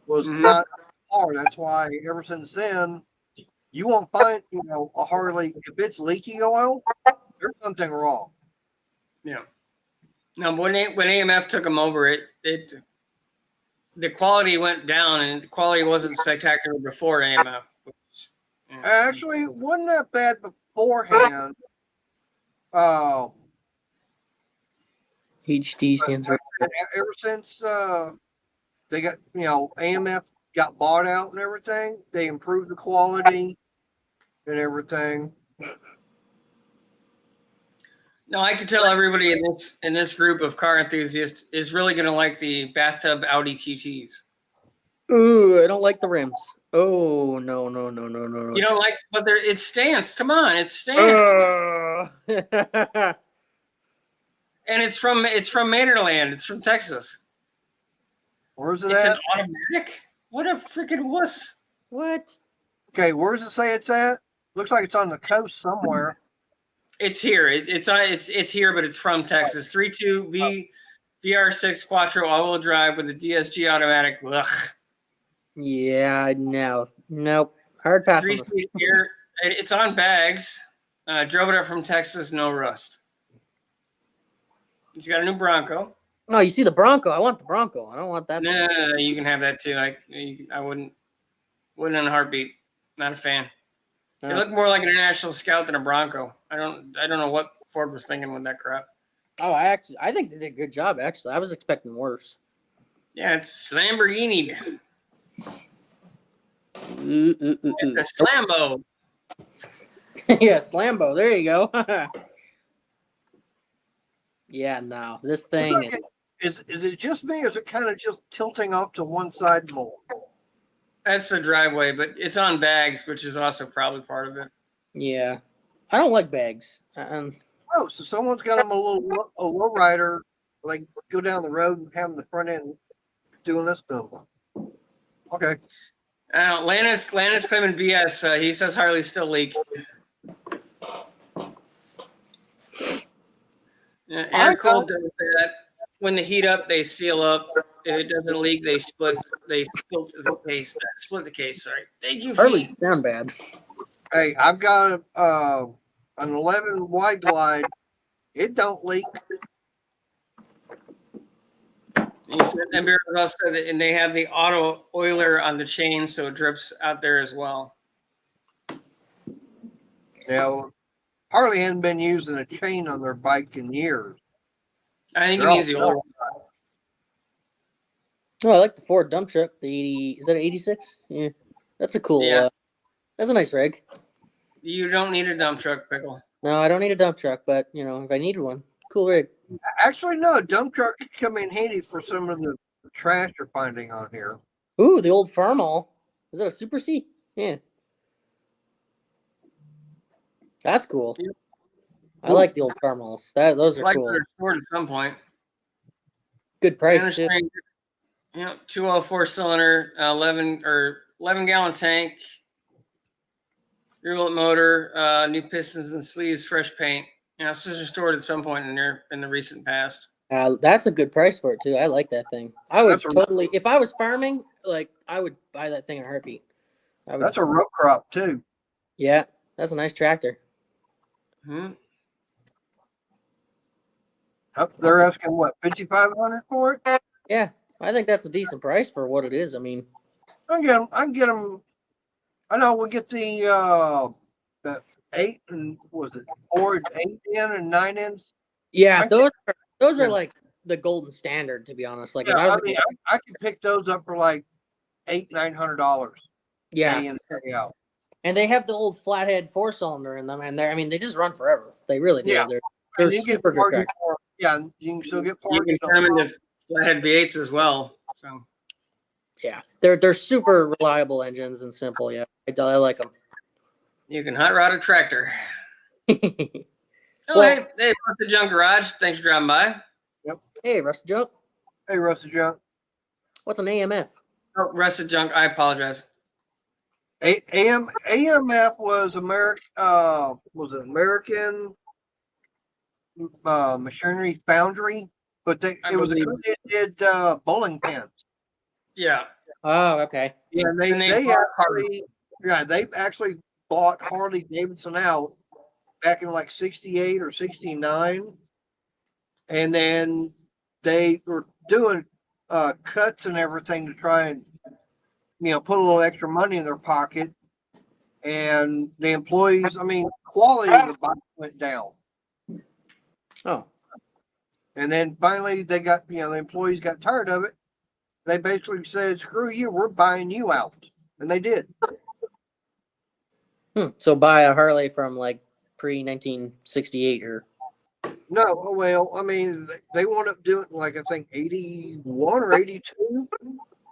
Mhm. not hard. That's why ever since then, you won't find, a Harley, if it's leaking oil, there's something wrong. Yeah. No, when AMF took them over, the quality went down, and the quality wasn't spectacular before AMF. Yeah. Actually, it wasn't that bad beforehand. HD stands for. Ever since they got, AMF got bought out and everything, they improved the quality and everything. No, I can tell everybody in this group of car enthusiasts is really going to like the bathtub Audi TTs. Ooh, I don't like the rims. Oh no. You don't like, but it's stanced. Come on, it's stanced, and it's from Maynardland. It's from Texas. Where's it It's at? an automatic. What a freaking wuss! What? Okay, where does it say it's at? Looks like it's on the coast somewhere. It's here. It's here, but it's from Texas. 3.2 VR6 Quattro all-wheel drive with a DSG automatic. Ugh. Yeah, no. Nope. Hard pass on this. 3-seat here. It's on bags. Drove it up from Texas, no rust. He's got a new Bronco. No, you see the Bronco. I want the Bronco. I don't want that. No, you can have that too. I wouldn't in a heartbeat. Not a fan. They look more like an International Scout than a Bronco. I don't know what Ford was thinking with that crap. Oh, I think they did a good job. Actually, I was expecting worse. Yeah, it's Lamborghini. It's a Slambo. Yeah, Slambo. There you go. Yeah, no, this thing. Is it just me, or is it kind of just tilting off to one side more? That's the driveway, but it's on bags, which is also probably part of it. Yeah, I don't like bags. Oh, so someone's got them a low rider, like go down the road and have them the front end doing this to them. Okay. Landon's claiming BS. He says Harley's still leak. Yeah, air cold does that. When they heat up, they seal up. If it doesn't leak, they split the case. Split the case. Sorry. Thank you. Harleys sound bad. Hey, I've got an 11 wide glide. It don't leak. And Bear also said that, and they have the auto oiler on the chain, so it drips out there as well. Yeah, Harley hasn't been using a chain on their bike in years. I think it needs the oil. Oh, I like the Ford dump truck. The 80, is that an 86? Yeah, that's a cool. Yeah. That's a nice rig. You don't need a dump truck, Pickle. No, I don't need a dump truck, but if I needed one, cool rig. Actually, no, a dump truck could come in handy for some of the trash you're finding on here. Ooh, the old Farmall. Is that a Super C? Yeah. That's cool. Yeah. I like the old Farmalls. Those are Like cool. they're stored at some point. Good price too. Yeah, 204 cylinder, 11 gallon tank, rear motor, new pistons and sleeves, fresh paint. So they're stored at some point in the recent past. That's a good price for it too. I like that thing. I would That's totally, if I was farming, I would buy that thing in a heartbeat. That's a row crop too. Yeah, that's a nice tractor. Hmm. They're asking what, 5,500 for it? Yeah, I think that's a decent price for what it is. I mean, I can get them. I know we get the 8 and was it 4 and 8 in and 9 ins. yeah, those are like the golden standard, to be honest. Like, Yeah, if I was, I could pick those up for like $800-900. yeah, Day in, day out. and they have the old flathead 4-cylinder in them, and they just run forever. They really do. Yeah. They're And you get super good parts tractors. for, yeah, you can still get You parts. can turn them into flathead V8s as well. So Yeah, they're super reliable engines and simple. Yeah, I like them. you can hot rod a tractor. Well- Hey, Rusted Junk Garage. Thanks for dropping by. Hey, Rusty Junk, Hey, Rusty Junk. what's an AMF? Oh, Rusted Junk. I apologize. AMF was American Machinery Foundry, but I it was a believe company that did bowling pins. Yeah. Oh, okay. Yeah, and they actually bought Harley Davidson out back in like 68 or 69. And then they were doing cuts and everything to try and, put a little extra money in their pocket. And the employees, quality of the bike went down. Oh, And then finally they got, the employees got tired of it. They basically said, screw you, we're buying you out. And they did. so buy a Harley from like pre-1968 or. No, well, they wound up doing like I think 81 or 82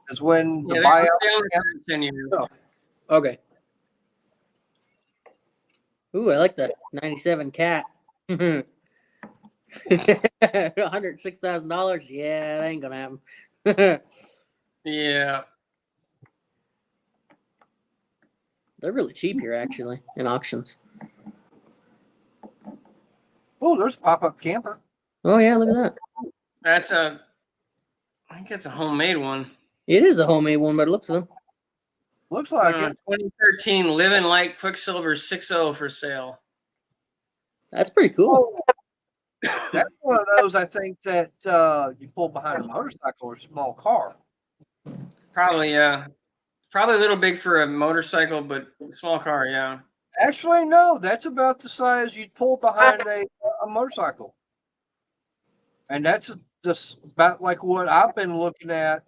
is when the Yeah, buyout. they only had 10 years. Oh. Okay. Ooh, I like the 97 Cat. $106,000. Yeah, that ain't gonna happen. Yeah. They're really cheap here, actually, in auctions. Oh, there's a pop-up camper. Oh yeah, look at that. I think it's a homemade one. It is a homemade one, but it looks good. Looks like it. 2013 Living Light Quicksilver 6.0 for sale. That's pretty cool. That's one of those I think that you pull behind a motorcycle or a small car. Probably, yeah. Probably a little big for a motorcycle, but small car, yeah. Actually, no, that's about the size you'd pull behind a motorcycle. And that's just about like what I've been looking at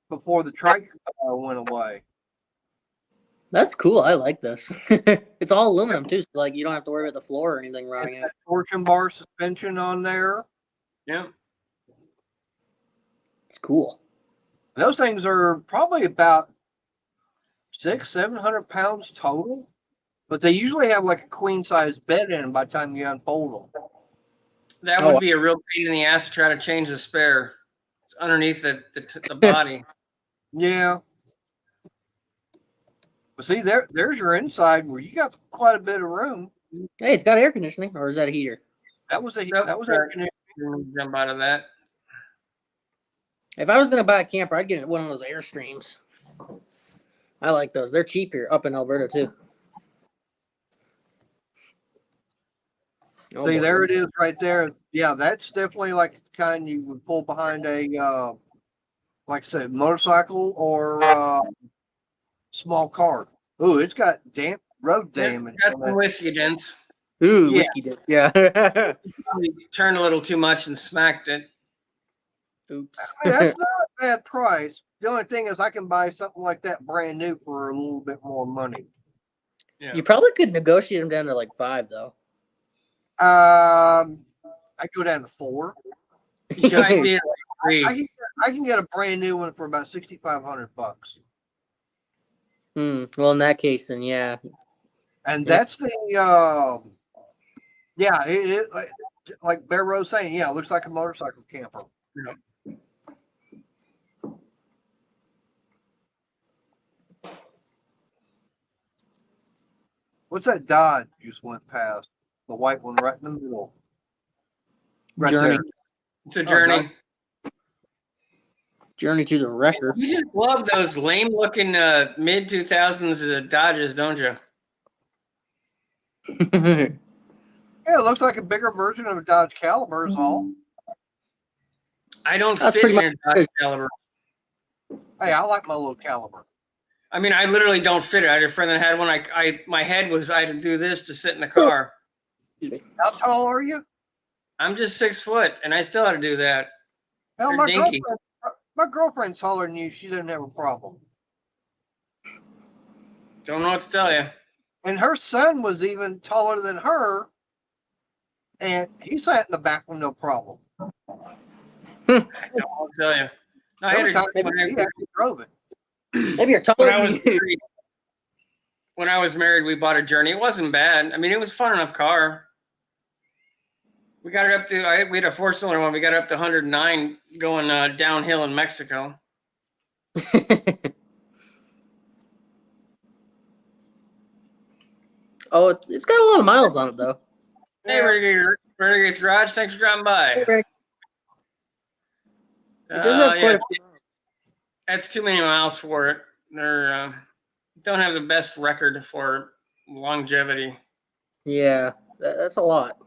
before the trike went away. That's cool. I like this. It's all aluminum too, so like you don't have to worry about the floor or anything running out. Torsion bar suspension on there. Yeah. It's cool. Those things are probably about 600-700 pounds total, but they usually have like a queen size bed in them by the time you unfold them. That would be a real pain in the ass to try to change the spare. It's underneath the body. Yeah. But see, there's your inside where you got quite a bit of room. Hey, it's got air conditioning, or is that a heater? That was Yep. air conditioning. Jump out of that. If I was gonna buy a camper, I'd get one of those Airstreams. I like those. They're cheap here up in Alberta too. Oh, See, boy. there it is right there. Yeah, that's definitely like the kind you would pull behind a, like I said, motorcycle or small car. Ooh, it's got road damage. Got some whiskey dents. Ooh, Yeah. whiskey dip. Yeah. We turned a little too much and smacked it. Oops. I mean, that's not a bad price. The only thing is I can buy something like that brand new for a little bit more money. Yeah. You probably could negotiate them down to like 5 though. I go down to 4. You might be at like 3. I can get a brand new one for about $6,500. Well, in that case, then yeah. And Yeah. that's the yeah, it like Bear Rose saying, yeah, it looks like a motorcycle camper. Yeah. What's that Dodge you just went past? The white one right in the middle. Right Journey. there. It's a journey. Journey to the wrecker. You just love those lame-looking mid-2000s Dodges, don't you? Yeah, it looks like a bigger version of a Dodge Caliber is all. I don't That's fit pretty in a Dodge Caliber. Hey, I like my little Caliber. I mean, I literally don't fit it. I had a friend that had one. My head was, I had to do this to sit in the car. How tall are you? I'm just 6 foot, and I still had to do that. Hell, They're dinky. my girlfriend's taller than you. She doesn't have a problem. Don't know what to tell you. And her son was even taller than her, and he sat in the back with no problem. I don't know what to tell you. No, I had He actually drove it. Maybe you're taller when than I was married, we bought a Journey. It wasn't bad. I mean, it was a fun enough car. We got it up to, we had a 4-cylinder one. We got it up to 109 going downhill in Mexico. Oh, it's got a lot of miles on it though. Hey, Renegade's Garage. Thanks for dropping by. It does have quite a few. That's too many miles for it. They're don't have the best record for longevity. Yeah, that's a lot.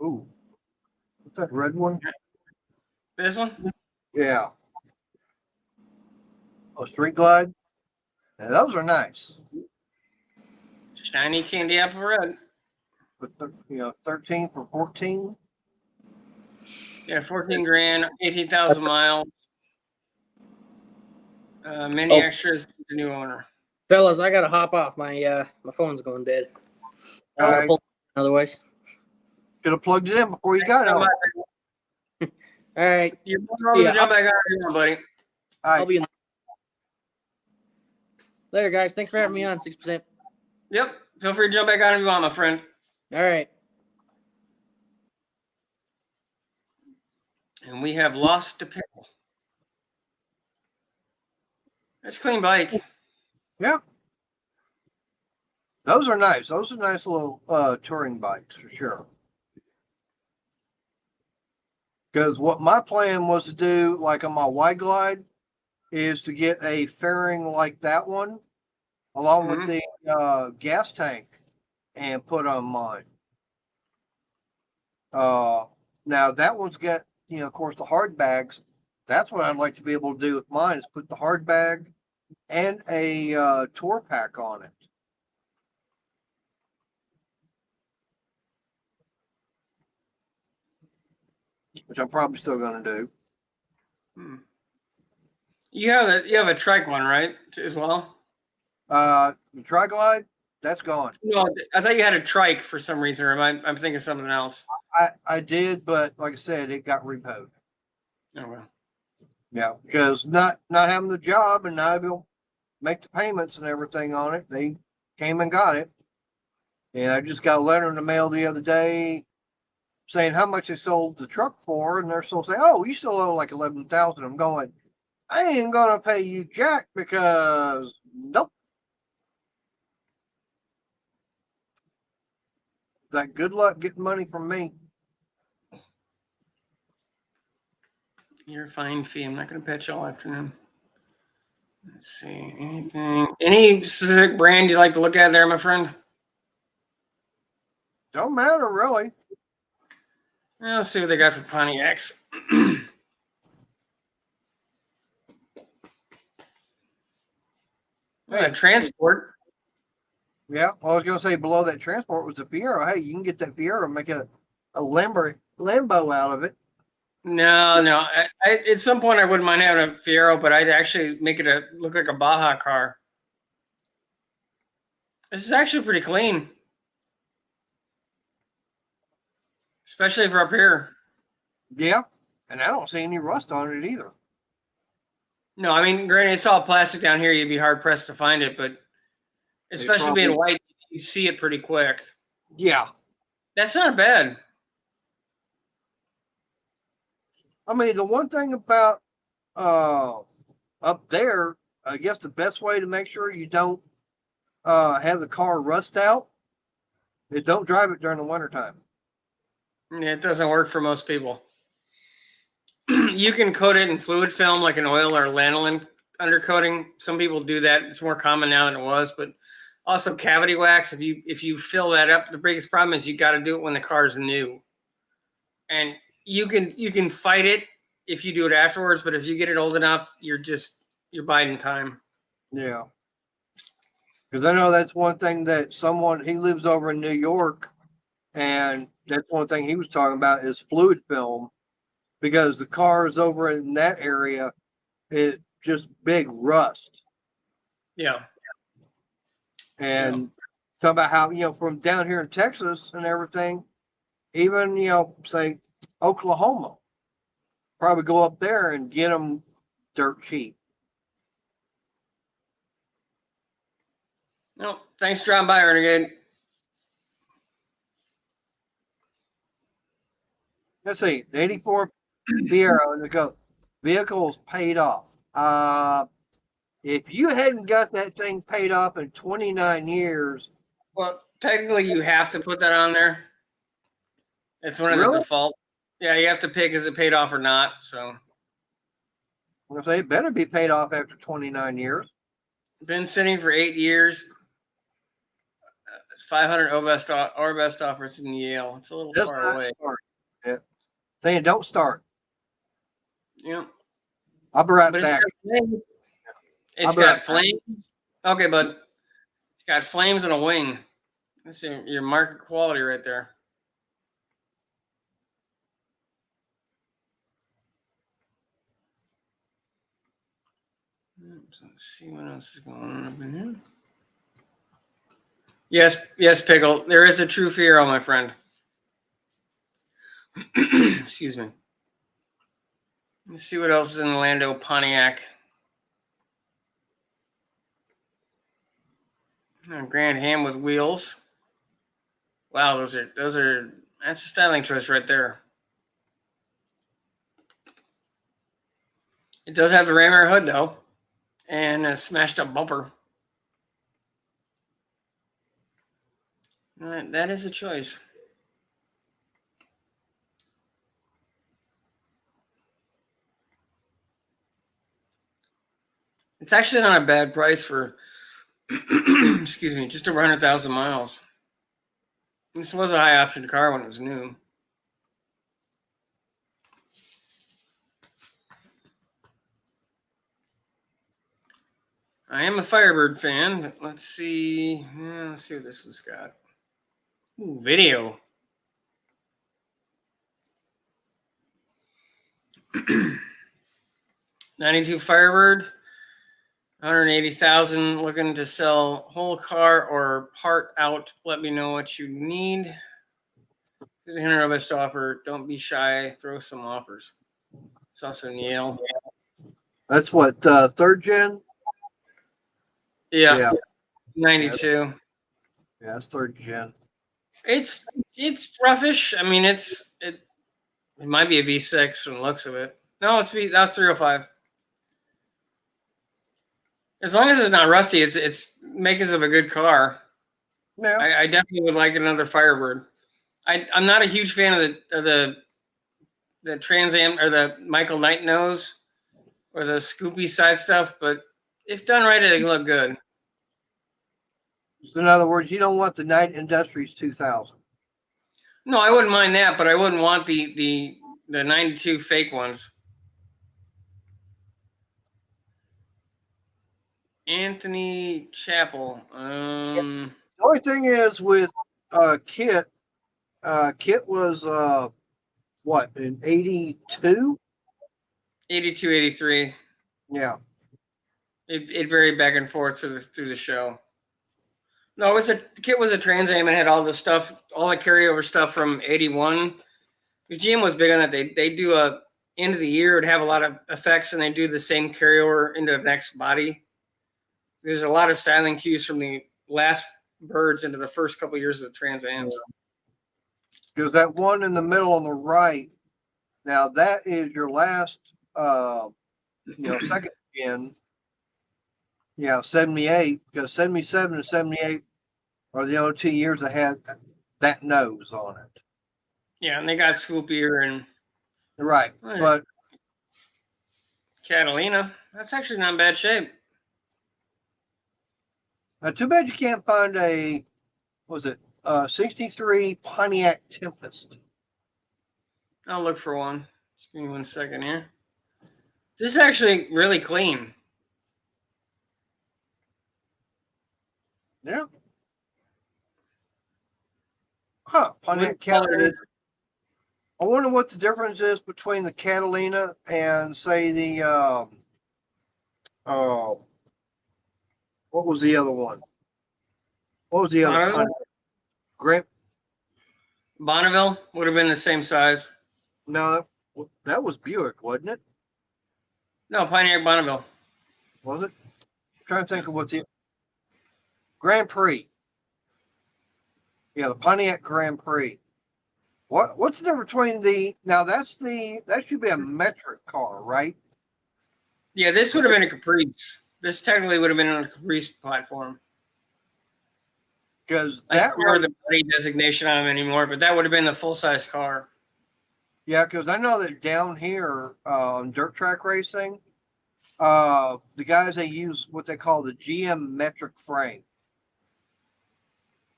Ooh. What's that red one? This one? Yeah. Oh, Street Glide? Yeah, those are nice. Shiny candy apple red. But 13 for 14. Yeah, 14 grand, 18,000 miles. Many extras. It's a new owner. Fellas, I gotta hop off. My phone's going dead. All right. Otherwise. Should have plugged it in before you got it. All right. You're welcome to jump back on, buddy. All I'll right. be in. Later, guys. Thanks for having me on 6%. Yep. Feel free to jump back on if you want, my friend. All right. And we have lost a pickle. That's a clean bike. Yeah. Those are nice. Those are nice little touring bikes for sure. Because what my plan was to do, like on my Y Glide, is to get a fairing like that one, along with Mhm. the gas tank, and put on mine. Now that one's got, of course, the hard bags. That's what I'd like to be able to do with mine is put the hard bag and a tour pack on it. Which I'm probably still going to do. Hmm. You have a trike one, right? As well. The Tri-Glide, that's gone. No, I thought you had a trike for some reason. Or I'm thinking something else. I did, but like I said, it got repoed. Oh well. Yeah, because not having the job and not able to make the payments and everything on it, they came and got it. And I just got a letter in the mail the other day saying how much they sold the truck for, and they're still saying, "Oh, you still owe like 11,000." I'm going, I ain't gonna pay you jack because nope. That good luck getting money from me. You're fine, Fee. I'm not going to pet you all afternoon. Let's see. Any specific brand you like to look at there, my friend? Don't matter really. Well, let's see what they got for Pontiacs. Hey, Transport. Yeah, well, I was gonna say below that Transport was a Fiero. Hey, you can get that Fiero and make a Lambo out of it. No. At some point, I wouldn't mind having a Fiero, but I'd actually make it look like a Baja car. This is actually pretty clean, especially for up here. Yeah, and I don't see any rust on it either. No, I mean, granted, it's all plastic down here. You'd be hard pressed to find it, but especially being white, you see it pretty quick. Yeah, That's not bad. I mean the one thing about up there, I guess the best way to make sure you don't have the car rust out is don't drive it during the wintertime. Yeah, it doesn't work for most people. You can coat it in fluid film like an oil or lanolin undercoating. Some people do that. It's more common now than it was, but also cavity wax. If you fill that up, the biggest problem is you got to do it when the car is new. And you can fight it if you do it afterwards, but if you get it old enough, you're biding time. Yeah, because I know that's one thing that he lives over in New York, and that's one thing he was talking about is fluid film, because the cars over in that area, it just big rust. Yeah. And talk about how, from down here in Texas and everything, even, say Oklahoma, probably go up there and get them dirt cheap. No, thanks for dropping by, Renegade. Let's see, the 84 Fiero, and the vehicle's paid off. If you hadn't got that thing paid off in 29 years. Well, technically, you have to put that on there. It's one of the default. Yeah, you have to pick is it paid off or not. So I'm gonna say it better be paid off after 29 years. Been sitting for 8 years. 500 or best offers in Yale. It's a little Does far not away. start. Yeah. Saying don't start. Yeah. I'll be right back. It's got flames. Okay, bud. It's got flames and a wing. That's your market quality right there. Let's see what else is going on up in here. Yes, Pickle. There is a true Fiero, my friend. Excuse me. Let's see what else is in the Lando Pontiac. Grand Ham with wheels. Wow, that's a styling choice right there. It does have the ram air hood though, and a smashed up bumper. All right, that is a choice. It's actually not a bad price for, excuse me, just over 100,000 miles. This was a high option car when it was new. I am a Firebird fan, but let's see. Yeah, let's see what this one's got. Ooh, video. '92 Firebird, 180,000. Looking to sell whole car or part out. Let me know what you need. 1,500 best offer. Don't be shy. Throw some offers. It's also Neil. That's what, third gen? Yeah, Yeah. 92. Yeah, that's third gen. It's roughish. I mean, it might be a V6 from the looks of it. No, that's 305. As long as it's not rusty, it's makers of a good car. Yeah. I definitely would like another Firebird. I'm not a huge fan of the Trans Am or the Michael Knight nose or the scoopy side stuff, but if done right, it can look good. So in other words, you don't want the Knight Industries 2000. No, I wouldn't mind that, but I wouldn't want the 92 fake ones. Anthony Chappell. The only thing is with Kit, Kit was what, in 82? 82, 83. Yeah. It varied back and forth through the show. No, Kit was a Trans Am and had all the stuff, all the carryover stuff from 81. The GM was big on that. They do a end of the year, would have a lot of effects, and they do the same carryover into the next body. There's a lot of styling cues from the last birds into the first couple of years of the Trans Ams. Because that one in the middle on the right, now that is your last, second gen, 78, because 77 and 78 are the only 2 years that had that nose on it. Yeah, and they got Scoopier and Right. Right. But Catalina. That's actually not in bad shape. too bad you can't find a, what was it, 63 Pontiac Tempest. I'll look for one. Just give me 1 second here. This is actually really clean. Yeah. Huh. Pontiac Wouldn't call it Catalina. I wonder what the difference is between the Catalina and say the what was the other one? What was the other Bonneville? Pontiac? Grant? Bonneville would have been the same size. No, that was Buick, wasn't it? No, Pontiac Bonneville. Was it? I'm trying to think of what's the Grand Prix. Yeah, the Pontiac Grand Prix. What's the difference between that should be a metric car, right? Yeah, this would have been a Caprice. This technically would have been on a Caprice platform. Because I that don't remember the body designation on them anymore, but that would have been the full-size car. yeah, because I know that down here on dirt track racing, the guys, they use what they call the GM metric frame,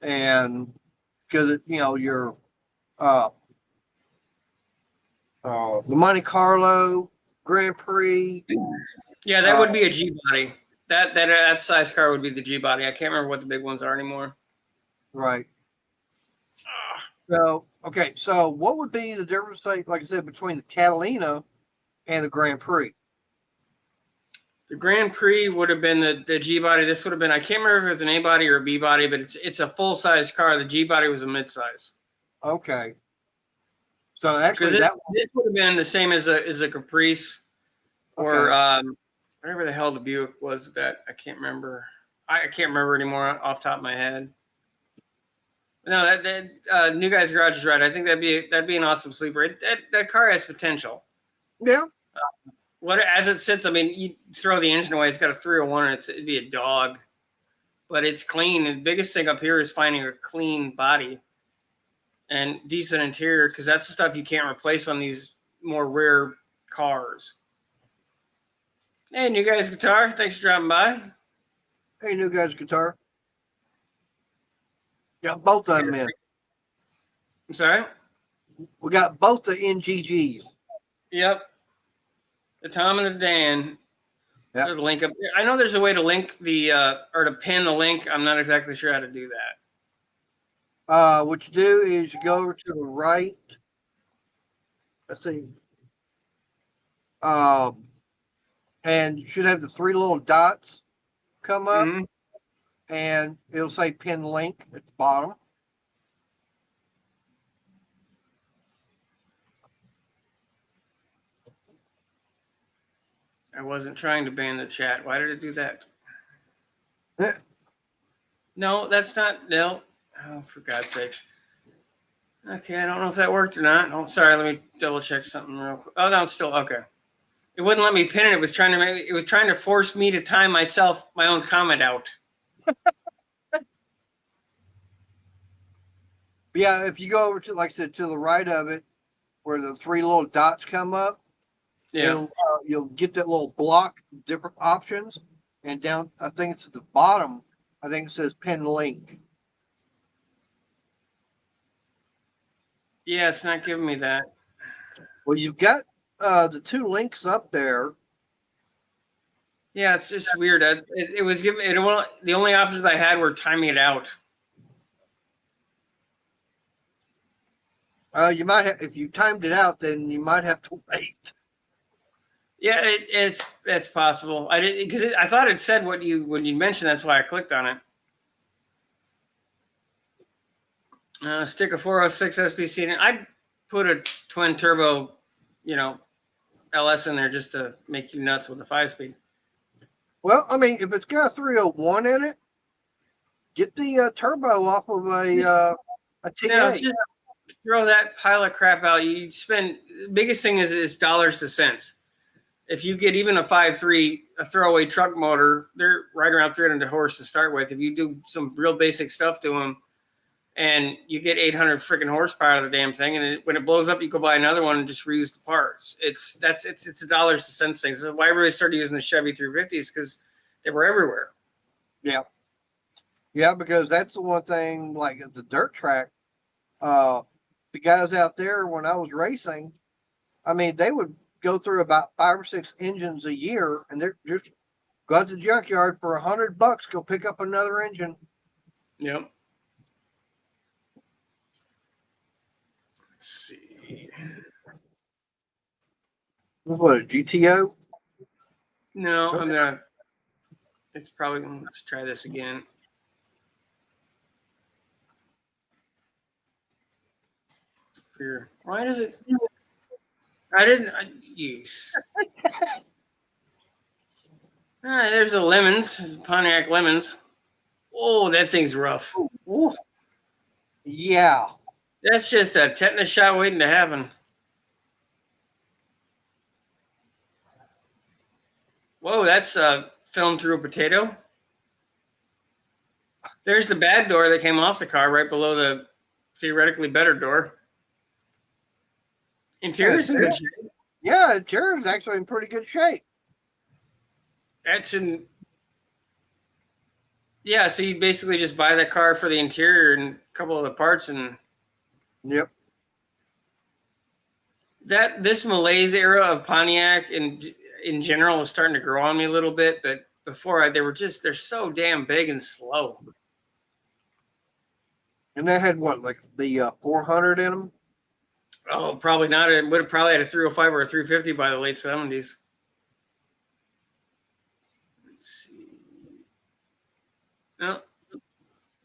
and because your the Monte Carlo Grand Prix. Yeah, that would be a G body. That size car would be the G body. I can't remember what the big ones are anymore. Right. So okay, so what would be the difference, like I said, between the Catalina and the Grand Prix? The Grand Prix would have been the G body. This would have been, I can't remember if it was an A body or a B body, but it's a full size car. The G body was a mid size. Okay. So actually, Because this would have been the same as a Caprice, or whatever the hell the Buick was that I can't remember. I can't remember anymore off the top of my head. No, that New Guys Garage is right. I think that'd be an awesome sleeper. That car has potential. yeah. What as it sits, I mean, you throw the engine away, it's got a 301, and it'd be a dog, but it's clean. And the biggest thing up here is finding a clean body and decent interior, because that's the stuff you can't replace on these more rare cars. Hey, New Guys Guitar. Thanks for dropping by. Hey, New Guys Guitar. Got both of them in. I'm sorry? We got both the NGGs. Yep. The Tom and the Dan. Yep. There's a link up there. I know there's a way to link the or to pin the link. I'm not exactly sure how to do that. What you do is you go over to the right. Let's see. And you should have the 3 little dots come up, Mhm. and it'll say pin link at the bottom. I wasn't trying to ban the chat. Why did it do that? No, that's not. No. Oh, for God's sake. Okay, I don't know if that worked or not. Oh, sorry. Let me double check something real quick. Oh, no, it's still okay. It wouldn't let me pin it. It was trying to force me to time my own comment out. Yeah, if you go over to, like I said, to the right of it, where the 3 little dots come up, Yeah. you'll get that little block, different options, and down, I think it's at the bottom, I think it says pin link. Yeah, it's not giving me that. Well, you've got the 2 links up there. Yeah, it's just weird. It was giving it. The only options I had were timing it out. You might have, if you timed it out, then you might have to wait. Yeah, it's possible. I didn't because I thought it said when you mentioned. That's why I clicked on it. Stick a 406 SBC in. I put a twin turbo, LS in there just to make you nuts with the 5-speed. Well, I mean, if it's got a 301 in it, get the turbo off of a TA. No, just throw that pile of crap out. You spend the biggest thing is dollars to cents. If you get even a 5.3, a throwaway truck motor, they're right around 300 horse to start with. If you do some real basic stuff to them, and you get 800 freaking horsepower out of the damn thing, and when it blows up, you go buy another one and just reuse the parts. It's a dollars to cents thing. This is why I really started using the Chevy 350s, because they were everywhere. Yeah, because that's the one thing, like at the dirt track, the guys out there when I was racing, I mean, they would go through about 5 or 6 engines a year, and they're just go out to the junkyard for $100, go pick up another engine. Yep. Let's see. What, a GTO? No, I'm gonna. It's probably. Let's try this again. Here. Why does it? I didn't use. There's a Lemons, Pontiac Lemons. Oh, that thing's rough. Ooh, Yeah. that's just a tetanus shot waiting to happen. Whoa, that's filmed through a potato. There's the bad door that came off the car right below the theoretically better door. Interior's in good shape. Yeah, the chair's actually in pretty good shape. That's in. Yeah, so you basically just buy the car for the interior and a couple of the parts, and Yep. this malaise era of Pontiac in general is starting to grow on me a little bit, but before they're so damn big and slow. And they had what, like the 400 in them? Oh, probably not. It would have probably had a 305 or a 350 by the late 70s. Let's see. No,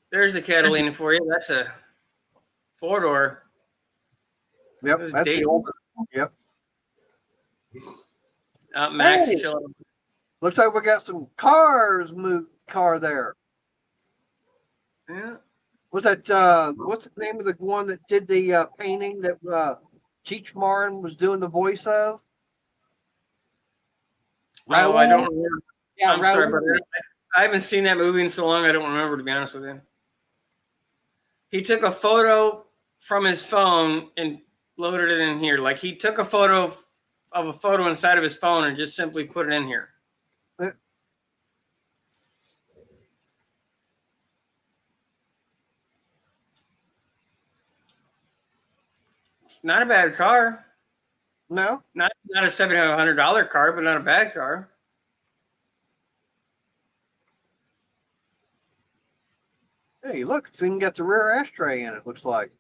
there's a Catalina for you. That's a 4-door. Yep, Those that's the Daytons. old. Yep. Max, Hey. chill out. Looks like we got some car there. Yeah. What's that? What's the name of the one that did the painting that Cheech Marin was doing the voice of? Oh, I don't remember. Yeah, I'm sorry, Raoul. but I haven't seen that movie in so long. I don't remember, to be honest with you. He took a photo from his phone and loaded it in here. Like he took a photo of a photo inside of his phone and just simply put it in here. Not a bad car. No? Not a $700 car, but not a bad car. Hey, look, it's even got the rear ashtray in it, looks like.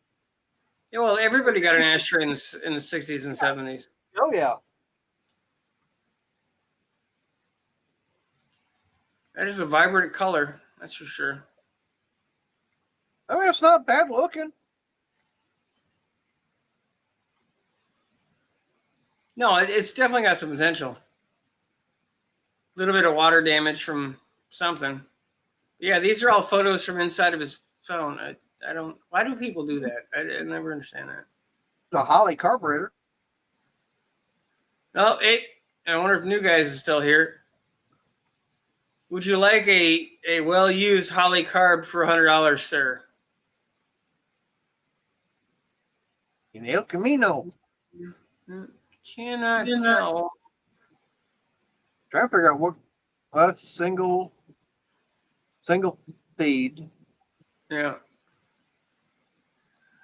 Yeah, well, everybody got an ashtray in the 60s and 70s. Oh, yeah. That is a vibrant color, that's for sure. I mean, it's not bad looking. No, it's definitely got some potential. A little bit of water damage from something. Yeah, these are all photos from inside of his phone. I don't. Why do people do that? I never understand that. It's a Holley carburetor. Oh, hey, I wonder if New Guys is still here. Would you like a well-used Holley carb for $100, sir? In El Camino. Cannot tell. Trying to figure out what. Well, it's a single feed. Yeah,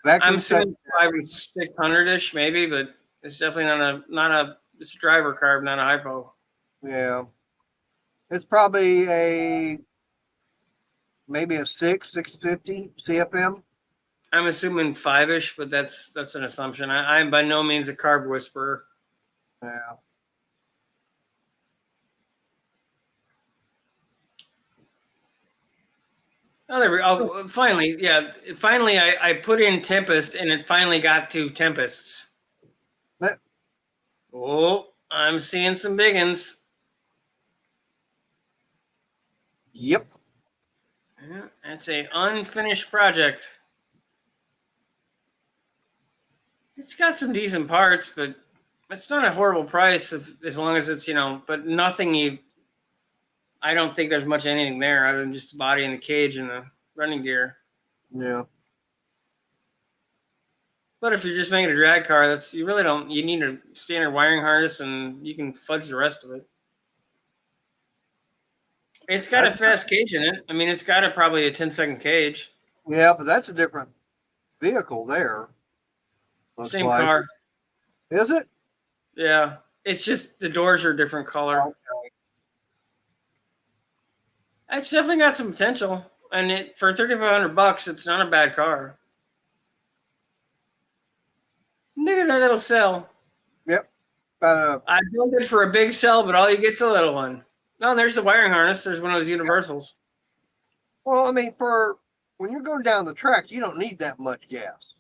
Vacuum I'm assuming secondary. 600-ish maybe, but it's definitely not a. It's a driver carb, not a hypo. Yeah. It's probably maybe a 650 CFM. I'm assuming 5-ish, but that's an assumption. I'm by no means a carb whisperer. Yeah. Oh, there we go. Oh, finally, yeah. Finally, I put in Tempest, and it finally got to Tempests. That- Oh, I'm seeing some big uns. Yep. Yeah, that's a unfinished project. It's got some decent parts, but it's not a horrible price as long as it's, but nothing I don't think there's much anything there other than just the body and the cage and the running gear. Yeah. But if you're just making a drag car, you really don't. You need a standard wiring harness, and you can fudge the rest of it. It's got a fast cage in it. I mean, it's got probably a 10-second cage. Yeah, but that's a different vehicle there. Looks Same like. car. Is it? Yeah. It's just the doors are a different color. Okay. It's definitely got some potential, and for $3,500, it's not a bad car. Look at that little cell. Yep. I built it for a big cell, but all you get's a little one. No, there's the wiring harness. There's one of those universals. Well, I mean, for when you're going down the track, you don't need that much gas.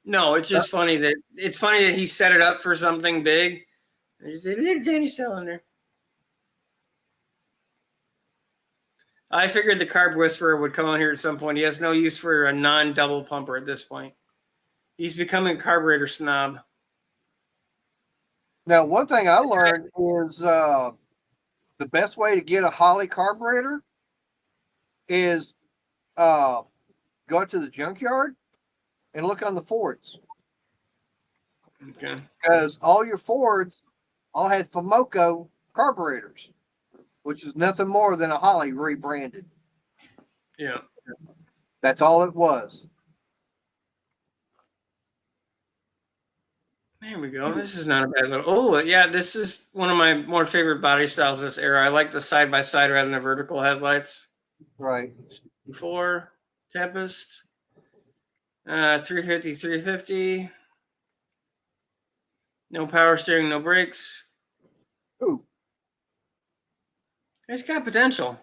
No, it's just funny that he set it up for something big. There's a little tiny cell in there. I figured the carb whisperer would come on here at some point. He has no use for a non-double pumper at this point. He's becoming a carburetor snob. Now, one thing I learned is the best way to get a Holley carburetor is go out to the junkyard and look on the Fords. Okay. Because all your Fords all had Fomoco carburetors, which is nothing more than a Holley rebranded. Yeah. That's all it was. There we go. This is not a bad little. Oh, yeah. This is one of my more favorite body styles this era. I like the side-by-side rather than the vertical headlights. Right. 4 Tempest. 350, 350. No power steering, no brakes. Ooh. It's got potential.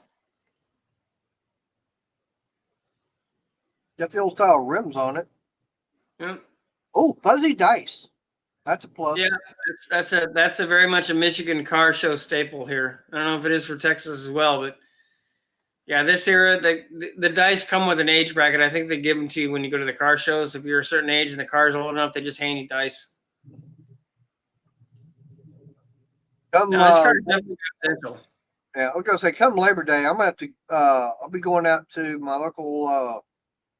Got the old style rims on it. Yep. Oh, fuzzy dice. That's a plus. Yeah, that's a very much a Michigan car show staple here. I don't know if it is for Texas as well, but yeah, this era the dice come with an age bracket. I think they give them to you when you go to the car shows. If you're a certain age and the car's old enough, they just hand you dice. Come, No, this car definitely got potential. yeah, I was gonna say, come Labor Day, I'm gonna have to. I'll be going out to my local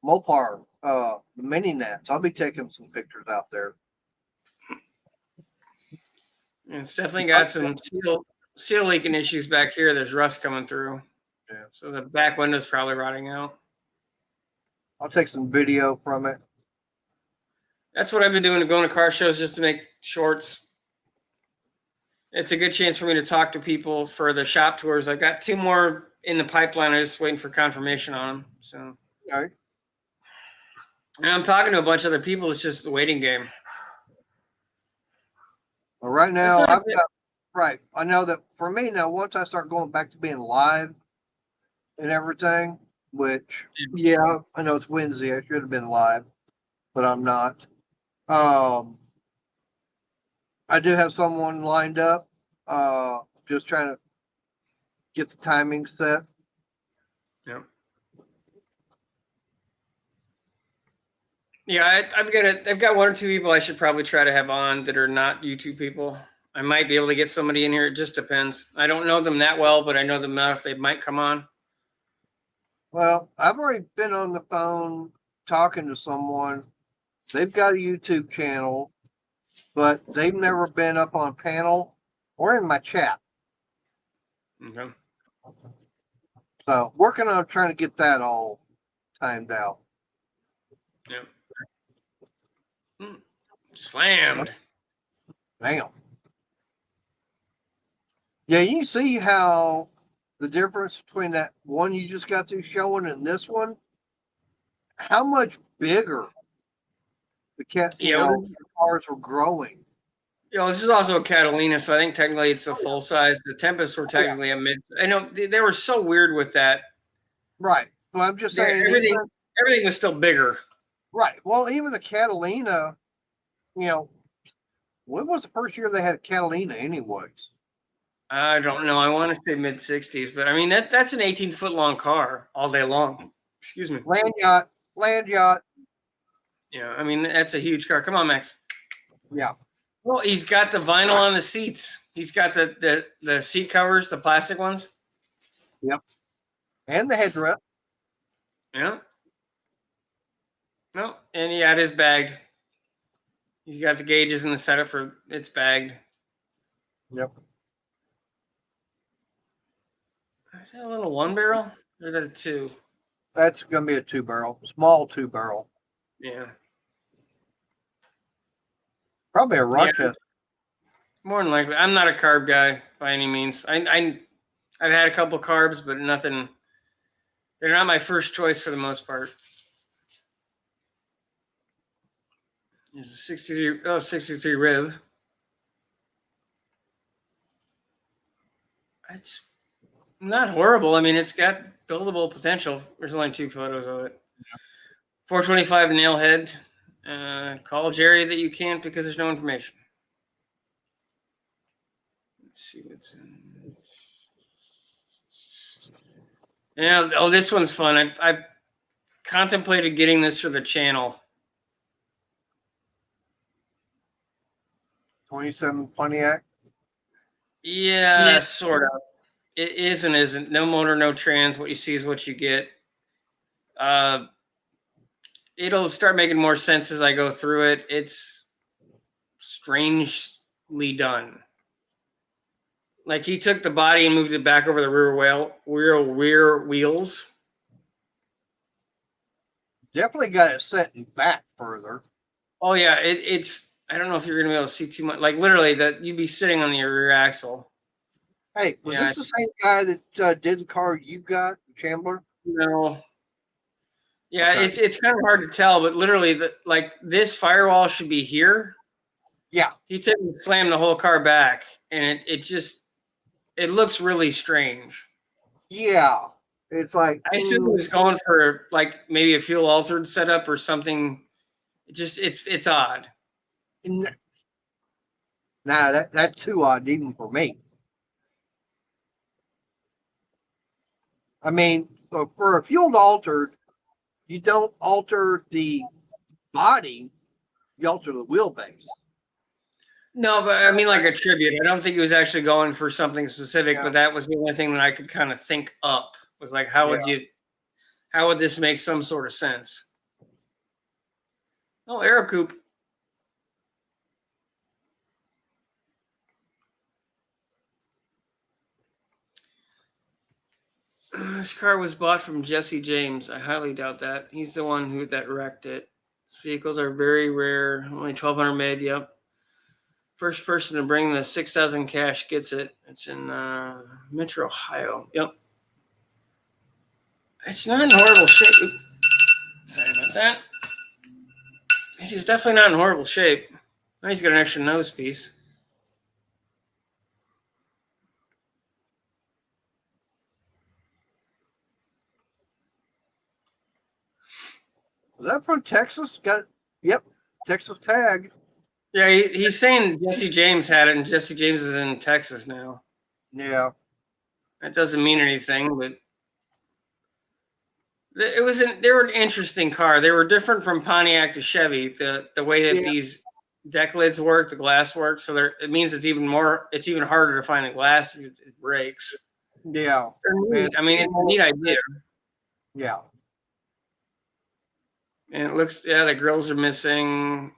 Mopar, the mini nats. I'll be taking some pictures out there. And it's definitely got some seal leaking issues back here. There's rust coming through. Yeah. So the back window's probably rotting out. I'll take some video from it. That's what I've been doing, going to car shows just to make shorts. It's a good chance for me to talk to people for the shop tours. I've got 2 more in the pipeline. I'm just waiting for confirmation on them. So, Okay. and I'm talking to a bunch of other people. It's just a waiting game. Well, right now, not I've bad. got, right. I know that for me now, once I start going back to being live and everything, which, yeah, I know it's Wednesday. I should have been live, but I'm not. I do have someone lined up, just trying to get the timing set. Yep. Yeah, I've got 1 or 2 people I should probably try to have on that are not YouTube people. I might be able to get somebody in here. It just depends. I don't know them that well, but I know them enough. They might come on. Well, I've already been on the phone talking to someone. They've got a YouTube channel, but they've never been up on panel or in my chat. Okay. So working on trying to get that all timed out. Yep. Slammed. Damn. Yeah, you see how the difference between that one you just got through showing and this one? How much bigger the the cars were growing. This is also a Catalina, so I think technically it's a full size. The Tempest were technically a mid. I know they were so weird with that. Right. So I'm just saying everything was still bigger. Right. Well, even the Catalina, when was the first year they had a Catalina anyways? I don't know. I want to say mid 60s, but I mean that's an 18-foot long car all day long. Excuse me. Land yacht. Yeah, I mean that's a huge car. Come on, Max. Yeah. Well, he's got the vinyl on the seats. He's got the seat covers, the plastic ones. Yep. And the headrest. Yeah. No, and he had his bagged. He's got the gauges and the setup for it's bagged. Yep. Is that a little 1 barrel? Or is that a 2? That's going to be a 2-barrel, small 2-barrel. Yeah. Probably a Rochester. Yeah, more than likely. I'm not a carb guy by any means. I've had a couple carbs, but nothing. They're not my first choice for the most part. It's a 63 rib. It's not horrible. I mean, it's got buildable potential. There's only 2 photos of it. 425 nail head. Call Jerry that you can't because there's no information. Let's see what's in. Yeah. Oh, this one's fun. I've contemplated getting this for the channel. 27 Pontiac. Yeah, sort of. It is and isn't. No motor, no trans. What you see is what you get. It'll start making more sense as I go through it. It's strangely done. Like he took the body and moved it back over the rear wheels. Definitely got it setting back further. Oh yeah, it's. I don't know if you're gonna be able to see too much. Like literally, that you'd be sitting on the rear axle. Hey, was this the same guy that did the car you got, Chandler? No. Yeah, Okay. it's kind of hard to tell, but literally, this firewall should be here. Yeah. He took and slammed the whole car back, and it looks really strange. Yeah. It's like I assume he was going for like maybe a fuel altered setup or something. It's odd. Nah, that's too odd even for me. I mean, for a fuel altered, you don't alter the body, you alter the wheelbase. No, but I mean like a tribute. I don't think he was actually going for something specific, Yeah. but that was the only thing that I could kind of think up was like, how would this make some sort of sense? Oh, Aero Coupe. This car was bought from Jesse James. I highly doubt that. He's the one that wrecked it. Vehicles are very rare. Only 1,200 made. Yep. First person to bring the 6,000 cash gets it. It's in Metro, Ohio. Yep. It's not in horrible shape. Oop. Sorry about that. He's definitely not in horrible shape. Now he's got an extra nose piece. Is that from Texas? Yep, Texas tag. Yeah, he's saying Jesse James had it, and Jesse James is in Texas now. Yeah. That doesn't mean anything, but they were an interesting car. They were different from Pontiac to Chevy. The way that these deck lids work, the glass works, so it means it's even harder to find the glass if it breaks. Yeah. I mean, it's a neat idea. Yeah. And it looks, the grills are missing.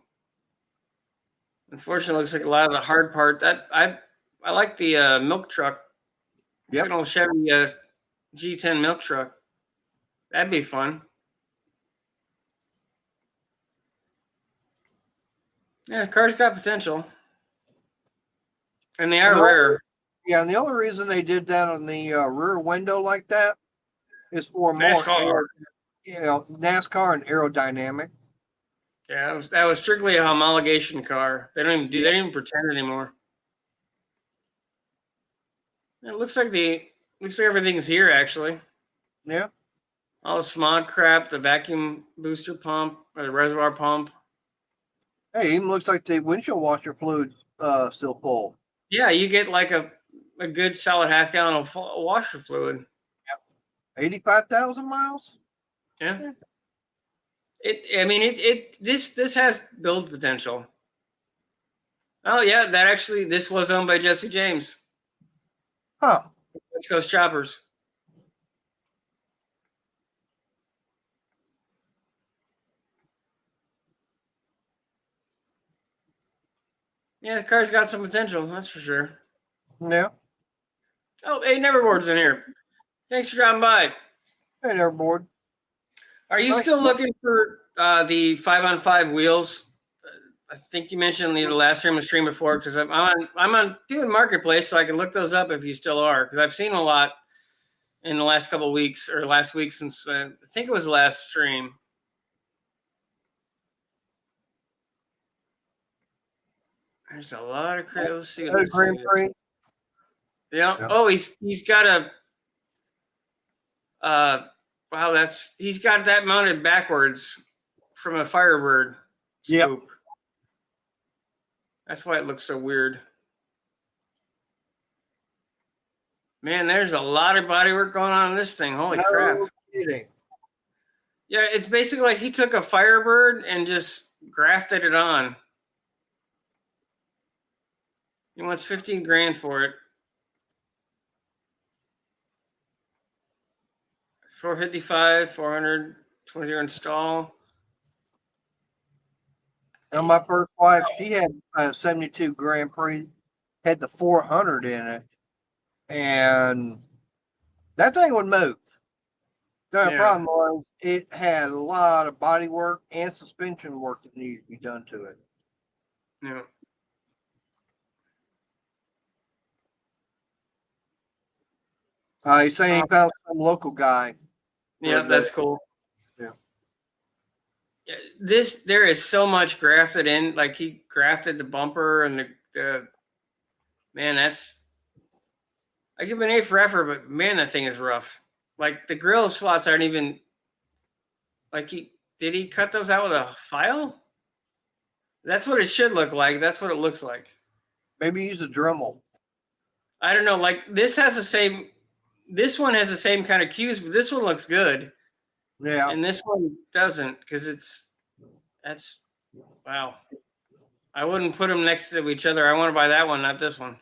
Unfortunately, it looks like a lot of the hard part. That I like the milk truck. Yep. An old Chevy G10 milk truck. That'd be fun. Yeah, the car's got potential. And they are rare. Yeah, and the only reason they did that on the rear window like that is for NASCAR. NASCAR and aerodynamic. Yeah, that was strictly a homologation car. They don't even pretend anymore. It looks like everything's here actually. Yeah. All the smog crap, the vacuum booster pump or the reservoir pump. Hey, even looks like the windshield washer fluid still full. Yeah, you get like a good solid half gallon of washer fluid. Yep. 85,000 miles. Yeah. This has build potential. Oh yeah, this was owned by Jesse James. Huh. Let's go Choppers. Yeah, the car's got some potential, that's for sure. Yeah. Oh, hey, Neverboard's in here. Thanks for dropping by. Hey there, board. Are you still looking for the 5-on-5 wheels? I think you mentioned the last stream before, because I'm on doing Marketplace, so I can look those up if you still are, because I've seen a lot in the last couple of weeks, or last week since I think it was the last stream. There's a lot of crazy. Let's see what this Grand is. Prix. Yeah. Oh, he's got a. Wow, he's got that mounted backwards from a Firebird scoop. Yep. That's why it looks so weird. Man, there's a lot of bodywork going on in this thing. Holy crap. No kidding. Yeah, it's basically like he took a Firebird and just grafted it on. He wants 15 grand for it. 455, 400, 20 install. Now, my first wife, she had a 72 Grand Prix, had the 400 in it, and that thing would move. The problem was it had a lot of body work and suspension work that needed to be done to it. Yeah. He's saying he found some local guy. Yeah, that's cool. Yeah. There is so much grafted in. Like he grafted the bumper and the man, I give him an A for effort, but man, that thing is rough. Like the grill slots aren't even like did he cut those out with a file? That's what it should look like. That's what it looks like. Maybe use a Dremel. I don't know. Like this one has the same kind of cues, but this one looks good. Yeah. And this one doesn't, because that's wow. I wouldn't put them next to each other. I want to buy that one, not this one.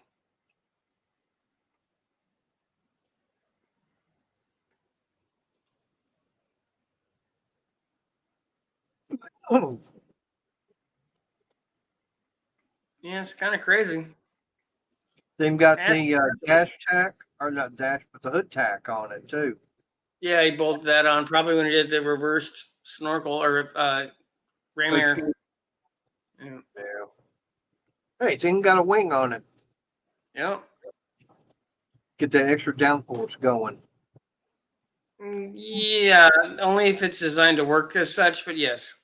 Yeah, it's kind of crazy. They've got the dash tack, or not dash, but the hood tack on it too. Yeah, he bolted that on probably when he did the reversed snorkel or Ram air. Yeah. Yeah. Hey, it's even got a wing on it. Yep. Get that extra downforce going. Yeah, only if it's designed to work as such, but yes.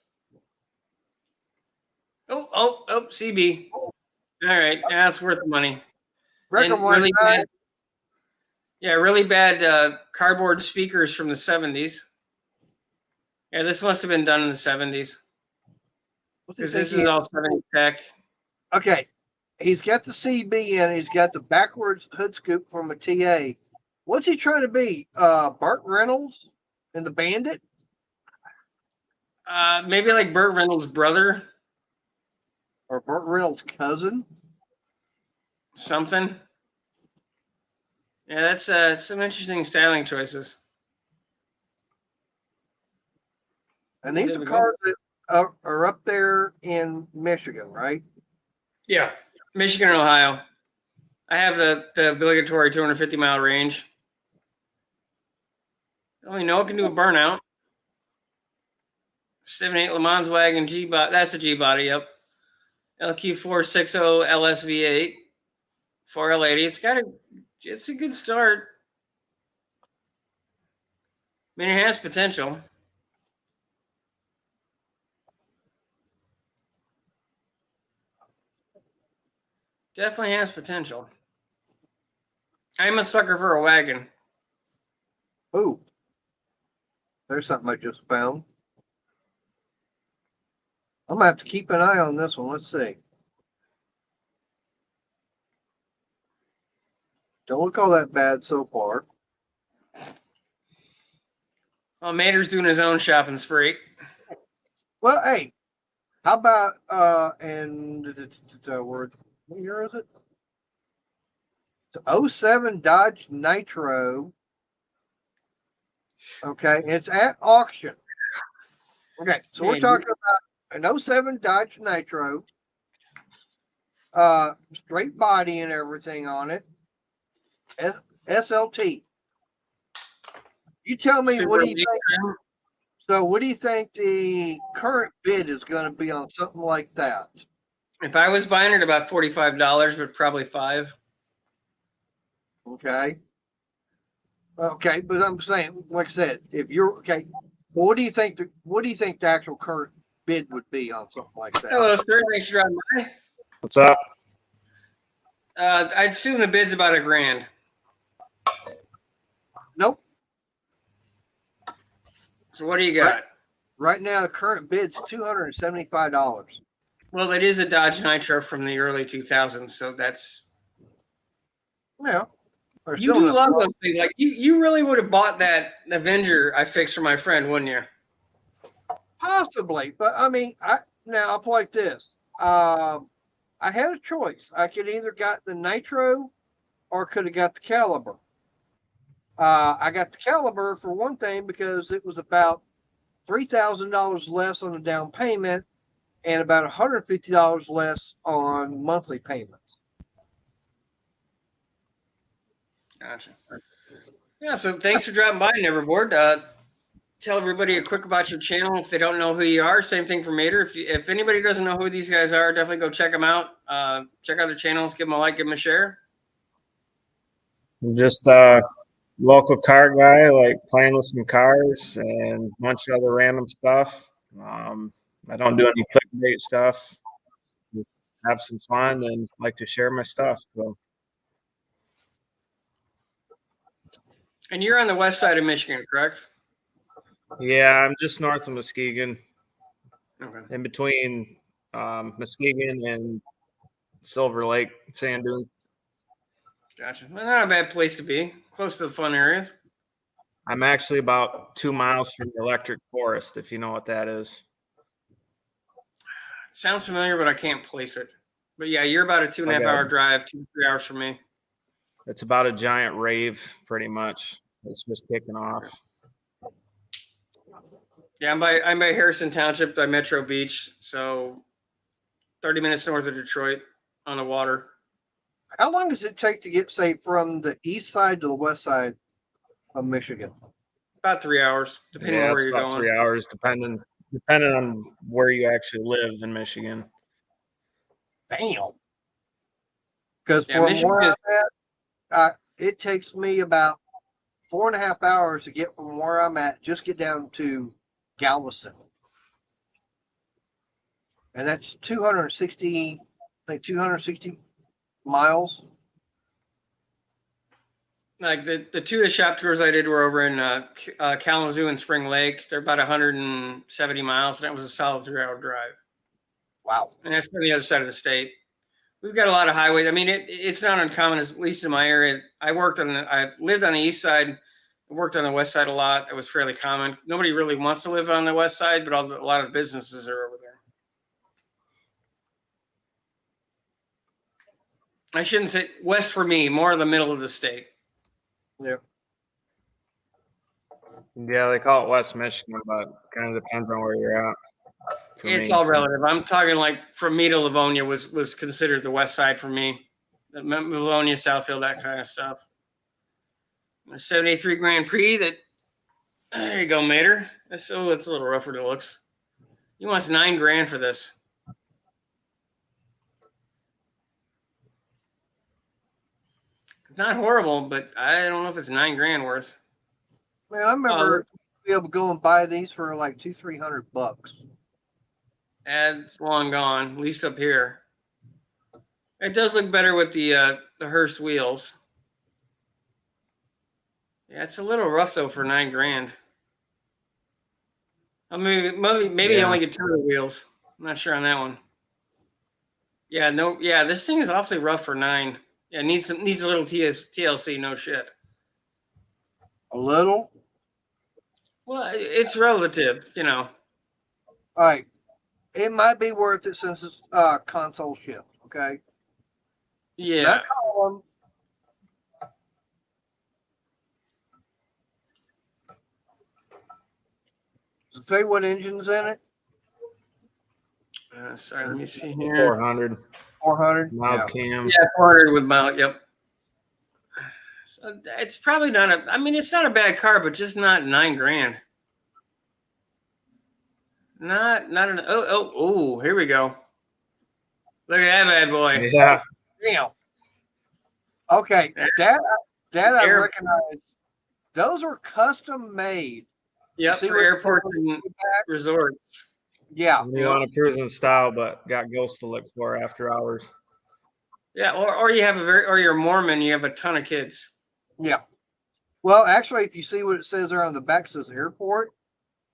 Oh, CB. All right, that's worth the money. Record And one, really bad, yeah, really bad cardboard speakers from the 70s. Yeah, this must have been done in the 70s because this is all 70s tech. Okay, he's got the CB in. He's got the backwards hood scoop from a TA. What's he trying to be? Burt Reynolds and the Bandit? Maybe like Burt Reynolds' brother, Or Burt Reynolds' cousin? something. Yeah, that's some interesting styling choices. And these are cars that are up there in Michigan, right? Yeah, Michigan and Ohio. I have the obligatory 250-mile range. Oh, you know it can do a burnout. 7.8 Le Mans wagon G body. That's a G body. Yep. LQ460 LSV8 4L80. It's a good start. I mean, it has potential. Definitely has potential. I'm a sucker for a wagon. Ooh. There's something I just found. I'm going to have to keep an eye on this one. Let's see. Don't look all that bad so far. Well, Mater's doing his own shopping spree. Well, hey, how about and what year is it? It's 07 Dodge Nitro. Okay, it's at auction. Okay, so we're talking about an 07 Dodge Nitro. Straight body and everything on it. SLT. You tell me, what do you think? So what do you think the current bid is going to be on something like that? If I was buying it, about $45, but probably $5. Okay. Okay, but I'm saying, like I said, if you're okay, well, what do you think the actual current bid would be on something like that? Hello, sir. Thanks for driving by. What's up? I'd assume the bid's about $1,000. Nope. So what do you got? Right now, the current bid's $275. Well, it is a Dodge Nitro from the early 2000s, so that's. Yeah. You do love those things. Like you really would have bought that Avenger I fixed for my friend, wouldn't you? Possibly, but I mean, I'll play like this. I had a choice. I could either got the Nitro or could have got the Caliber. I got the Caliber for one thing because it was about $3,000 less on the down payment and about $150 less on monthly payments. Gotcha. Yeah, so thanks for dropping by, Neverboard. Tell everybody quick about your channel if they don't know who you are. Same thing for Mater. If anybody doesn't know who these guys are, definitely go check them out. Check out their channels, give them a like, give them a share. I'm just a local car guy, like playing with some cars and a bunch of other random stuff. I don't do any clickbait stuff. Just have some fun and like to share my stuff. So. And you're on the west side of Michigan, correct? Yeah, I'm just north of Muskegon, Okay. in between Muskegon and Silver Lake Sand Dunes. Gotcha. Well, not a bad place to be. Close to the fun areas. I'm actually about 2 miles from the Electric Forest, if you know what that is. Sounds familiar, but I can't place it. But yeah, you're about a 2.5 hour drive, 2 to 3 hours from me. It's about a giant rave, pretty much. It's just kicking off. Yeah, I'm by Harrison Township, by Metro Beach, so 30 minutes north of Detroit on the water. How long does it take to get, say, from the east side to the west side of Michigan? About 3 hours, depending on where it's you're about going. 3 hours, depending depending on where you actually live in Michigan. Damn. Because Yeah, from Michigan where is- I'm at, it takes me about 4.5 hours to get from where I'm at, just get down to Galveston. And that's 260, I think 260 miles. Like the two of the shop tours I did were over in Kalamazoo and Spring Lake. They're about 170 miles, and that was a solid 3-hour drive. Wow. And that's on the other side of the state. We've got a lot of highways. I mean, it's not uncommon, at least in my area. I lived on the east side, worked on the west side a lot. That was fairly common. Nobody really wants to live on the west side, but a lot of businesses are over there. I shouldn't say west for me, more the middle of the state. Yeah. Yeah, they call it West Michigan, but kind of depends on where you're at. for It's me, all so. relative. I'm talking like from me to Livonia was considered the west side for me. Livonia, Southfield, that kind of stuff. A 73 Grand Prix that, there you go, Mater. It's a little rougher than it looks. He wants $9 grand for this. Not horrible, but I don't know if it's $9 grand worth. Man, I remember be able to go and buy these for like $200-300. And it's long gone, at least up here. It does look better with the Hurst wheels. Yeah, it's a little rough though for $9 grand. I mean, maybe you Yeah. only get 2 of the wheels. I'm not sure on that one. Yeah, no, yeah, this thing is awfully rough for 9. Yeah, needs a little TLC, no shit. A little. Well, it's relative, you know. All right. It might be worth it since it's console shift. Okay. Yeah. That column. Does it say what engine's in it? Sorry, let me see here. 400 400. mild cam. Yeah, 400 with mount. Yep. So it's probably not a. I mean, it's not a bad car, but just not $9 grand. Not an. Oh! Here we go. Look at that bad boy. Yeah, Damn. Okay, that I Air- recognize. Those are custom made. Yep, See for what- airports and resorts. Yeah. you want to cruise in style, but got ghosts to look for after hours. Yeah, or you have or you're a Mormon, you have a ton of kids. Yeah. Well, actually, if you see what it says there on the back, it says airport.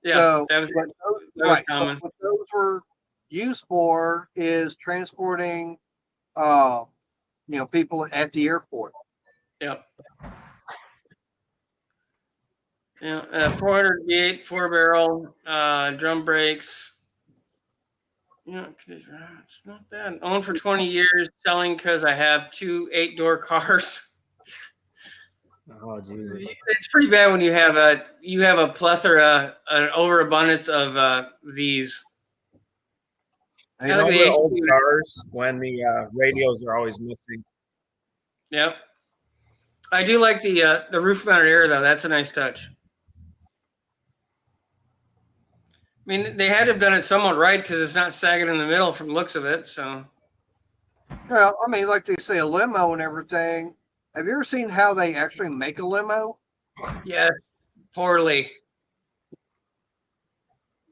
Yeah, So, that was what those, was common. So what those were used for is transporting, people at the airport. Yep. Yeah, 400 V8, 4-barrel, drum brakes. Yeah, it's not bad. Owned for 20 years, selling because I have 2 8-door cars. Oh Jesus! It's pretty bad when you have a plethora, an overabundance of these. And Yeah, look at All the the AC. old cars when the radios are always missing. Yep. I do like the roof-mounted air though. That's a nice touch. I mean, they had to have done it somewhat right because it's not sagging in the middle from the looks of it. So well, I mean, like they say, a limo and everything. Have you ever seen how they actually make a limo? yes, poorly.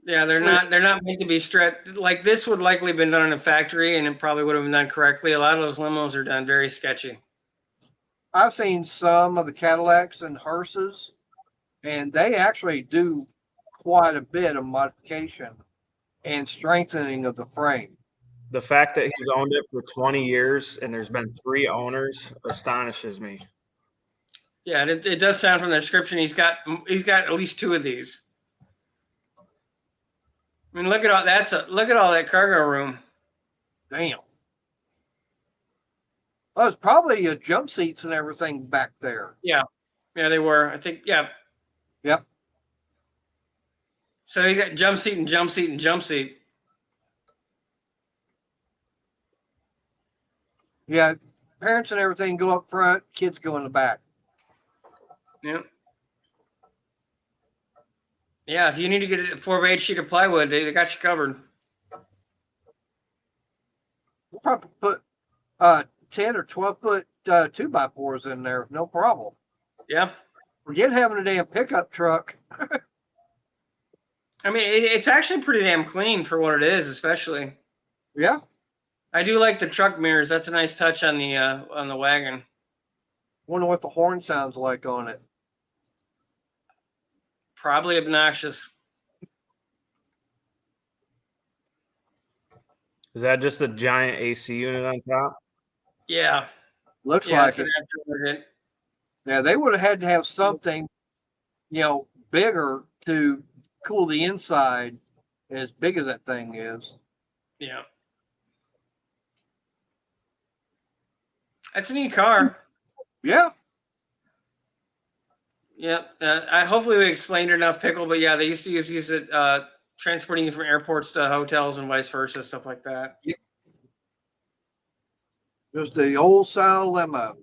Yeah, they're not meant to be stretched. Like this would likely have been done in a factory, and it probably would have been done correctly. A lot of those limos are done very sketchy. I've seen some of the Cadillacs and hearses, and they actually do quite a bit of modification and strengthening of the frame. The fact that he's owned it for 20 years and there's been 3 owners astonishes me. Yeah, it does sound from the description he's got at least 2 of these. I mean, look at all that cargo room. Damn. Well, it's probably a jump seats and everything back there. Yeah, they were. I think. Yeah. Yep. So you got jump seat and jump seat and jump seat. Yeah. Parents and everything go up front, kids go in the back. Yeah. Yeah, if you need to get a 4x8 sheet of plywood, they got you covered. We'll probably put 10 or 12-foot 2x4s in there, no problem. Yeah. Forget having a damn pickup truck. I mean, it's actually pretty damn clean for what it is, especially. Yeah. I do like the truck mirrors. That's a nice touch on the wagon. Wonder what the horn sounds like on it. Probably obnoxious. Is that just a giant AC unit on top? Yeah. Looks Yeah, like it's it. an aftermarket. Yeah, they would have had to have something, bigger to cool the inside as big as that thing is. Yeah. That's a neat car. Yeah. Yep. Hopefully we explained it enough, Pickle. But yeah, they used to use it transporting you from airports to hotels and vice versa, stuff like that. Just the old style limo.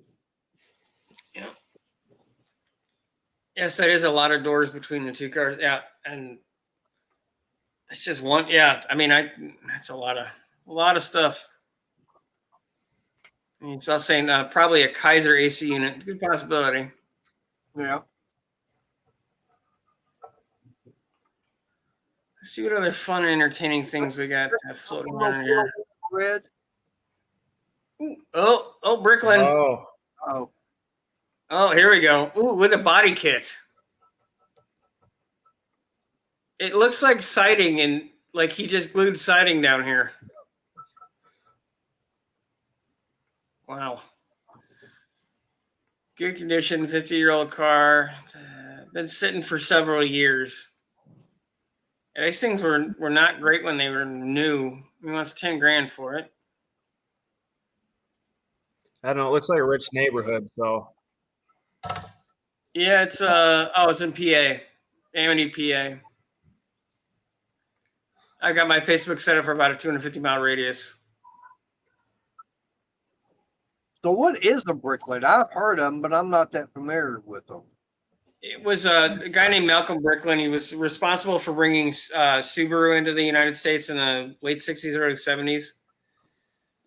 Yes, that is a lot of doors between the two cars. Yeah, and it's just one. Yeah, I mean, that's a lot of stuff. I mean, so I was saying probably a Kaiser AC unit, good possibility. Yeah. Let's see what other fun and entertaining things we got floating around here. Red. Oh, Bricklin. Oh. Oh, here we go. Ooh, with a body kit. It looks like siding, and like he just glued siding down here. Wow. Good condition, 50-year-old car. Been sitting for several years. Yeah, these things were not great when they were new. He wants 10 grand for it. I don't know. It looks like a rich neighborhood, so. Yeah, it's it's in PA, Amity, PA. I got my Facebook set up for about a 250-mile radius. So what is a bricklet? I've heard of them, but I'm not that familiar with them. It was a guy named Malcolm Bricklin. He was responsible for bringing Subaru into the United States in the late 60s, early 70s.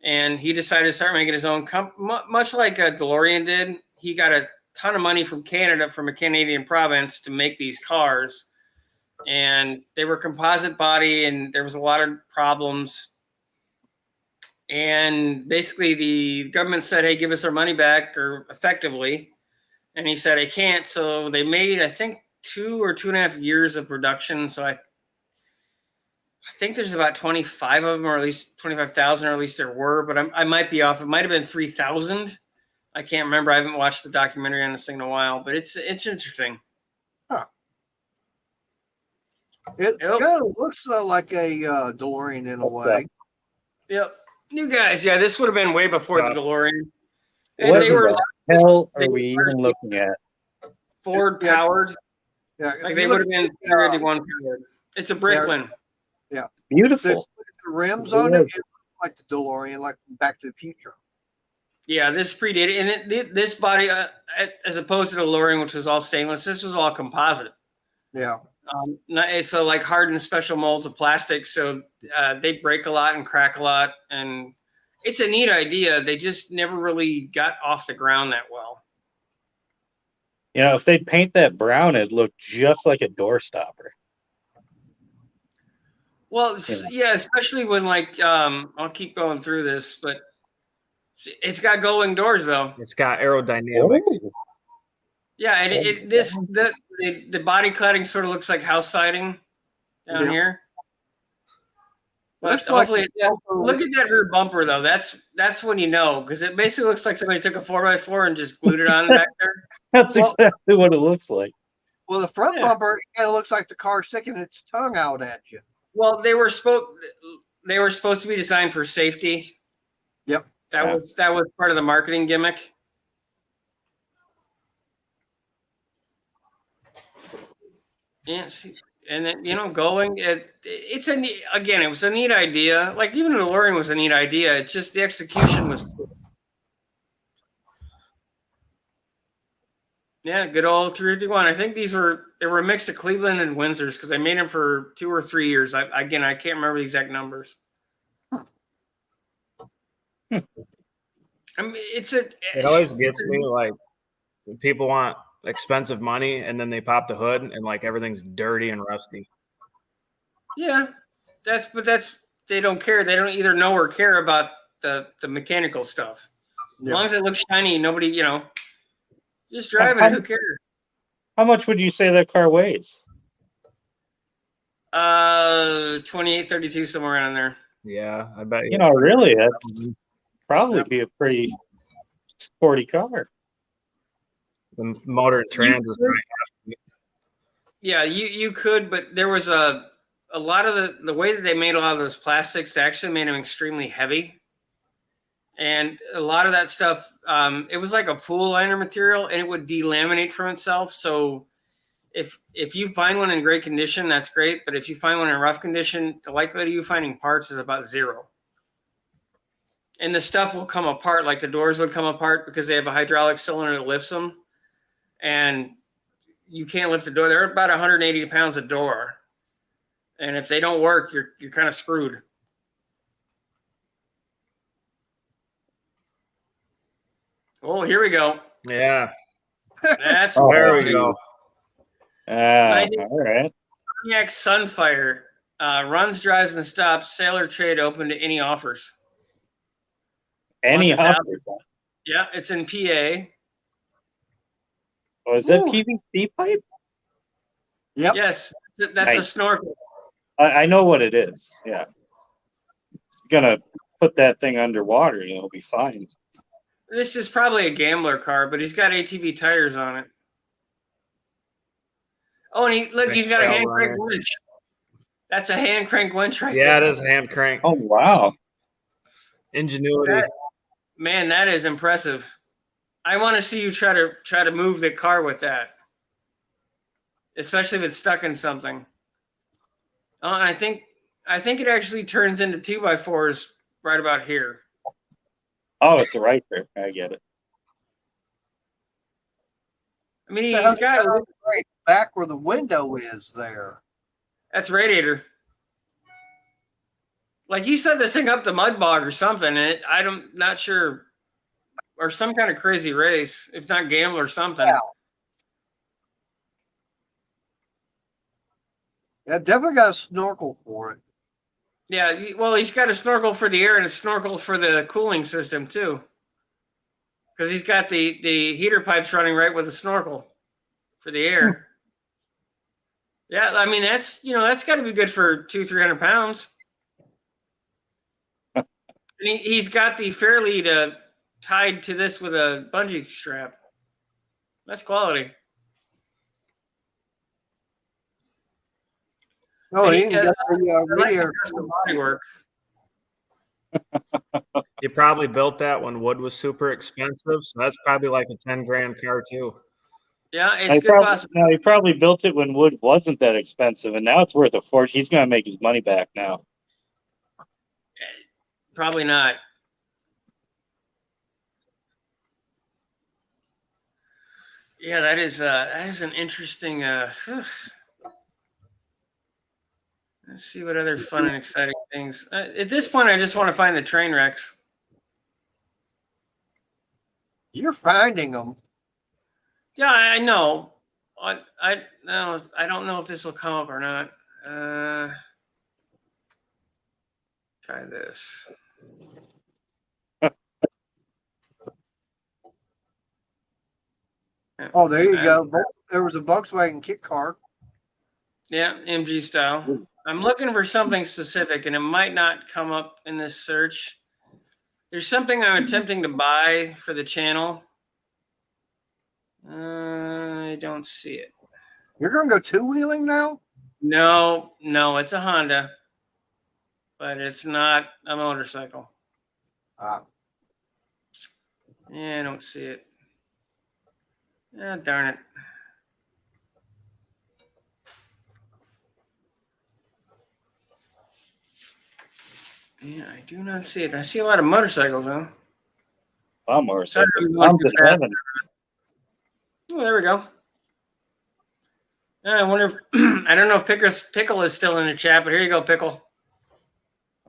And he decided to start making his own much like DeLorean did. He got a ton of money from Canada, from a Canadian province, to make these cars. And they were composite body, and there was a lot of problems. And basically the government said, hey, give us our money back, or effectively. And he said, I can't. So they made, I think, 2 or 2.5 years of production. So I think there's about 25 of them, or at least 25,000, or at least there were, but I might be off. It might have been 3,000. I can't remember. I haven't watched the documentary on this thing in a while, but it's interesting. Huh. It kind of looks like a DeLorean in a way. Yep. You guys, yeah, this would have been way before the DeLorean. And What they the were hell are we even looking at? Ford powered. Yeah, Like they would have been 31 powered. It's a Bricklin. Yeah. Beautiful. The rims on it, it looks like the DeLorean, like Back to the Future. Yeah, this predated, and this body, as opposed to the DeLorean, which was all stainless, this was all composite. Yeah. So like hardened special molds of plastic, so they break a lot and crack a lot, and it's a neat idea. They just never really got off the ground that well. You know, if they'd paint that brown, it'd look just like a door stopper. Well, yeah, especially when I'll keep going through this, but it's got going doors though. It's got aerodynamics. Oh. Yeah, and the body cladding sort of looks like house siding down here. But Looks like hopefully, look at that rear bumper though. That's when you know, because it basically looks like somebody took a 4x4 and just glued it on back there. That's exactly what it looks like. Well, the front bumper kind of looks like the car sticking its tongue out at you. Well, they were supposed to be designed for safety. Yep. That was part of the marketing gimmick. Yeah, and then going it was a neat idea. Like even the DeLorean was a neat idea. It's just the execution was cool. Yeah, good old 351. I think these were They were a mix of Cleveland and Windsors because I made them for 2 or 3 years. I can't remember the exact numbers. I mean, It always gets me like when people want expensive money and then they pop the hood and like everything's dirty and rusty. Yeah, that's they don't care. They don't either know or care about the mechanical stuff. As long as it looks shiny, nobody, just driving it. Who cares? How much would you say that car weighs? 28, 32, somewhere around there. Yeah, I bet You know, really, that's probably be a pretty sporty car. the motor and trans is right. Yeah, you could, but there was a lot of the way that they made a lot of those plastics actually made them extremely heavy. And a lot of that stuff, it was like a pool liner material, and it would delaminate from itself. So if you find one in great condition, that's great. But if you find one in rough condition, the likelihood of you finding parts is about 0. And the stuff will come apart, like the doors would come apart because they have a hydraulic cylinder that lifts them. And you can't lift a door. They're about 180 pounds a door. And if they don't work, you're kind of screwed. Oh, here we go. Yeah, That's there we go. All right. Pontiac Sunfire runs, drives, and stops. Sailor trade open to any offers. Any Once it's out- offers? Yeah, it's in PA. Oh, is that Ooh. PVC pipe? Yep. Yes, that's a Nice. snorkel. I know what it is. Yeah. It's gonna put that thing underwater and it'll be fine. This is probably a gambler car, but he's got ATV tires on it. Oh, and he's got a Trail hand crank runner. winch. That's a hand crank winch right Yeah, there. it is a hand crank. Oh wow. Ingenuity. Man, that is impressive. I want to see you try to move the car with that, especially if it's stuck in something. Oh, and I think it actually turns into 2x4s right about here. Oh, it's a Riker. I get it. I mean, The he's hell's got that right back where the window is there. that's radiator. Like he set this thing up to mud bog or something, and I'm not sure, or some kind of crazy race, if not gamble or something. Yeah, definitely got a snorkel for it. Yeah, well, he's got a snorkel for the air and a snorkel for the cooling system too, because he's got the heater pipes running right with the snorkel for the air. Yeah, I mean that's got to be good for 200-300 pounds. And he's got the Fairlead tied to this with a bungee strap. That's quality. Oh, And he he- even got the I like the radiator. custom body work. You probably built that when wood was super expensive, so that's probably like a 10 grand car too. Yeah, He it's good possible. no, he probably built it when wood wasn't that expensive, and now it's worth a fortune. He's gonna make his money back now. Probably not. Yeah, that is an interesting. Let's see what other fun and exciting things. At this point, I just want to find the train wrecks. You're finding them. Yeah, I know. I don't know if this will come up or not. Try this. Oh, there you go. There was a Volkswagen kit car. Yeah, MG style. I'm looking for something specific, and it might not come up in this search. There's something I'm attempting to buy for the channel. I don't see it. You're going to go two-wheeling now? No, it's a Honda, but it's not a motorcycle. Yeah, I don't see it. Yeah, darn it. Yeah, I do not see it. I see a lot of motorcycles, though. Bummer. So Sorry, I'm going I'm too to fast. heaven. Oh, there we go. I wonder if I don't know if Pickle is still in the chat, but here you go, Pickle.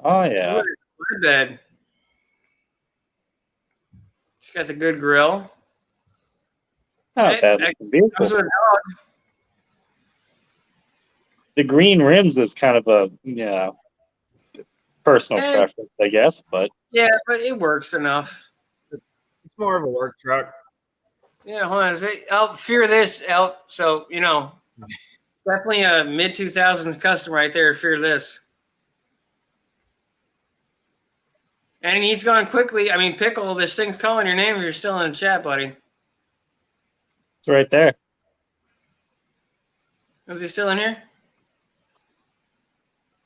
Oh yeah. Look at my bed. She's got the good grill. Not Hey, bad I- looking vehicle. Comes with a dog. The green rims is kind of a personal Eh. preference, I guess, but Yeah, but it works enough. It's more of a work truck. Yeah, hold on. Oh, fear this out. So definitely a mid 2000s customer right there. Fear this. And he's gone quickly. I mean, Pickle, this thing's calling your name. If you're still in the chat, buddy. it's right there. Is he still in here?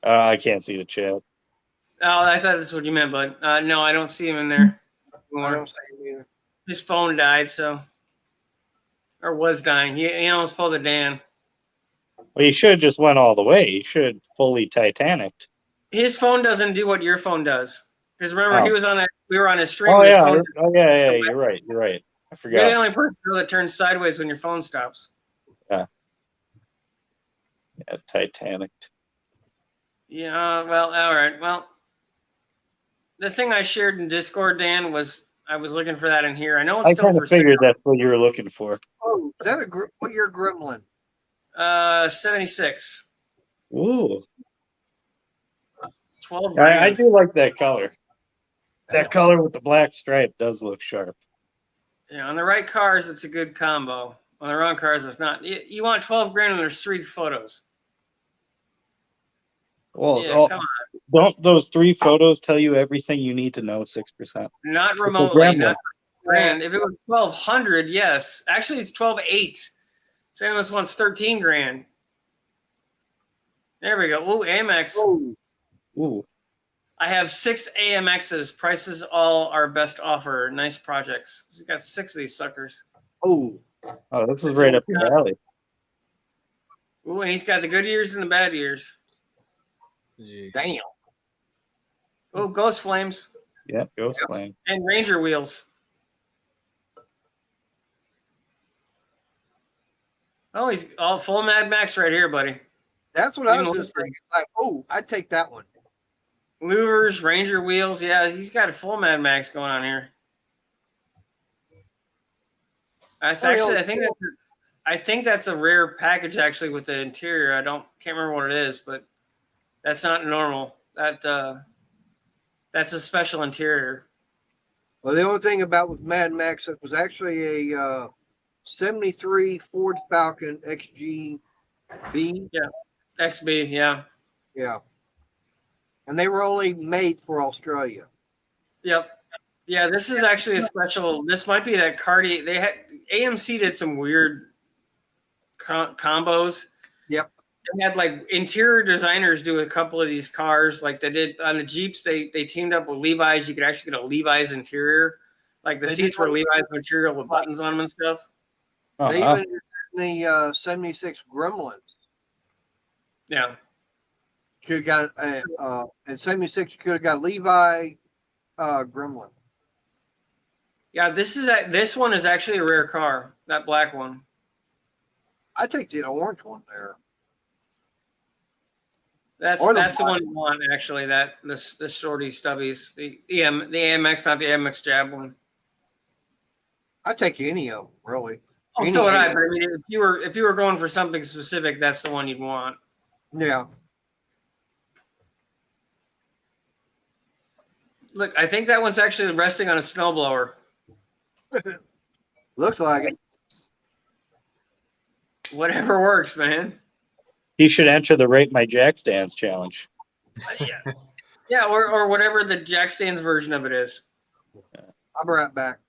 I can't see the chat. Oh, I thought that's what you meant, bud. No, I don't see him in there I anymore. don't say it either. His phone died, or was dying. He almost pulled a Dan. Well, you should have just went all the way. You should have fully Titanicked. His phone doesn't do what your phone does. Because remember, Oh. he was on that. We were on his stream. Oh and his yeah. phone, Oh yeah. You're right. You're right. I you're the forgot. only person that turns sideways when your phone stops. Yeah, Titanicked. Yeah. Well, all right. Well, the thing I shared in Discord, Dan, was I was looking for that in here. I know it's I still kind for of figured that's what you were looking for. Oh, is that what year Gremlin? sale. 76. Ooh, 12 I grand. do like that color. That color with the black stripe does look sharp. Yeah, on the right cars, it's a good combo. On the wrong cars, it's not. You want 12 grand and there's 3 photos. Well, Yeah, oh, come on. don't those 3 photos tell you everything you need to know? 6%. Not a remotely. Gremlin. Not grand. If it was 1,200, yes. Actually, it's 12.8. Samus wants 13 grand. There we go. Ooh, Amex. Ooh, I have 6 AMXs. Prices all our best offer. Nice projects. He's got 6 of these suckers. Oh, oh, this is right up your alley. Ooh, and he's got the good years and the bad years. damn. Oh, Ghost Flames Yep, Ghost Flame. and Ranger wheels. Oh, he's all full Mad Max right here, buddy. That's what I Even was just older. thinking. Like, oh, I'd take that one. Louvers, Ranger wheels. Yeah, he's got a full Mad Max going on here. That's actually, I think that's a rare package actually with the interior. Can't remember what it is, but that's not normal. That's a special interior. Well, the only thing about with Mad Max, it was actually a 73 Ford Falcon XGB. XB, yeah. Yeah. And they were only made for Australia. Yep. Yeah, this is actually a special. This might be that Cardi. AMC did some weird combos. Yep. They had like interior designers do a couple of these cars. Like they did on the Jeeps, they teamed up with Levi's. You could actually get a Levi's interior. Like the They seats did were Levi's material with buttons on them and stuff. They Uh-huh. even did the 76 Gremlins. Yeah. Could have got in 76 you could have got Levi Gremlin. Yeah, this one is actually a rare car. That black one. I take the orange one there. That's Or the the one you want actually. The shorty stubbies. The AMX, not the AMX Jab one. I take any of them, really. Oh, so would I. But I mean, if you were going for something specific, that's the one you'd want. Yeah. Look, I think that one's actually resting on a snowblower. Looks like it. Whatever works, man. He should enter the Rate My Jack Stands challenge. Yeah, or whatever the Jack Stands version of it is. I'll be right back.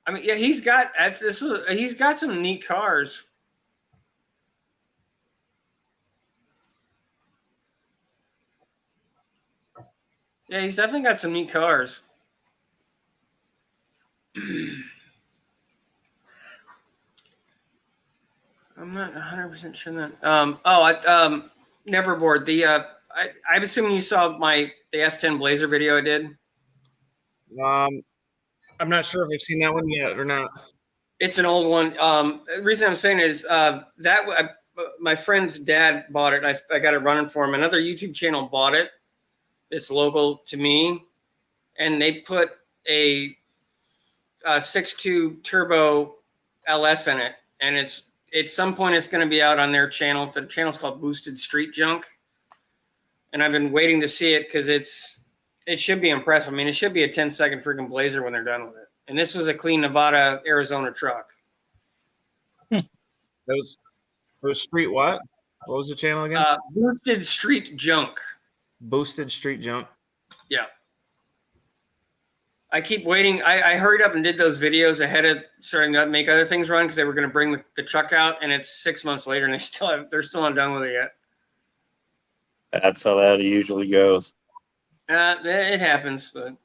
I mean, yeah, he's got some neat cars. Yeah, he's definitely got some neat cars. I'm not 100% sure that. Neverboard. I'm assuming you saw the S10 Blazer video I did. I'm not sure if I've seen that one yet or not. It's an old one. The reason I'm saying is my friend's dad bought it. I got it running for him. Another YouTube channel bought it. It's local to me, and they put a 6.2 turbo LS in it, and it's at some point it's going to be out on their channel. The channel's called Boosted Street Junk, and I've been waiting to see it because it should be impressive. I mean, it should be a 10-second freaking blazer when they're done with it. And this was a clean Nevada, Arizona truck. Those street what? What was the channel again? Boosted Street Junk. Boosted Street Junk. Yeah. I keep waiting. I hurried up and did those videos ahead of starting to make other things run because they were going to bring the truck out, and it's 6 months later, and they're still not done with it yet. That's how that usually goes. It happens, but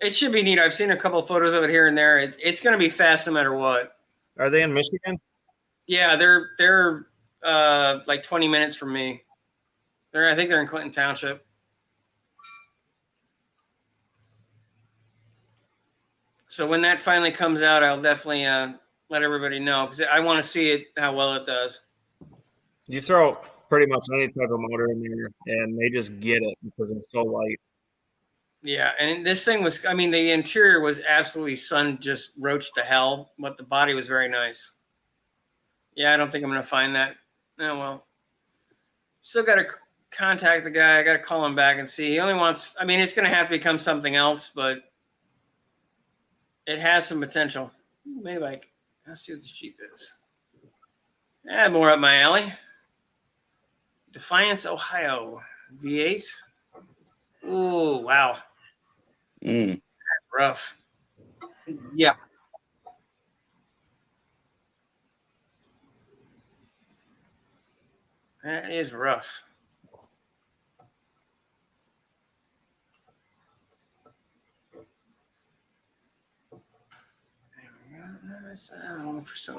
it should be neat. I've seen a couple of photos of it here and there. It's going to be fast no matter what. Are they in Michigan? Yeah, they're like 20 minutes from me. I think they're in Clinton Township. So when that finally comes out, I'll definitely let everybody know because I want to see it how well it does. You throw pretty much any type of motor in there, and they just get it because it's so light. Yeah, and this thing was, I mean, the interior was absolutely sun just roached to hell, but the body was very nice. Yeah, I don't think I'm going to find that. Oh, well. Still got to contact the guy. I got to call him back and see. He only wants, I mean, it's going to have to become something else, but it has some potential. Maybe let's see what this Jeep is. Yeah, more up my alley. Defiance, Ohio. V8. Ooh, wow. Mm. That's rough. Yeah. That is rough.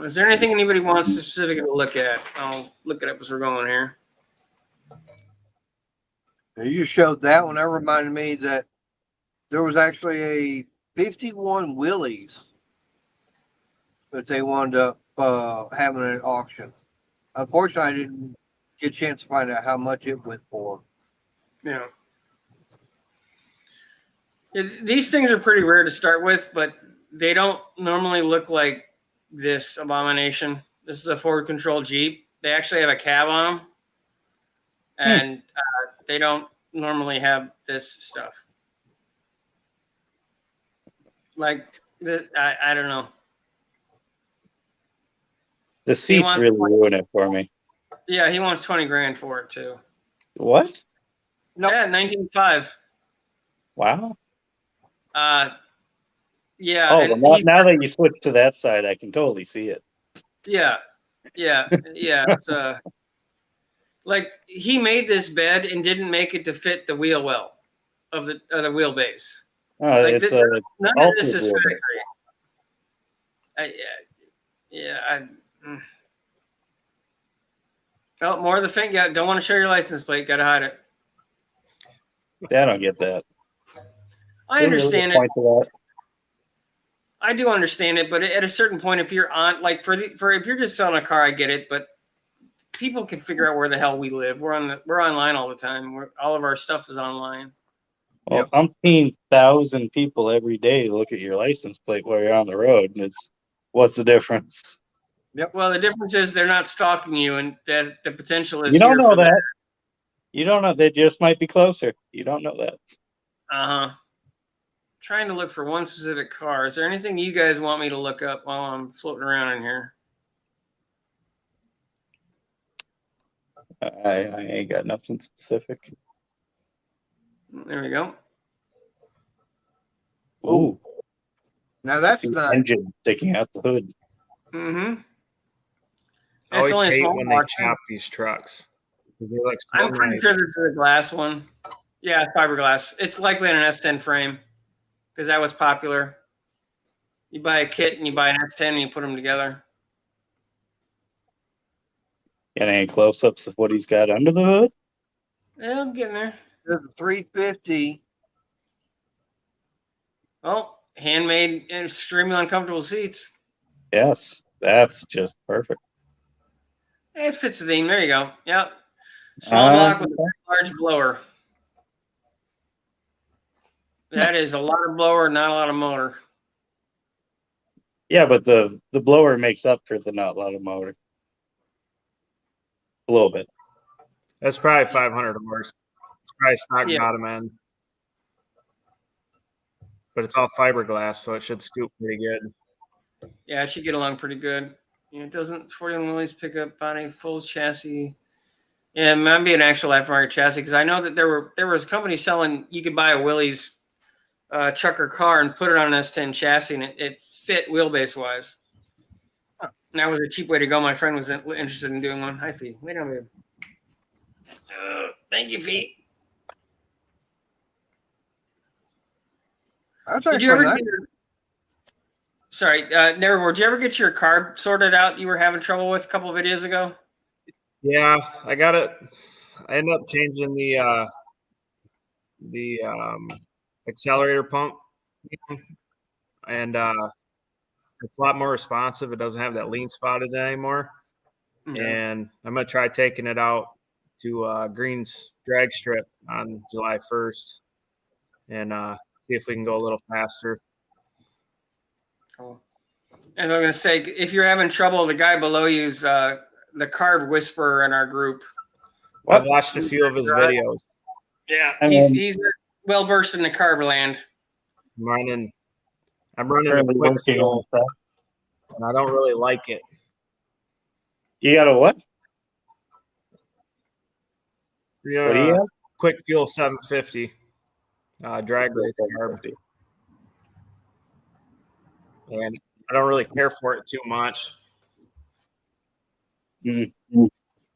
Is there anything anybody wants specifically to look at? I'll look it up as we're going here. You showed that one. That reminded me that there was actually a 51 Willys that they wound up having at auction. Unfortunately, I didn't get a chance to find out how much it went for. Yeah. These things are pretty rare to start with, but they don't normally look like this abomination. This is a forward control Jeep. They actually have a cab on them, and they don't normally have this stuff. Like, I don't know. The seats wants- really ruin it for me. Yeah, he wants 20 grand for it too. What? Nope. Yeah, 19.5. Wow. Yeah. Oh, and well, he's- now that you switch to that side, I can totally see it. Yeah. It's like he made this bed and didn't make it to fit the wheel well of the wheelbase. Oh, Like it's none of this is ultra factory. Oh, more of the thing. Yeah, don't want to show your license plate. Got to hide it. I don't get that. I understand it. Point to that. I do understand it, but at a certain point, if you're on, like if you're just selling a car, I get it. But people can figure out where the hell we live. We're online all the time. All of our stuff is online. Well, umpteen thousand people every day look at your license plate while you're on the road, and what's the difference? Well, the difference is they're not stalking you, and that the potential is. You don't here know for that. You don't know. They just might be closer. You don't know that. Trying to look for one specific car. Is there anything you guys want me to look up while I'm floating around in here? I ain't got nothing specific. There we go. Ooh, Now that's see the not. engine sticking out the hood. Mm-hmm. I always It's only a hate small when they mark. chop these trucks. They look so I'm pretty nice. sure this is a glass one. Yeah, it's fiberglass. It's likely an S10 frame because that was popular. You buy a kit and you buy an S10 and you put them together. Got any close-ups of what he's got under the hood? Yeah, I'm getting there. There's a 350. Oh, handmade and extremely uncomfortable seats. Yes, that's just perfect. It fits the theme. There you go. Yep. Small block with a large blower. That is a lot of blower, not a lot of motor. Yeah, but the blower makes up for the not lot of motor. A little bit. That's probably 500 horse. It's probably stock Yeah. bottom end. But it's all fiberglass, so it should scoop pretty good. Yeah, it should get along pretty good. Yeah, it doesn't 41 Willys pickup body, full chassis. Yeah, it might be an actual aftermarket chassis because I know that there was companies selling. You could buy a Willys truck or car and put it on an S10 chassis, and it fit wheelbase wise. Huh. And that was a cheap way to go. My friend was interested in doing one. Hi, Fee. Wait on me. Thank you, Fee. That's Did actually you ever nice. get your, sorry, Nevermore, did you ever get your carb sorted out you were having trouble with a couple of videos ago? Yeah, I got it. I ended up changing the accelerator pump, and it's a lot more responsive. It doesn't have that lean spot in it anymore. And I'm gonna try taking it out to Green's drag strip on July 1st, and see if we can go a little faster. Cool. As I'm going to say, if you're having trouble, the guy below you's the carb whisperer in our group. I've watched a few of his videos. Yeah, I he's mean- he's well versed in the carb land. I'm running a Currently quick working on fuel, stuff. and I don't really like it. You got a what? You What do you know, have? quick fuel 750 drag race carb, and I don't really care for it too much.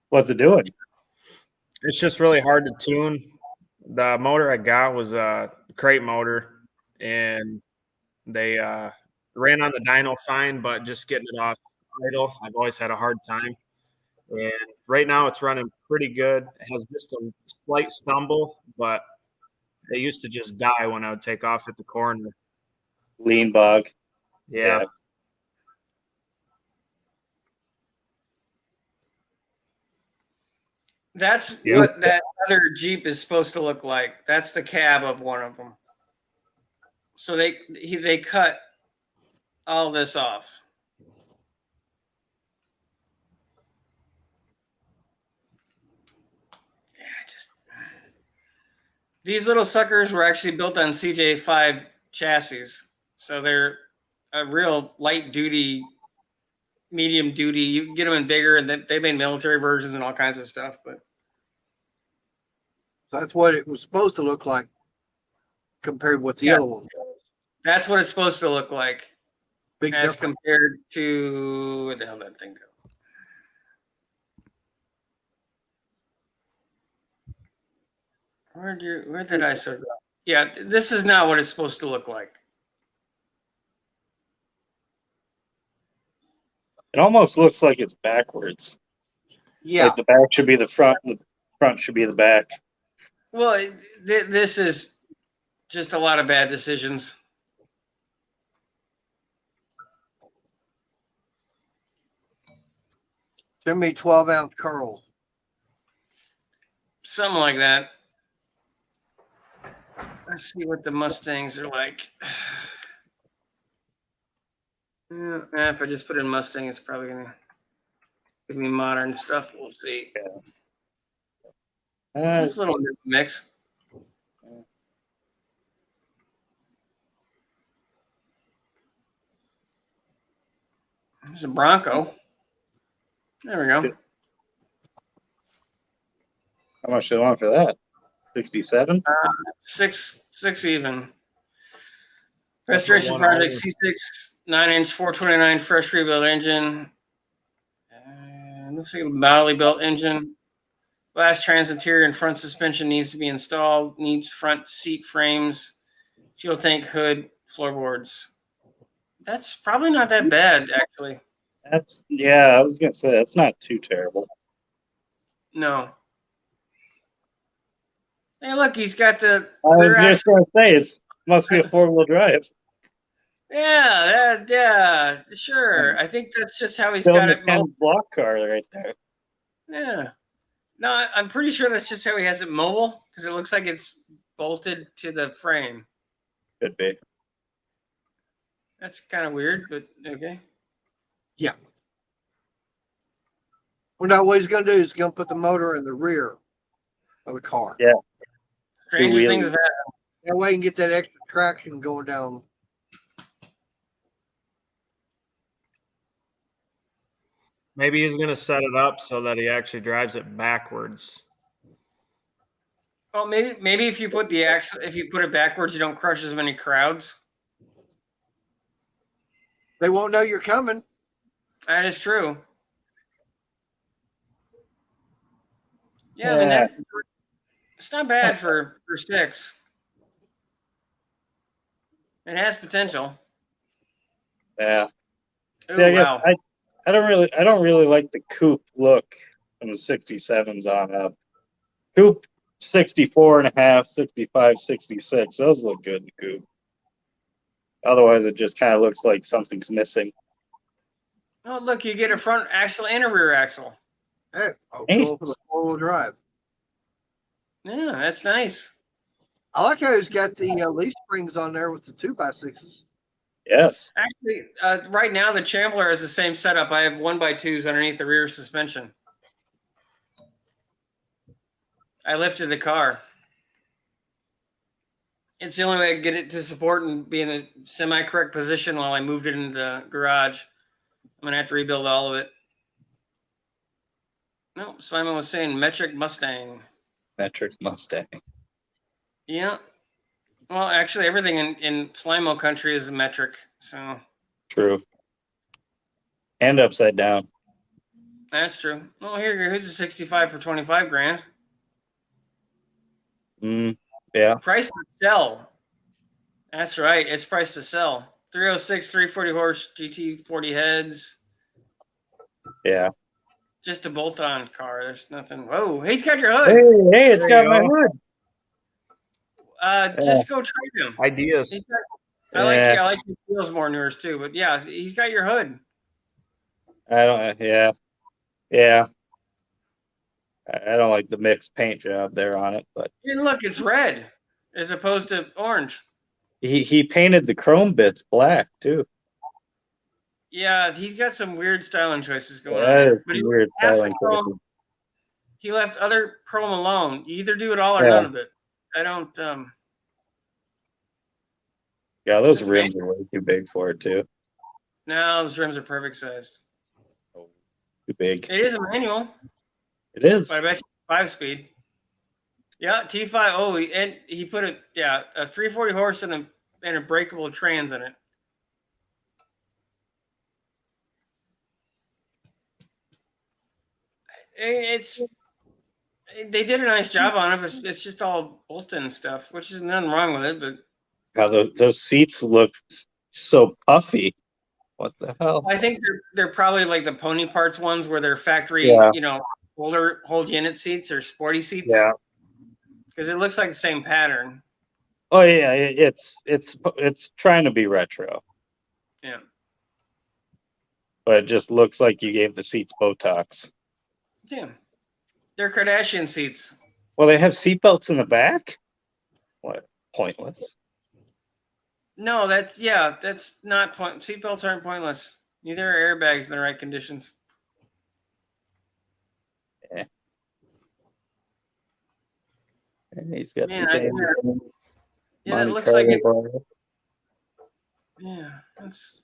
What's it doing? It's just really hard to tune. The motor I got was a crate motor, and they ran on the dyno fine, but just getting it off idle, I've always had a hard time. And right now it's running pretty good. It has just a slight stumble, but it used to just die when I would take off at the corner. Lean bog. Yeah. That's Yeah. what that other Jeep is supposed to look like. That's the cab of one of them. So they cut all this off. Yeah, these little suckers were actually built on CJ5 chassis, so they're a real light duty, medium duty. You can get them in bigger, and they made military versions and all kinds of stuff. But That's what it was supposed to look like compared with the Yeah. other one. that's what it's supposed to look like Big as difference. compared to where the hell did that thing go? Where did I sort of? Yeah, this is not what it's supposed to look like. It almost looks like it's backwards. Yeah. Like the back should be the front, and the front should be the back. Well, this is just a lot of bad decisions. Send me 12-ounce curls. Something like that. Let's see what the Mustangs are like. Yeah, if I just put in Mustang, it's probably gonna give me modern stuff. We'll see. It's a little mix. There's a Bronco. There we go. How much do you want for that? 67? Six even. That's the Restoration one project I- C6 9-inch 429 fresh rebuild engine. Looks like a bodily built engine. Glass trans interior and front suspension needs to be installed. Needs front seat frames, fuel tank hood, floorboards. That's probably not that bad, actually. I was gonna say that's not too terrible. No. Hey, look, he's got the. I was rear just gonna say it must be a 4-wheel drive. Yeah, sure. I think that's just how he's Still got in the it Ken's mobile. block car right there. Yeah. No, I'm pretty sure that's just how he has it mobile because it looks like it's bolted to the frame. Could be. That's kind of weird, but okay. Well, now what he's going to do is going to put the motor in the rear of the car. Yeah. Stranger wheelies. things have happened. That way you can get that extra traction going down. Maybe he's gonna set it up so that he actually drives it backwards. Well, maybe if you put the axle, if you put it backwards, you don't crush as many crowds. They won't know you're coming. That is true. Yeah, I mean it's not bad for 6. It has potential. Yeah. Ooh, See, I guess wow. I don't really like the coupe look from the 67s on up. Coupe 64 and a half, 65, 66. Those look good in the coupe. Otherwise, it just kind of looks like something's missing. Oh, look, you get a front axle and a rear axle. Hey, I'll Nice. go for the 4-wheel drive. Yeah, that's nice. I like how he's got the leaf springs on there with the 2x6s. Yes. Actually, right now the Chambler has the same setup. I have 1x2s underneath the rear suspension. I lifted the car. It's the only way I can get it to support and be in a semi-correct position while I moved it into the garage. I'm going to have to rebuild all of it. No, Simon was saying metric Mustang. Metric Mustang. Yeah. Well, actually, everything in Slimo country is a metric. So True. And upside down. that's true. Well, here's a 65 for 25 grand. Yeah. Price to sell. That's right. It's price to sell. 306, 340 horse, GT 40 heads. Yeah. Just a bolt-on car. There's nothing. Whoa, he's got your hood. Hey, it's There got you my go. hood. Just go trade him. Ideas. I like his wheels more than yours too. But yeah, he's got your hood. I don't. Yeah. Yeah. I don't like the mixed paint job there on it, but And look, it's red as opposed to orange. he painted the chrome bits black too. Yeah, he's got some weird styling choices going on. That There. is But he weird half styling chrome, choices. he left other chrome alone. You either do it all or Yeah. none of it. I don't. Yeah, those That's rims are way too big for it too. No, those rims are perfect sized. Too big. It is a manual, It is. but I bet you 5-speed. Yeah, T5. Oh, and he put a 340 horse and a breakable trans in it. They did a nice job on it. But it's just all bolted and stuff, which is nothing wrong with it. But How those seats look so puffy. What the hell? I think they're probably like the pony parts ones where they're factory, Yeah. hold unit seats or sporty seats. Yeah. Because it looks like the same pattern. Oh yeah, it's trying to be retro, Yeah. but it just looks like you gave the seats Botox. Yeah. They're Kardashian seats. Well, they have seatbelts in the back. What? Pointless. No, that's not point. Seatbelts aren't pointless. Neither are airbags in the right conditions. And he's got Man, the same. Yeah, it Monte looks like it. Carlo bar. Yeah, that's.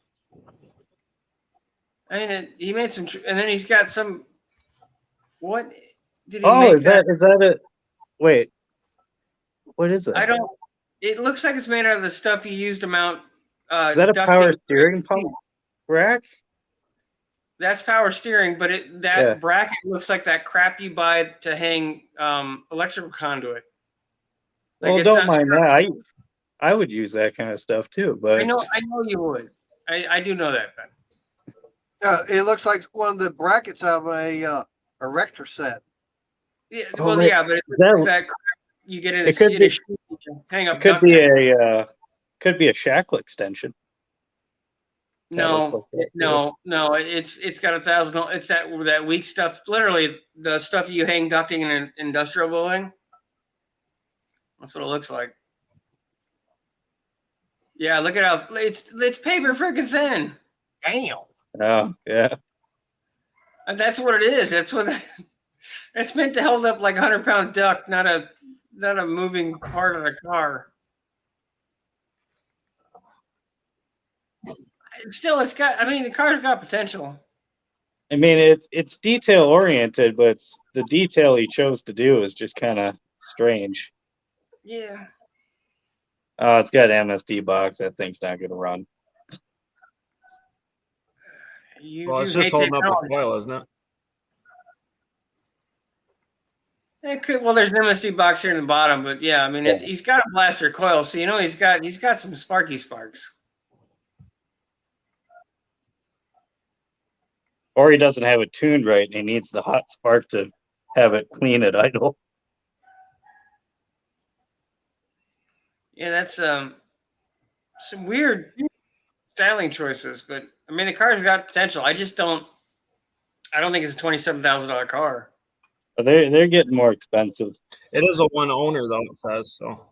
I mean, he made some, and then he's got some. What did he Oh, make is that it? Wait, what is it? I don't. It looks like it's made out of the stuff you used to mount. Is that a ducting. power steering pump rack? That's power steering, but Yeah. bracket looks like that crap you buy to hang electrical conduit. Like, Well, it's don't not mind strong. that. I would use that kind of stuff too, but I know you would. I do know that, Ben. It looks like one of the brackets of a Rector set. Yeah, Oh, well, wait, yeah, but it's that- that crap you get in It could be- hang up. could duct be tape. could be a shackle extension. That looks No, like no. It's got 1,000. It's that weak stuff. Literally, the stuff you hang ducting in an industrial building. That's what it looks like. Yeah, look at how it's paper freaking thin. Damn. Oh, yeah. And that's what it is. That's what it's meant to hold up like 100-pound duck, not a moving part of the car. Still, it's got. I mean, the car's got potential. I mean, it's detail oriented, but the detail he chose to do is just kind of strange. Yeah. Oh, it's got MSD box. That thing's not going to run. You Well, do it's just hate holding up the technology. coil, isn't it? It could. Well, there's an MSD box here in the bottom, but yeah, I mean, Yeah. he's got a blaster coil, so you know he's got some sparky sparks. Or he doesn't have it tuned right, and he needs the hot spark to have it clean at idle. Yeah, that's some weird styling choices, but I mean, the car's got potential. I just don't. I don't think it's a $27,000 car. But they're getting more expensive. It is a one owner though, it says so.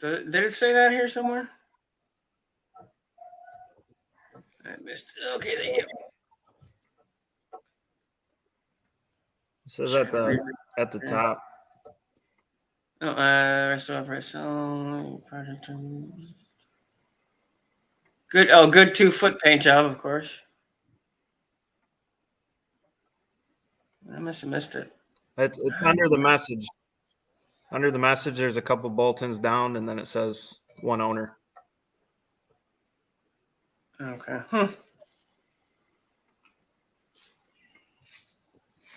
Did it say that here somewhere? I missed it. Okay, thank you. It says at the top. Oh, rest of our song project. Good. Oh, good 2-foot paint job, of course. I must have missed it. It's under the message. Under the message, there's a couple bulletins down, and then it says one owner. Okay.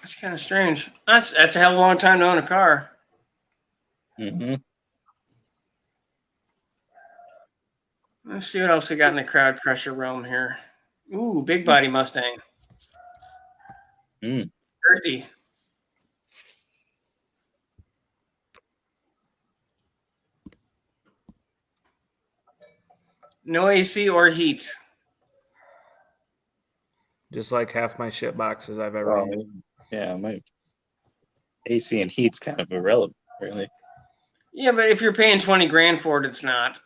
That's kind of strange. That's a hell of a long time to own a car. Mm-hmm. Let's see what else we got in the crowd crusher realm here. Ooh, big body Mustang. Mm. Earthy. No AC or heat. Just like half my shit boxes I've ever owned. Yeah, my AC and heat's kind of irrelevant, really. Yeah, but if you're paying 20 grand for it, it's not.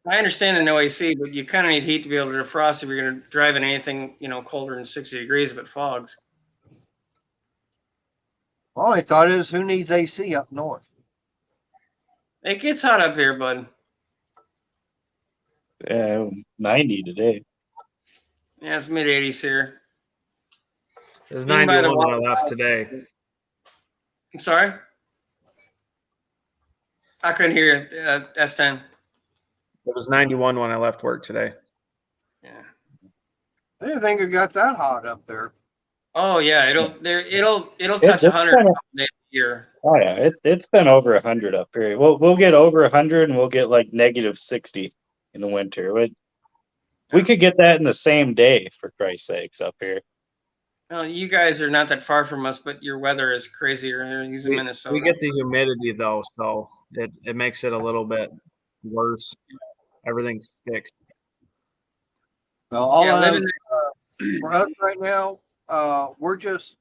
I understand the no AC, but you kind of need heat to be able to defrost if you're going to drive in anything, colder than 60 degrees if it fogs. My only thought is, who needs AC up north? It gets hot up here, bud. Yeah, 90 today. Yeah, it's mid 80s here. There's Even by the 91 when I water- left today. I'm sorry? I couldn't hear you, S10. It was 91 when I left work today. Yeah. I didn't think it got that hot up there. Oh yeah, it'll touch It's 100 kinda- days a year. Oh yeah, it's been over 100 up here. We'll get over 100 and we'll get like negative 60 in the winter. We could get that in the same day, for Christ's sakes, up here. Well, you guys are not that far from us, but your weather is crazier. He's in Minnesota. We get the humidity though, so it makes it a little bit worse. Everything sticks. Well, all Yeah, I know living for us right now, we're just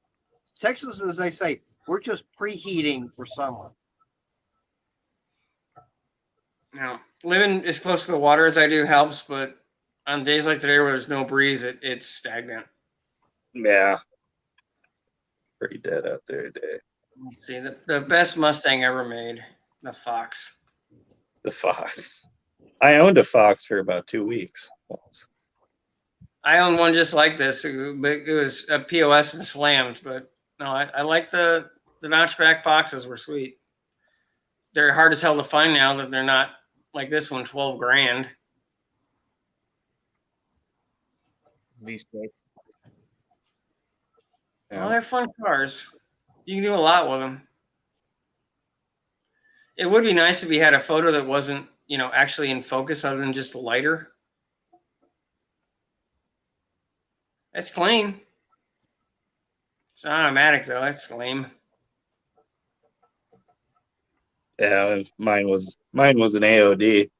Texas, as they say, we're just preheating for summer. living as close to the water as I do helps, but on days like today where there's no breeze, it's stagnant. Yeah. Pretty dead out there today. Let's see, the best Mustang ever made, the Fox. The Fox. I owned a Fox for about 2 weeks. I own one just like this. It was a POS and slammed, but no, I like the notchback Foxes were sweet. They're hard as hell to find now that they're not like this one, 12 grand. V6. Well, they're fun cars. You can do a lot with them. It would be nice if you had a photo that wasn't, actually in focus other than just lighter. It's clean. It's not automatic though. That's lame. Yeah, mine was an AOD.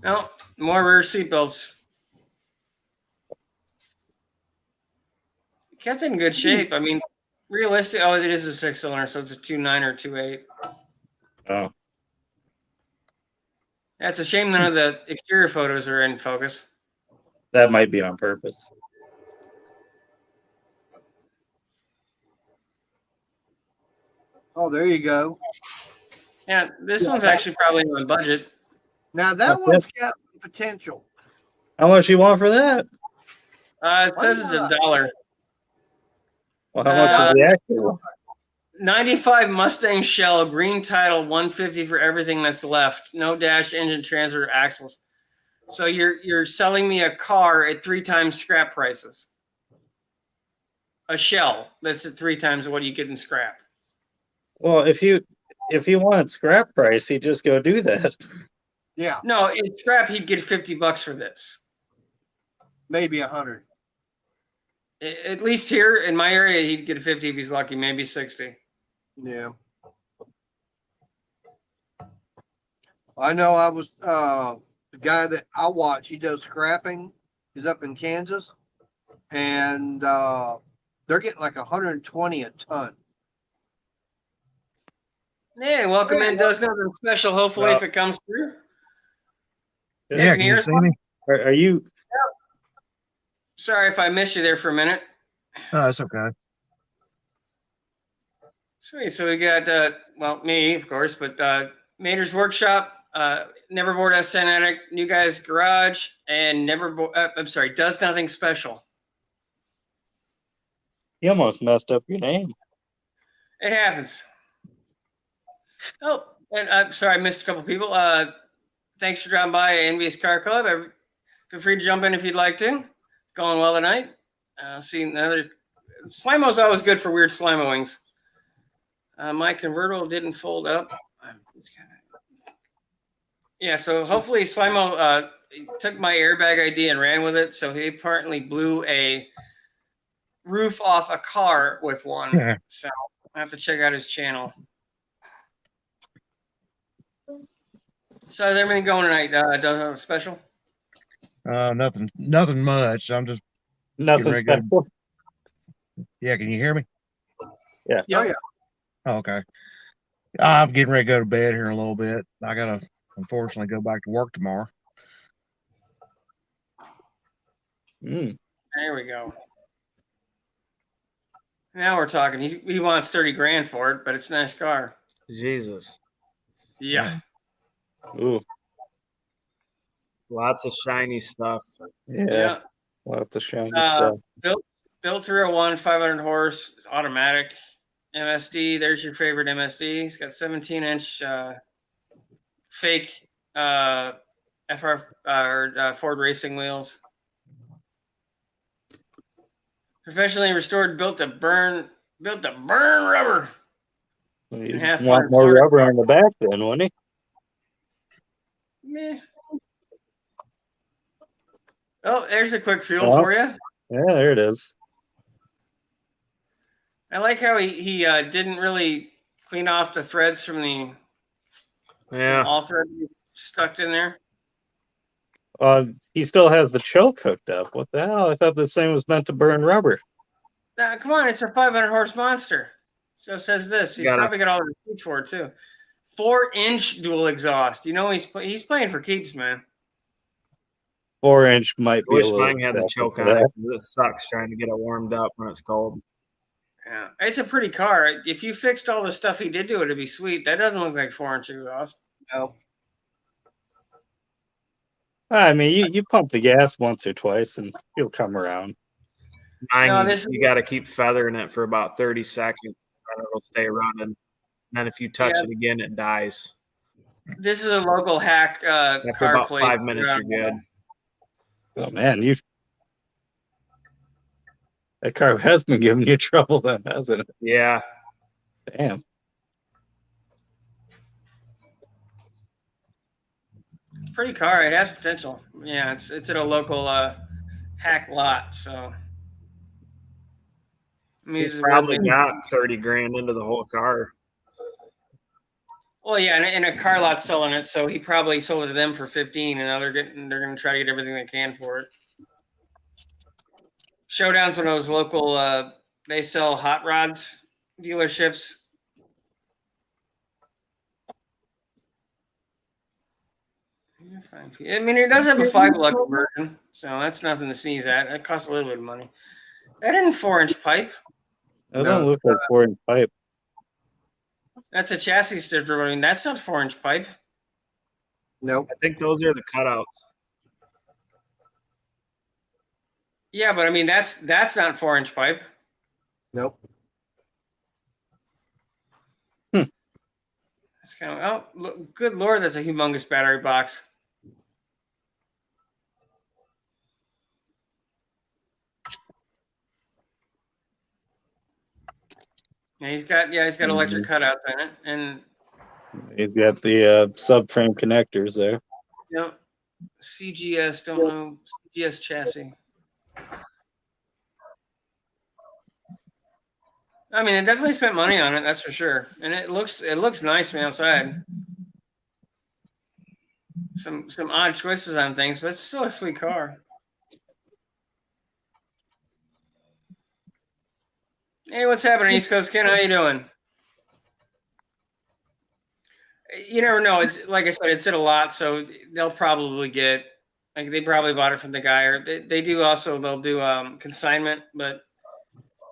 No, more rear seatbelts. Kept in good shape. I mean, realistic. Oh, it is a 6-cylinder, so it's a 2.9 or 2.8. Oh, That's a shame none of the exterior photos are in focus. that might be on purpose. Oh, there you go. Yeah, this one's actually probably on budget. Now that one's got potential. How much you want for that? It says it's $1. Well, how much is the actual? 95 Mustang Shell, green title, 150 for everything that's left. No dash, engine, transfer, axles. So you're selling me a car at 3 times scrap prices. A Shell that's at 3 times what you get in scrap. Well, if you want scrap price, you just go do that. Yeah, No, in scrap he'd get $50 for this. maybe 100. At least here in my area, he'd get 50 if he's lucky, maybe 60. Yeah. I know I was the guy that I watch, he does scrapping. He's up in Kansas. And they're getting like 120 a ton. Hey, welcome in. Does nothing special. Hopefully, if it comes through. Yeah, Can can you you hear see us? me? Are you? Sorry if I missed you there for a minute. Oh, that's okay. Sweet. So we got, well, me, of course, but Mater's Workshop, Neverboard S10 Addict, New Guys Garage, and I'm sorry, Does Nothing Special. You almost messed up your name. It happens. Oh, and I'm sorry, I missed a couple people. Thanks for dropping by Envious Car Club. Feel free to jump in if you'd like to. It's going well tonight. See another. Slimo-'s always good for weird slimo-wings. My convertible didn't fold up. Yeah, so hopefully Slimo took my airbag ID and ran with it. So he apparently blew a roof off a car with one. Yeah. So I have to check out his channel. So how's everything going tonight? Does a special? Nothing much. I'm just Nothing ready to go. special. yeah. Can you hear me? Yeah. Yep. Oh, yeah. Oh, okay. I'm getting ready to go to bed here in a little bit. I gotta unfortunately go back to work tomorrow. Mm. There we go. Now we're talking. He wants 30 grand for it, but it's a nice car. Jesus. Yeah. Ooh. Lots of shiny stuff. Yeah. Lots of shiny Uh, stuff. Built 301, 500 horse, automatic MSD. There's your favorite MSD. It's got 17-inch fake Ford racing wheels. Professionally restored, built to burn rubber. You half want ton more Florida. rubber on the back then, wouldn't Meh. Oh, there's a quick fuel Oh. for you. he? Yeah, there it is. I like how he didn't really clean off the threads from the Yeah. all threads stuck in there. He still has the choke hooked up. What the hell? I thought this thing was meant to burn rubber. Now, come on, it's a 500 horse monster. So it says this. He's Got it. probably got all the receipts for it too. 4-inch dual exhaust. You know he's playing for keeps, man. 4-inch might I be wish a little. mine had the excessive choke for on it. that. 'Cause It sucks trying to get it warmed up when it's cold. Yeah, it's a pretty car. If you fixed all the stuff he did to it, it'd be sweet. That doesn't look like 4-inch exhaust. No. I mean, you pump the gas once or twice, and you'll come around. Mine, No, you- this- you got to keep feathering it for about 30 seconds, and it'll stay running. And then if you touch Yeah. it again, it dies. This is a local hack After car about plate. 5 minutes, you're good. Oh man, that car has been giving you trouble then, hasn't it? Yeah. Damn. Pretty car. It has potential. Yeah, it's at a local hack lot. So I mean, He's probably got 30 grand into the whole car. Well, yeah, and a car lot's selling it, so he probably sold it to them for 15, and now they're going to try to get everything they can for it. Showdown's one of those local. They sell hot rods dealerships. I mean, it does have a 5-lug conversion, so that's nothing to sneeze at. It costs a little bit of money. That isn't 4-inch pipe. That No. don't look like 4-inch pipe. That's a chassis stifter. I mean, that's not 4-inch pipe. Nope. I think those are the cutouts. Yeah, but I mean, that's not 4-inch pipe. Nope. It's kind of, oh, look, good Lord, that's a humongous battery box. Yeah, he's got electric cutouts in it, and He's got the subframe connectors there. you know, CGS, don't know, CGS chassis. I mean, they definitely spent money on it, that's for sure, and it looks nice from the outside. Some odd choices on things, but it's still a sweet car. Hey, what's happening, East Coast Ken? How you doing? You never know. It's like I said, it's at a lot, so they'll probably get like they probably bought it from the guy, or they do also they'll do consignment, but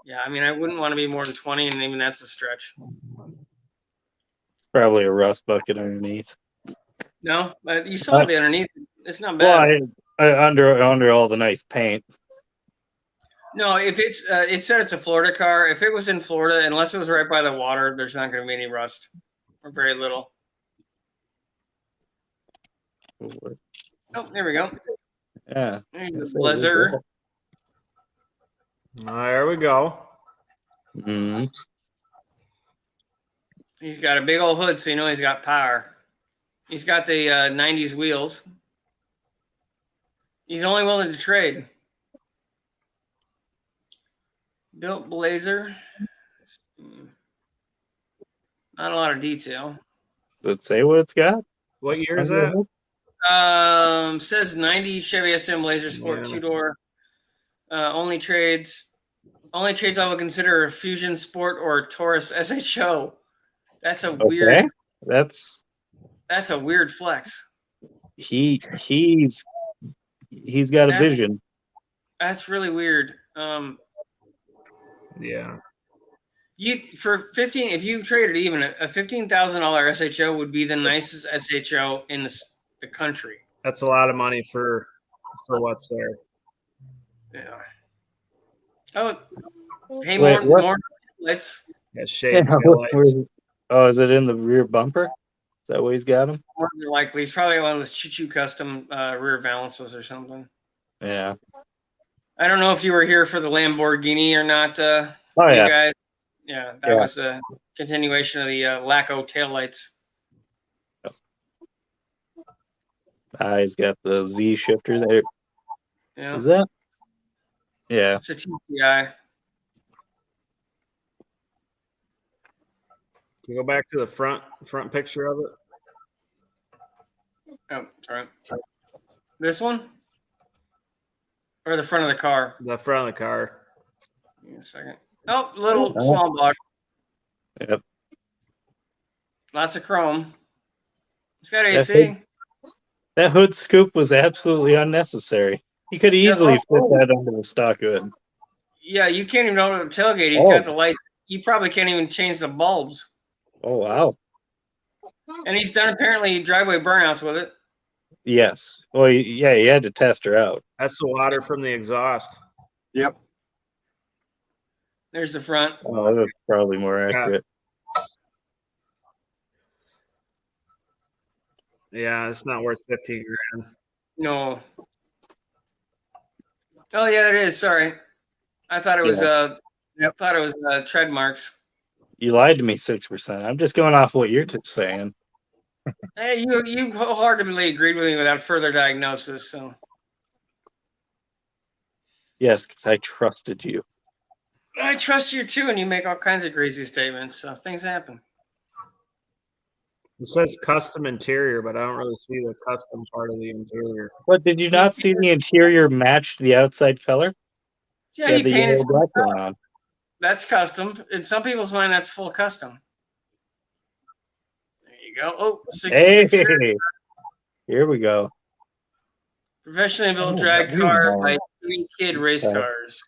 yeah, I mean I wouldn't want to be more than 20, and even that's a stretch. It's probably a rust bucket underneath. No, but you saw the underneath. It's not Well, bad. under all the nice paint. No, if it's it said it's a Florida car. If it was in Florida, unless it was right by the water, there's not going to be any rust or very little. Oh, there we go. Yeah. There's the Blizzard. There we go. Mm-hmm. He's got a big old hood, so you know he's got power. He's got the 90s wheels. He's only willing to trade. Built Blazer. Not a lot of detail. Does it say what it's got? What year is that? Says 90 Chevy SM Blazer Sport, Yeah. 2-door. Only trades I would consider a Fusion Sport or Taurus SHO. That's a weird. Okay. That's a weird flex. He's got a vision. That's really weird. Yeah. For 15, if you traded even a $15,000 SHO would be the nicest SHO in the country. That's a lot of money for what's there. Yeah. Oh, hey, Wait, what? more lights. Yeah, shade Yeah, taillights. oh, is it in the rear bumper? Is that where he's got him? More than likely, he's probably one of those choo-choo custom rear balances or something. Yeah. I don't know if you were here for the Lamborghini or not. Oh you yeah. guys. Yeah, that Yeah. was a continuation of the Laco taillights. He's got the Z shifter there. Yeah, Is that? Yeah. it's a TCI. Can you go back to the front picture of it? Oh, sorry. This one? Or the front of the car? The front of the car. Give me a second. Oh, little Oh. small block. Yep. Lots of chrome. It's got That's AC. That hood scoop was absolutely unnecessary. He could easily fit that under the stock hood. Yeah, you can't even open the tailgate. He's Oh. got the lights. You probably can't even change the bulbs. Oh wow. And he's done apparently driveway burnouts with it. Yes. Well, yeah, he had to test her out. That's the water from the exhaust. Yep. There's the front. Oh, that's probably more accurate. Yeah, it's not worth 15 grand. No. Oh yeah, it is. Sorry, I thought it was Yep. thought it was tread marks. You lied to me 6%. I'm just going off what you're saying. Hey, you wholeheartedly agreed with me without further diagnosis. So Yes, because I trusted you. I trust you too, and you make all kinds of crazy statements. So things happen. It says custom interior, but I don't really see the custom part of the interior. What, did you not see the interior match the outside color? Yeah, Yeah, he the painted. yellow background on. That's custom. In some people's mind, that's full custom. There you go. Oh, 66 Hey, here we go. professionally built Oh, drag that car means by Three Kid Race Okay. Cars.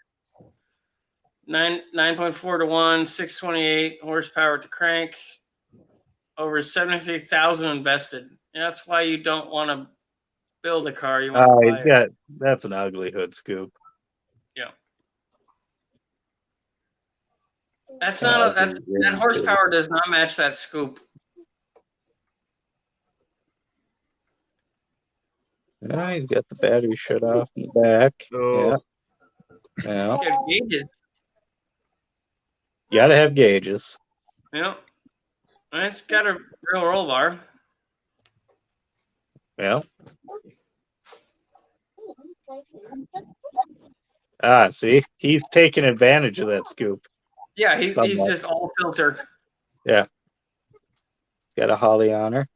9.4 to 1, 628 horsepower to crank. Over 73,000 invested. And that's why you don't want to build a car. You want Oh, to buy he's it. got, that's an ugly hood scoop. That's not. That Ugly horsepower does not match that scoop. Yeah, he's got the battery shut off in the back. Oh, Yeah. It's got gauges. Gotta have gauges. And it's got a real roll bar. Yeah. Ah, see, he's taking advantage of that scoop. Yeah, he's Somewhat. just all filter. Got a Holly on her.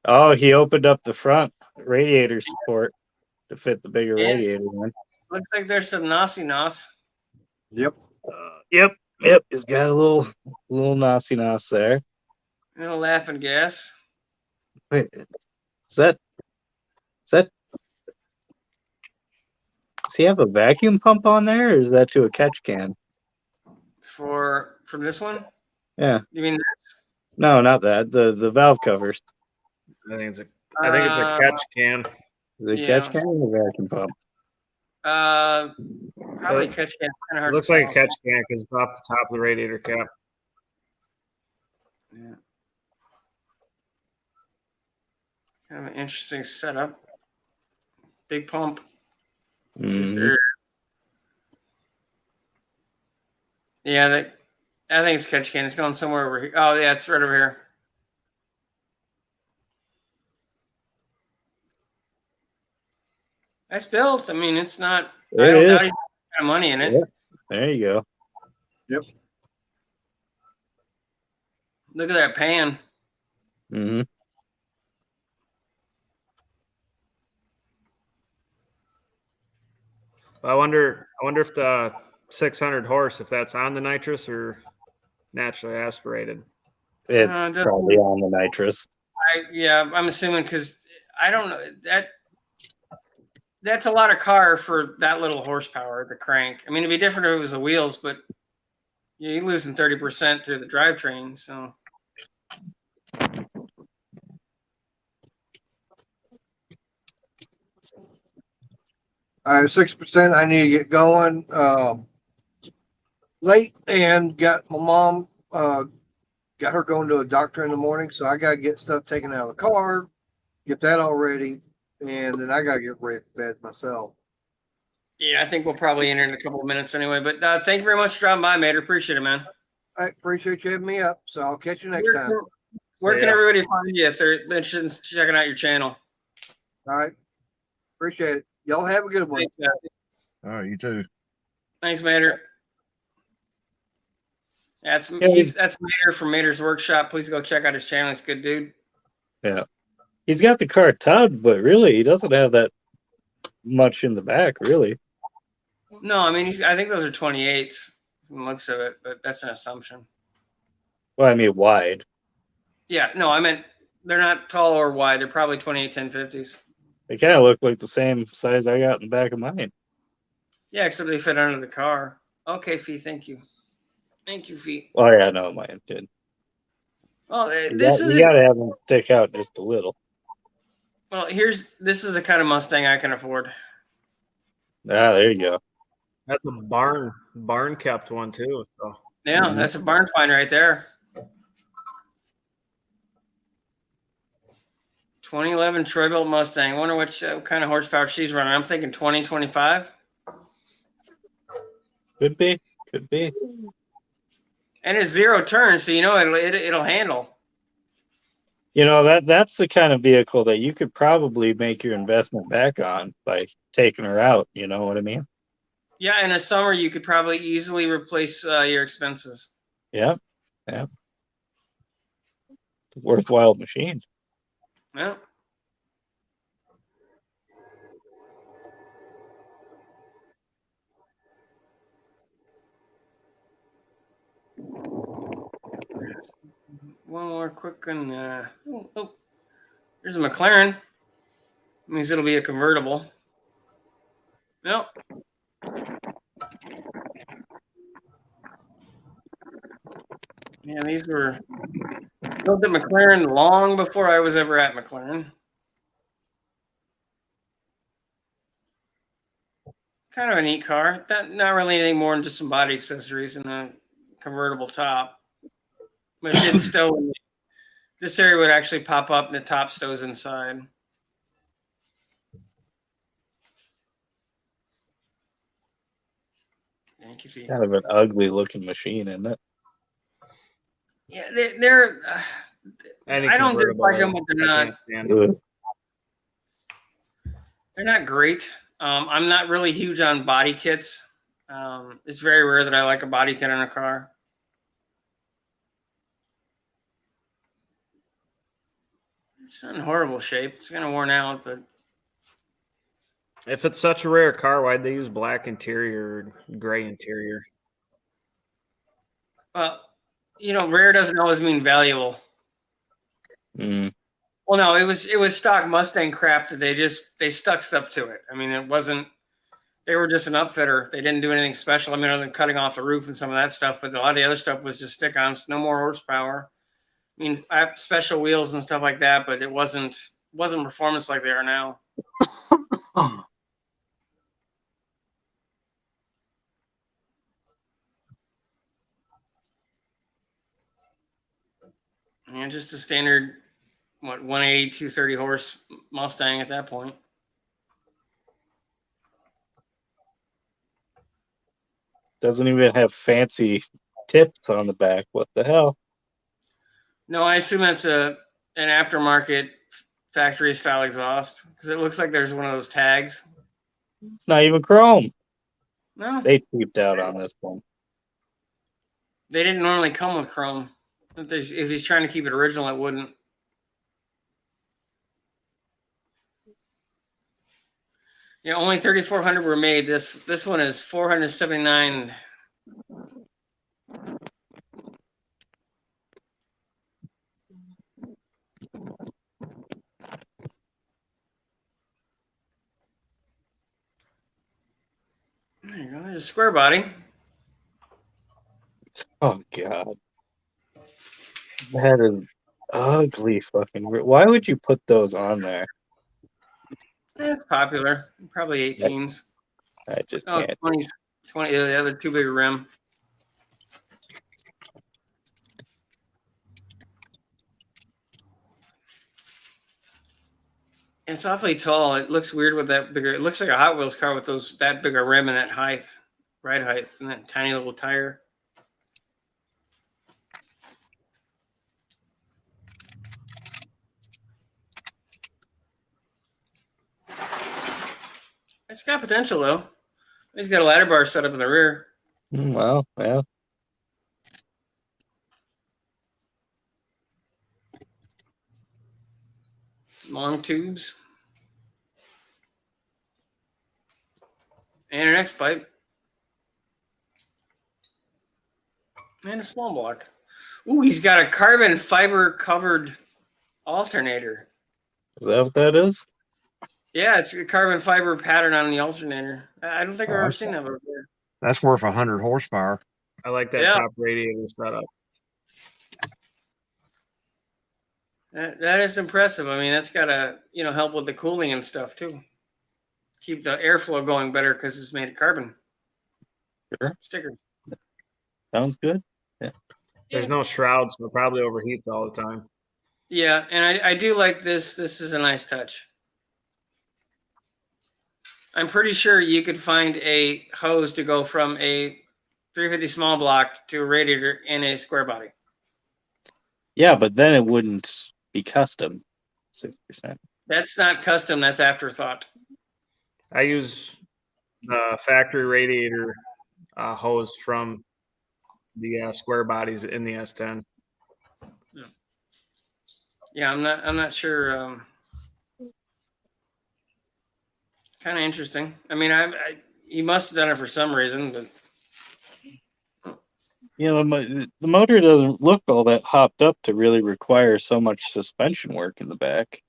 Oh, he opened up the front radiator support to fit the bigger Yeah. radiator in. Looks like there's some nosy nos. Yep. Yep. He's got a little nosy nos there. No laughing gas. Wait, is that? Does he have a vacuum pump on there, or is that to a catch can? From this one? Yeah. You mean No, not that. The valve covers. I think it's a catch can. The Yeah. catch can or the vacuum pump? probably catch can. Kind of It hard. looks to like a tell. catch can because it's off the top of the radiator cap. Yeah. Kind of an interesting setup. Big pump. Mhm. Yeah, I think it's catch can. It's going somewhere over here. Oh yeah, it's right over here. That's built. I mean, it's not. I It don't is. doubt he's got money in it. Yeah. There you go. Look at that pan. Hmm. I wonder if the 600 horse, if that's on the nitrous or naturally aspirated. It's just- probably on the nitrous. I'm assuming because I don't know that's a lot of car for that little horsepower. The crank. I mean, it'd be different if it was the wheels, but you're losing 30% through the drivetrain. So I have 6%. I need to get going. Late and got my mom, got her going to a doctor in the morning. So I got to get stuff taken out of the car, get that all ready. And then I got to get ready for bed myself. yeah, I think we'll probably enter in a couple of minutes anyway. But thank you very much for dropping by, Mater. Appreciate it, man. I appreciate you having me up. So I'll catch you next time. Where can Yeah. everybody find you if they're interested in checking out your channel? All right. Appreciate it. Y'all have a good one. Thanks, All right, you too. Thanks, Mater. That's Yeah, that's Mater from Mater's Workshop. Please go check out his channel. He's a good dude. He's got the car towed, but really, he doesn't have that much in the back, really. No, I mean I think those are 28s from the looks of it, but that's an assumption. Well, I mean, wide. Yeah, no, I meant they're not tall or wide. They're probably 28 1050s. They kind of look like the same size I got in the back of mine. Yeah, except they fit under the car. Okay, Fee, thank you. Thank you, Fee. Oh yeah, no, mine did. Well, You this is got to have them stick out just a little. well. This is the kind of Mustang I can afford. Ah, there you go. That's a barn kept one too. So Yeah, Mhm. that's a barn find right there. 2011 Troy-Bilt Mustang. I wonder what kind of horsepower she's running. I'm thinking 20, 25. Could be. And it's 0 turns, so you know it'll handle. You know, that's the kind of vehicle that you could probably make your investment back on by taking her out. You know what I mean? Yeah, in a summer you could probably easily replace your expenses. Yeah. Yeah. It's a worthwhile machine. Yeah. One more quick one. There's a McLaren. Means it'll be a convertible. Yep. Yeah, these were built at McLaren long before I was ever at McLaren. Kind of a neat car. Not really anything more than just some body accessories and a convertible top. But it did stow in this area would actually pop up and the top stows inside. Thank you, Fee. Kind of an ugly looking machine, isn't it? Yeah, they're Any I don't convertible, dislike them, but they're I not. can't stand them. Ugh. They're not great. I'm not really huge on body kits. It's very rare that I like a body kit on a car. It's not in horrible shape. It's kind of worn out, but If it's such a rare car, why'd they use black interior, or gray interior? well, rare doesn't always mean valuable. Mm. Well, no, it was stock Mustang crap that they stuck stuff to it. I mean, it wasn't. They were just an upfitter. They didn't do anything special. I mean, other than cutting off the roof and some of that stuff, but a lot of the other stuff was just stick-ons, no more horsepower. I mean, I have special wheels and stuff like that, but it wasn't performance like they are now. And just a standard, 180, 230 horse Mustang at that point. Doesn't even have fancy tips on the back. What the hell? No, I assume that's an aftermarket factory style exhaust because it looks like there's one of those tags. It's not even chrome. No, They cheaped out on this one. they didn't normally come with chrome. If he's trying to keep it original, it wouldn't. Yeah, only 3,400 were made. This one is 479. There you go. There's a square body. Oh god, that is ugly fucking. Why would you put those on there? It's popular. Probably 18s. I just Oh, can't. 20s. 20. Yeah, the other too big a rim. It's awfully tall. It looks weird with that bigger. It looks like a Hot Wheels car with that bigger rim and that height, ride height, and that tiny little tire. It's got potential though. He's got a ladder bar set up in the rear. Well, yeah. Long tubes. And an X pipe. And a small block. Ooh, he's got a carbon fiber covered alternator. Is that what that is? Yeah, it's a carbon fiber pattern on the alternator. I don't think I've ever seen that before. That's worth 100 horsepower. I like that Yeah. top radiator setup. That is impressive. I mean, that's got to help with the cooling and stuff too. Keep the airflow going better because it's made of carbon. Sure. Stickers. Sounds good. There's no shroud, so it probably overheats all the time. Yeah, and I do like this. This is a nice touch. I'm pretty sure you could find a hose to go from a 350 small block to a radiator in a square body. Yeah, but then it wouldn't be custom. 6%. That's not custom. That's afterthought. I use the factory radiator hose from the square bodies in the S10. Yeah, I'm not sure. Kind of interesting. I mean, he must have done it for some reason, but You know, the motor doesn't look all that hopped up to really require so much suspension work in the back.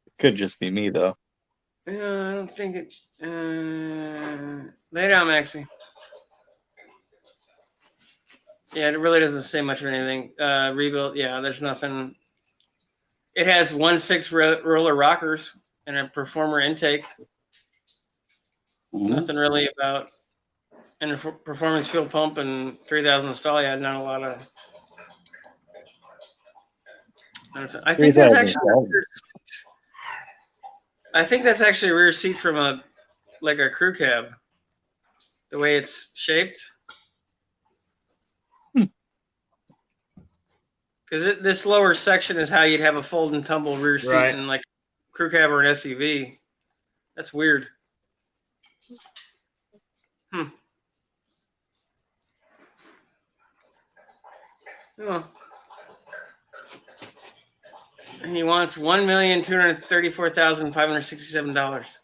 It could just be me though. I don't think it. Lay down, Maxie. Yeah, it really doesn't say much of anything. Rebuilt. Yeah, there's nothing. It has 1.6 roller rockers and a performer intake. Nothing really about, and a performance fuel pump and 3,000 stall. Yeah, not a lot of. I think that's actually. I think that's actually a rear seat from a crew cab. The way it's shaped. Because this lower section is how you'd have a fold and tumble rear seat Right. in like crew cab or an SUV. That's weird. Oh. And he wants $1,234,567.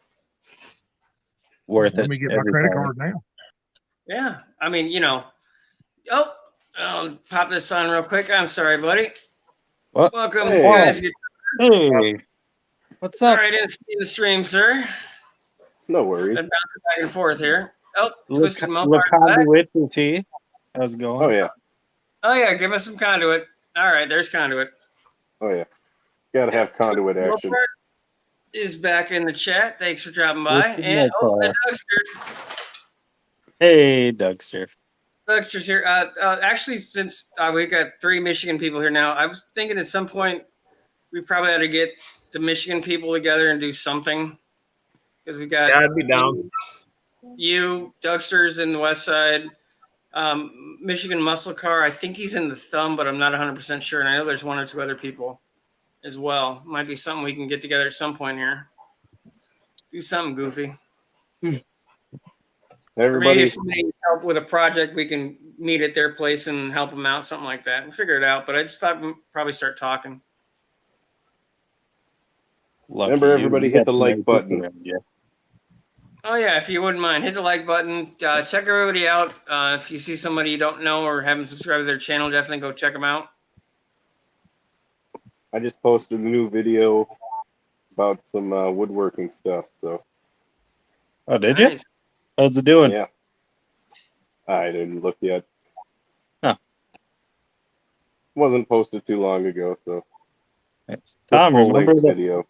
Worth Let it. me get my every credit time. card now. Yeah, I mean, Oh, I'll pop this on real quick. I'm sorry, buddy. What? Welcome, Hey. guys. Hey, what's up? Sorry, I didn't see the stream, sir. No worries. Been bouncing back and forth here. Oh, Look, twisted Mopar in the back. conduit T. How's it going? Oh yeah. Oh yeah, give us some conduit. All right, there's conduit. Oh yeah. Gotta have conduit action. Mopar is back in the chat. Thanks for dropping by. Twisted And Mopar. Dougster. Hey, Dougster. Dougster's here. Actually, since we got 3 Michigan people here now, I was thinking at some point we probably ought to get the Michigan people together and do something, because we got. Yeah, I'd be down. You, Dougster's in the West Side. Michigan Muscle Car, I think he's in the Thumb, but I'm not 100% sure. And I know there's 1 or 2 other people as well. Might be something we can get together at some point here. Do something goofy. Or maybe Everybody, if somebody needs help with a project, we can meet at their place and help them out, something like that. We'll figure it out. But I just thought we'd probably start talking. Lucky Remember, you. everybody You hit got the some like nice button. people around you. Oh, yeah, if you wouldn't mind, hit the like button. Check everybody out. If you see somebody you don't know or haven't subscribed to their channel, definitely go check them out. I just posted a new video about some woodworking stuff. So Oh, did you? Nice. How's it doing? yeah, I didn't look yet. Huh. Wasn't posted too long ago, so Thanks. Tom, full-length remember video.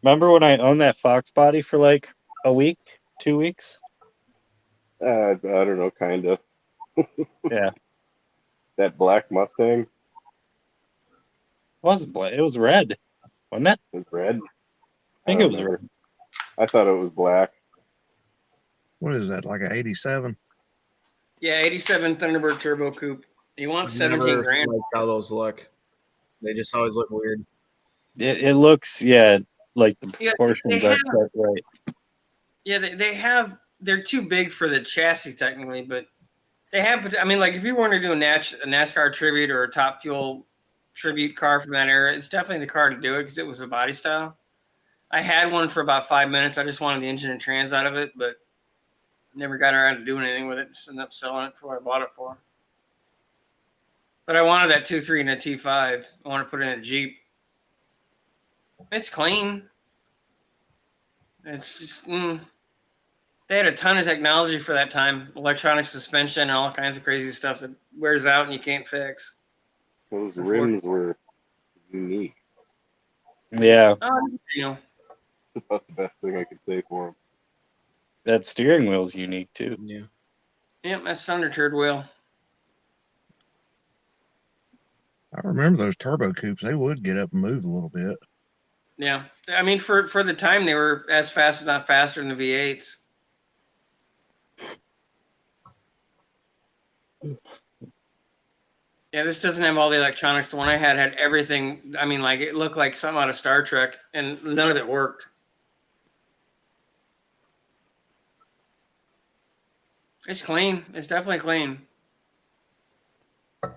when I owned that Fox body for like a week, 2 weeks? I don't know, kind of. Yeah. That black Mustang It wasn't black. It was red, wasn't it? was red. I think I it don't was remember. red. I thought it was black. What is that? Like an 87? Yeah, 87 Thunderbird Turbo Coupe. He wants I've 17 never grand. liked how those look. They just always look weird. It looks, yeah, like the Yeah, proportions they are have- quite right. Yeah, they're too big for the chassis technically, but they have, I mean, like if you want to do a NASCAR tribute or a Top Fuel tribute car from that era, it's definitely the car to do it because it was a body style. I had one for about 5 minutes. I just wanted the engine and trans out of it, but never got around to doing anything with it. Just ended up selling it for what I bought it for. But I wanted that 2.3 and a T5. I want to put it in a Jeep. It's clean. It's just, they had a ton of technology for that time, electronic suspension and all kinds of crazy stuff that wears out and you can't fix. Those rims were unique. Yeah, Oh, That's about the best thing I could say for them. that steering wheel's unique too. Yeah. Yep, that's Thunder Turd Wheel. I remember those turbo coupes. They would get up and move a little bit. Yeah, I mean for the time they were as fast, if not faster, than the V8s. Yeah, this doesn't have all the electronics. The one I had everything. I mean, like it looked like something out of Star Trek, and none of it worked. It's clean. It's definitely clean. Is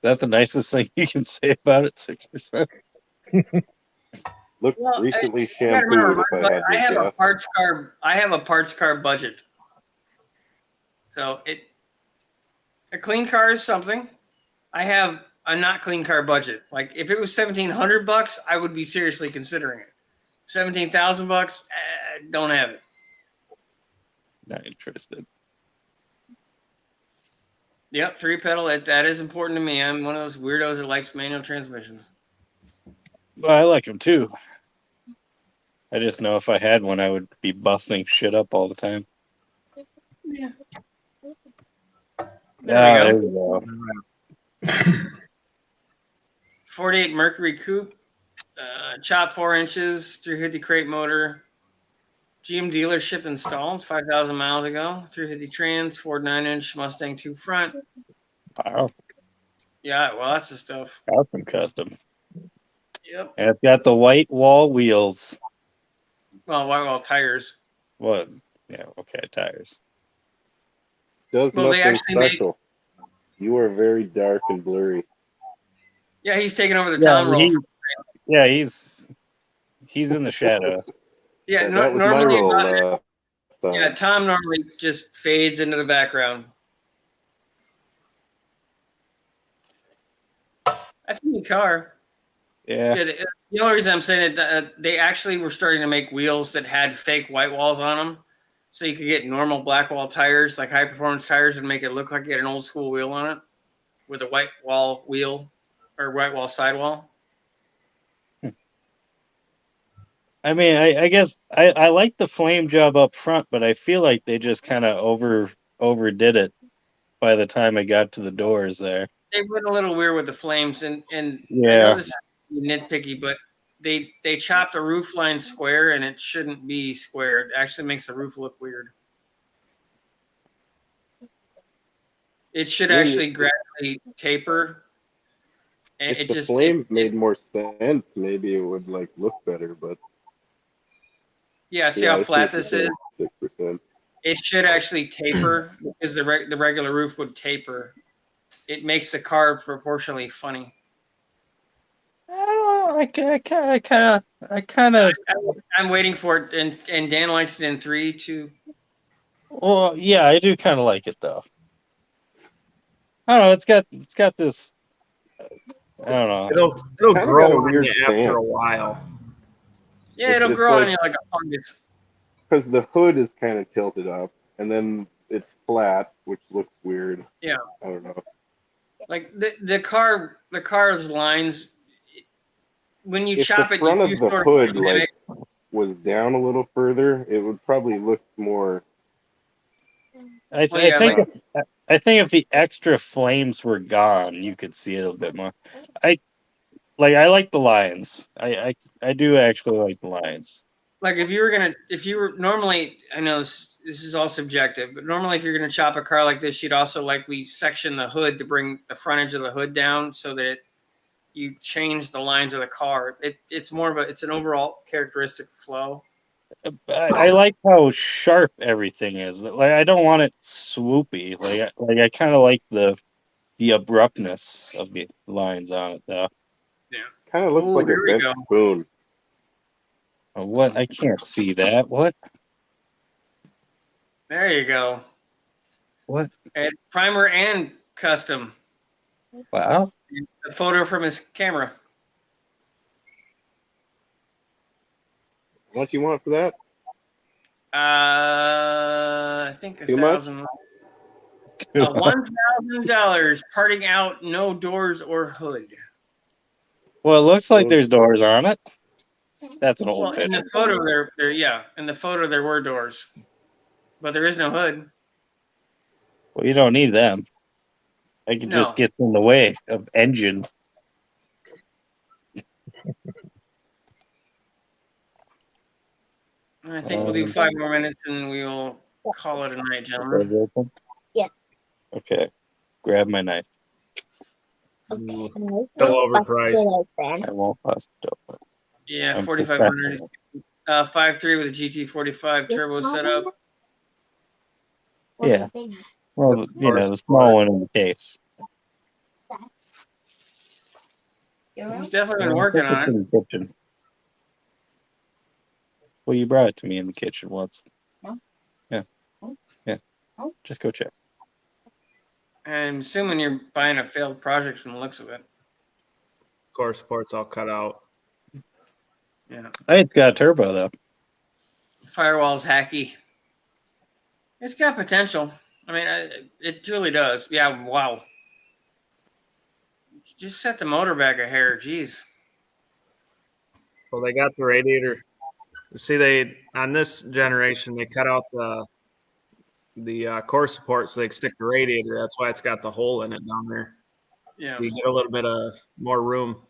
that the nicest thing you can say about it? 6%. Looks Well, recently you gotta remember, shampooed. If I had I to have a guess. parts car. I have a parts car budget. So a clean car is something. I have a not clean car budget. Like if it was $1,700, I would be seriously considering it. $17,000, don't have it. Not interested. Yep, 3-pedal. That is important to me. I'm one of those weirdos that likes manual transmissions. Well, I like them too. I just know if I had one, I would be busting shit up all the time. Yeah. There There we we go. go. 48 Mercury Coupe, chop 4 inches, 350 crate motor, GM dealership installed 5,000 miles ago, 350 trans, Ford 9-inch, Mustang 2 front. Wow, Yeah, well, that's the stuff. custom custom. Yep. And it's got the white wall wheels. Well, tires. What? Yeah, okay, tires. Does Well, they nothing actually made- special. You are very dark and blurry. Yeah, he's taking over the Tom role. He's in the shadow. Yeah, That was my normally, role. yeah, Tom normally just fades into the background. That's a neat car. Yeah. Yeah, the only reason I'm saying that they actually were starting to make wheels that had fake white walls on them, so you could get normal black wall tires, like high performance tires, and make it look like you had an old school wheel on it with a white wall wheel or white wall sidewall. I mean, I guess I like the flame job up front, but I feel like they just kind of overdid it by the time it got to the doors there. They went a little weird with the flames, and I Yeah. know this is nitpicky, but they chopped the roof line square, and it shouldn't be square. It actually makes the roof look weird. It should Yeah, actually gradually taper. And If it the just flames made more sense, maybe it would like look better. But yeah, see yeah, how flat this is? 6%. It should actually taper because the regular roof would taper. It makes the car proportionally funny. I kind of. I'm waiting for it, and Dan likes it in 3, 2. Well, yeah, I do kind of like it though. I don't know. It's got this. I don't know. It'll Kinda got grow a on weird you after a stance. while. Yeah, it'll It's grow on like- you like a fungus. Because the hood is kind of tilted up, and then it's flat, which looks weird. Yeah. I don't know. Like the car's lines. When you If chop the it, front you of do the sort hood of mimic. was down a little further, it would probably look more. I Well, yeah, think if the extra flames were gone, you could see it a bit more. I like the lines. I do actually like the lines. Like if you were normally, I know this is all subjective, but normally if you're gonna chop a car like this, you'd also likely section the hood to bring the front edge of the hood down so that you change the lines of the car. It's more of it's an overall characteristic flow. I like how sharp everything is. Like I don't want it swoopy. Like I kind of like the abruptness of the lines on it though. Kind of looks Ooh, like a here we bent go. spoon. What? I can't see that. What? There you go. What? It's primer and custom. Wow. A photo from his camera. What do you want for that? I think Too much? $1,000. Parting out, no doors or hood. Well, it looks like there's doors on it. That's an Well, old in picture. the photo there, yeah. In the photo there were doors, but there is no hood. Well, you don't need them. I can No. just get in the way of engine. I think we'll do 5 more minutes and we'll call it a night, gentlemen. Yeah. Okay. Grab my knife. Okay. Still overpriced. I won't bust it open. Yeah, I'm 4,500. 5.3 with a GT45 turbo setup. Or Yeah. the big Well, Of you know, course, the of small course. one in the case. Euro? He's definitely Yeah, been I working think it's on it. in the kitchen. Well, you brought it to me in the kitchen once. No. Yeah. No. Yeah. No. Just go check. I'm assuming you're buying a failed project from the looks of it. Core support's all cut out. Yeah. Hey, it's got a turbo though. Firewall's hacky. It's got potential. I mean, it truly does. Yeah. Wow. Just set the motor back a hair. Jeez. Well, they got the radiator. See, they on this generation they cut out the core support so they can stick the radiator. That's why it's got the hole in it down there. Yeah. You get a little bit of more room.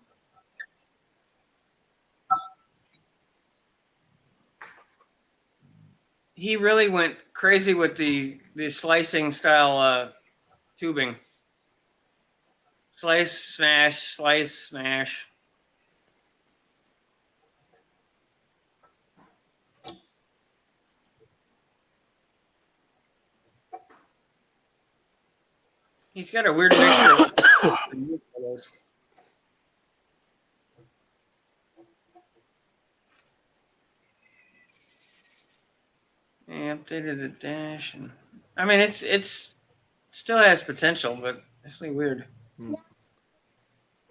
He really went crazy with the slicing style tubing. Slice, smash. He's got a weird mixture. He updated the dash, and I mean it's still has potential, but it's really weird.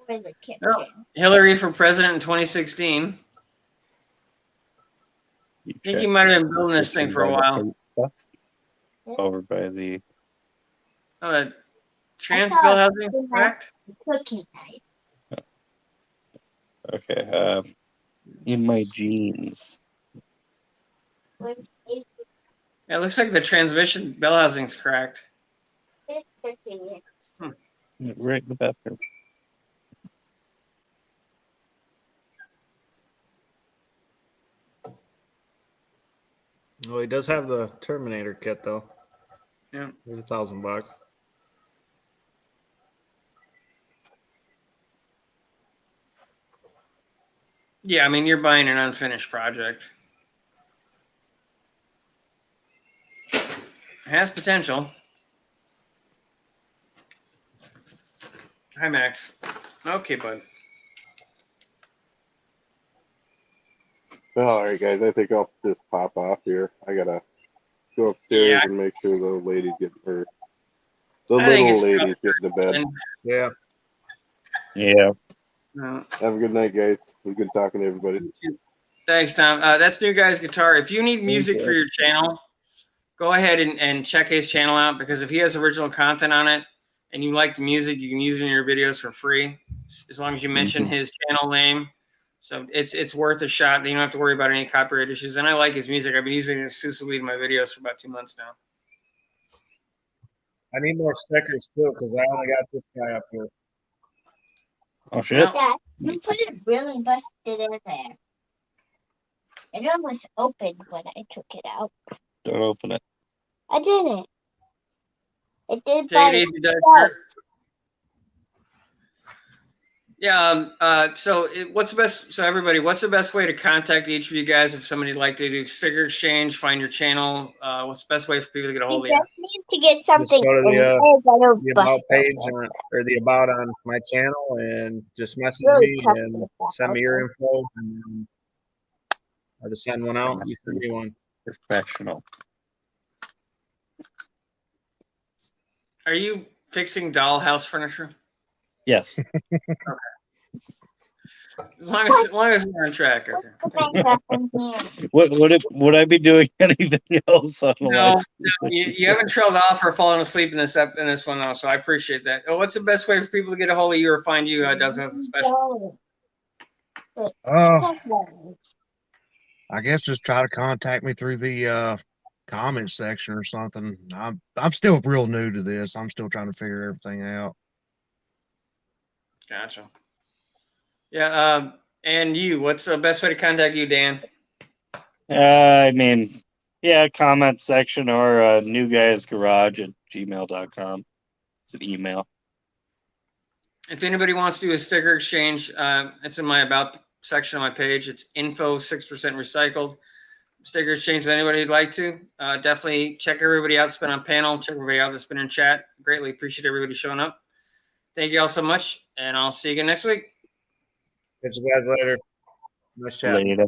Where's the kitchen? Oh, Hillary for president in 2016. You I think he check might have been building this thing kitchen for a by the while. plate stuff over by the. Oh, that trans saw bill it housing, in the- correct? Cookie night. Okay. In my jeans. Where's the Yeah, it looks like the transmission bell housing's cracked. cookie? Right in the bathroom. Well, he does have the Terminator kit though. Yeah. There's $1,000. Yeah, I mean you're buying an unfinished project. It has potential. Hi, Max. Okay, bud. Well, all right, guys. I think I'll just pop off here. I gotta go upstairs Yeah. and make sure the ladies get her. The I think little it's ladies get to bed. And, Yeah. Yeah. Have a good night, guys. It was good talking to everybody. thanks, Tom. That's New Guy's Guitar. If you need music for your channel, go ahead and check his channel out, because if he has original content on it and you like the music, you can use it in your videos for free as long as you mention his channel name. So it's worth a shot. You don't have to worry about any copyright issues. And I like his music. I've been using it exclusively in my videos for about 2 months now. I need more stickers too because I only got this guy up here. Oh shit. Dad, you put it really busted in there. It almost opened when I took it out. Don't open it. I didn't. It did Take by it easy, Doug. itself. Yeah. What's the best? So everybody, what's the best way to contact each of you guys if somebody'd like to do sticker exchange, find your channel? What's the best way for people to get a hold of You you? just need to get something go to the, in there that'll The bust about page open. or the about on my channel and just message Really me tough and to get send me your open. info and then I'll just send one out. You send me one. Professional. Are you fixing dollhouse furniture? Yes. As long as we're on track. Okay. Something happened here. Would I be doing anything else on the No, live? you haven't trailed off or fallen asleep in this one though, so I appreciate that. Oh, what's the best way for people to get a hold of you or find you? Does something special? I guess just try to contact me through the comment section or something. I'm still real new to this. I'm still trying to figure everything out. Gotcha. Yeah. And you, what's the best way to contact you, Dan? I mean, yeah, comment section or newguysgarage@gmail.com. It's an email. If anybody wants to do a sticker exchange, it's in my about section of my page. It's info 6% recycled. sticker exchange with anybody who'd like to. Definitely check everybody out that's been on panel. Check everybody out that's been in chat. Greatly appreciate everybody showing up. Thank you all so much, and I'll see you again next week. Catch you guys later. Nice chat. Later.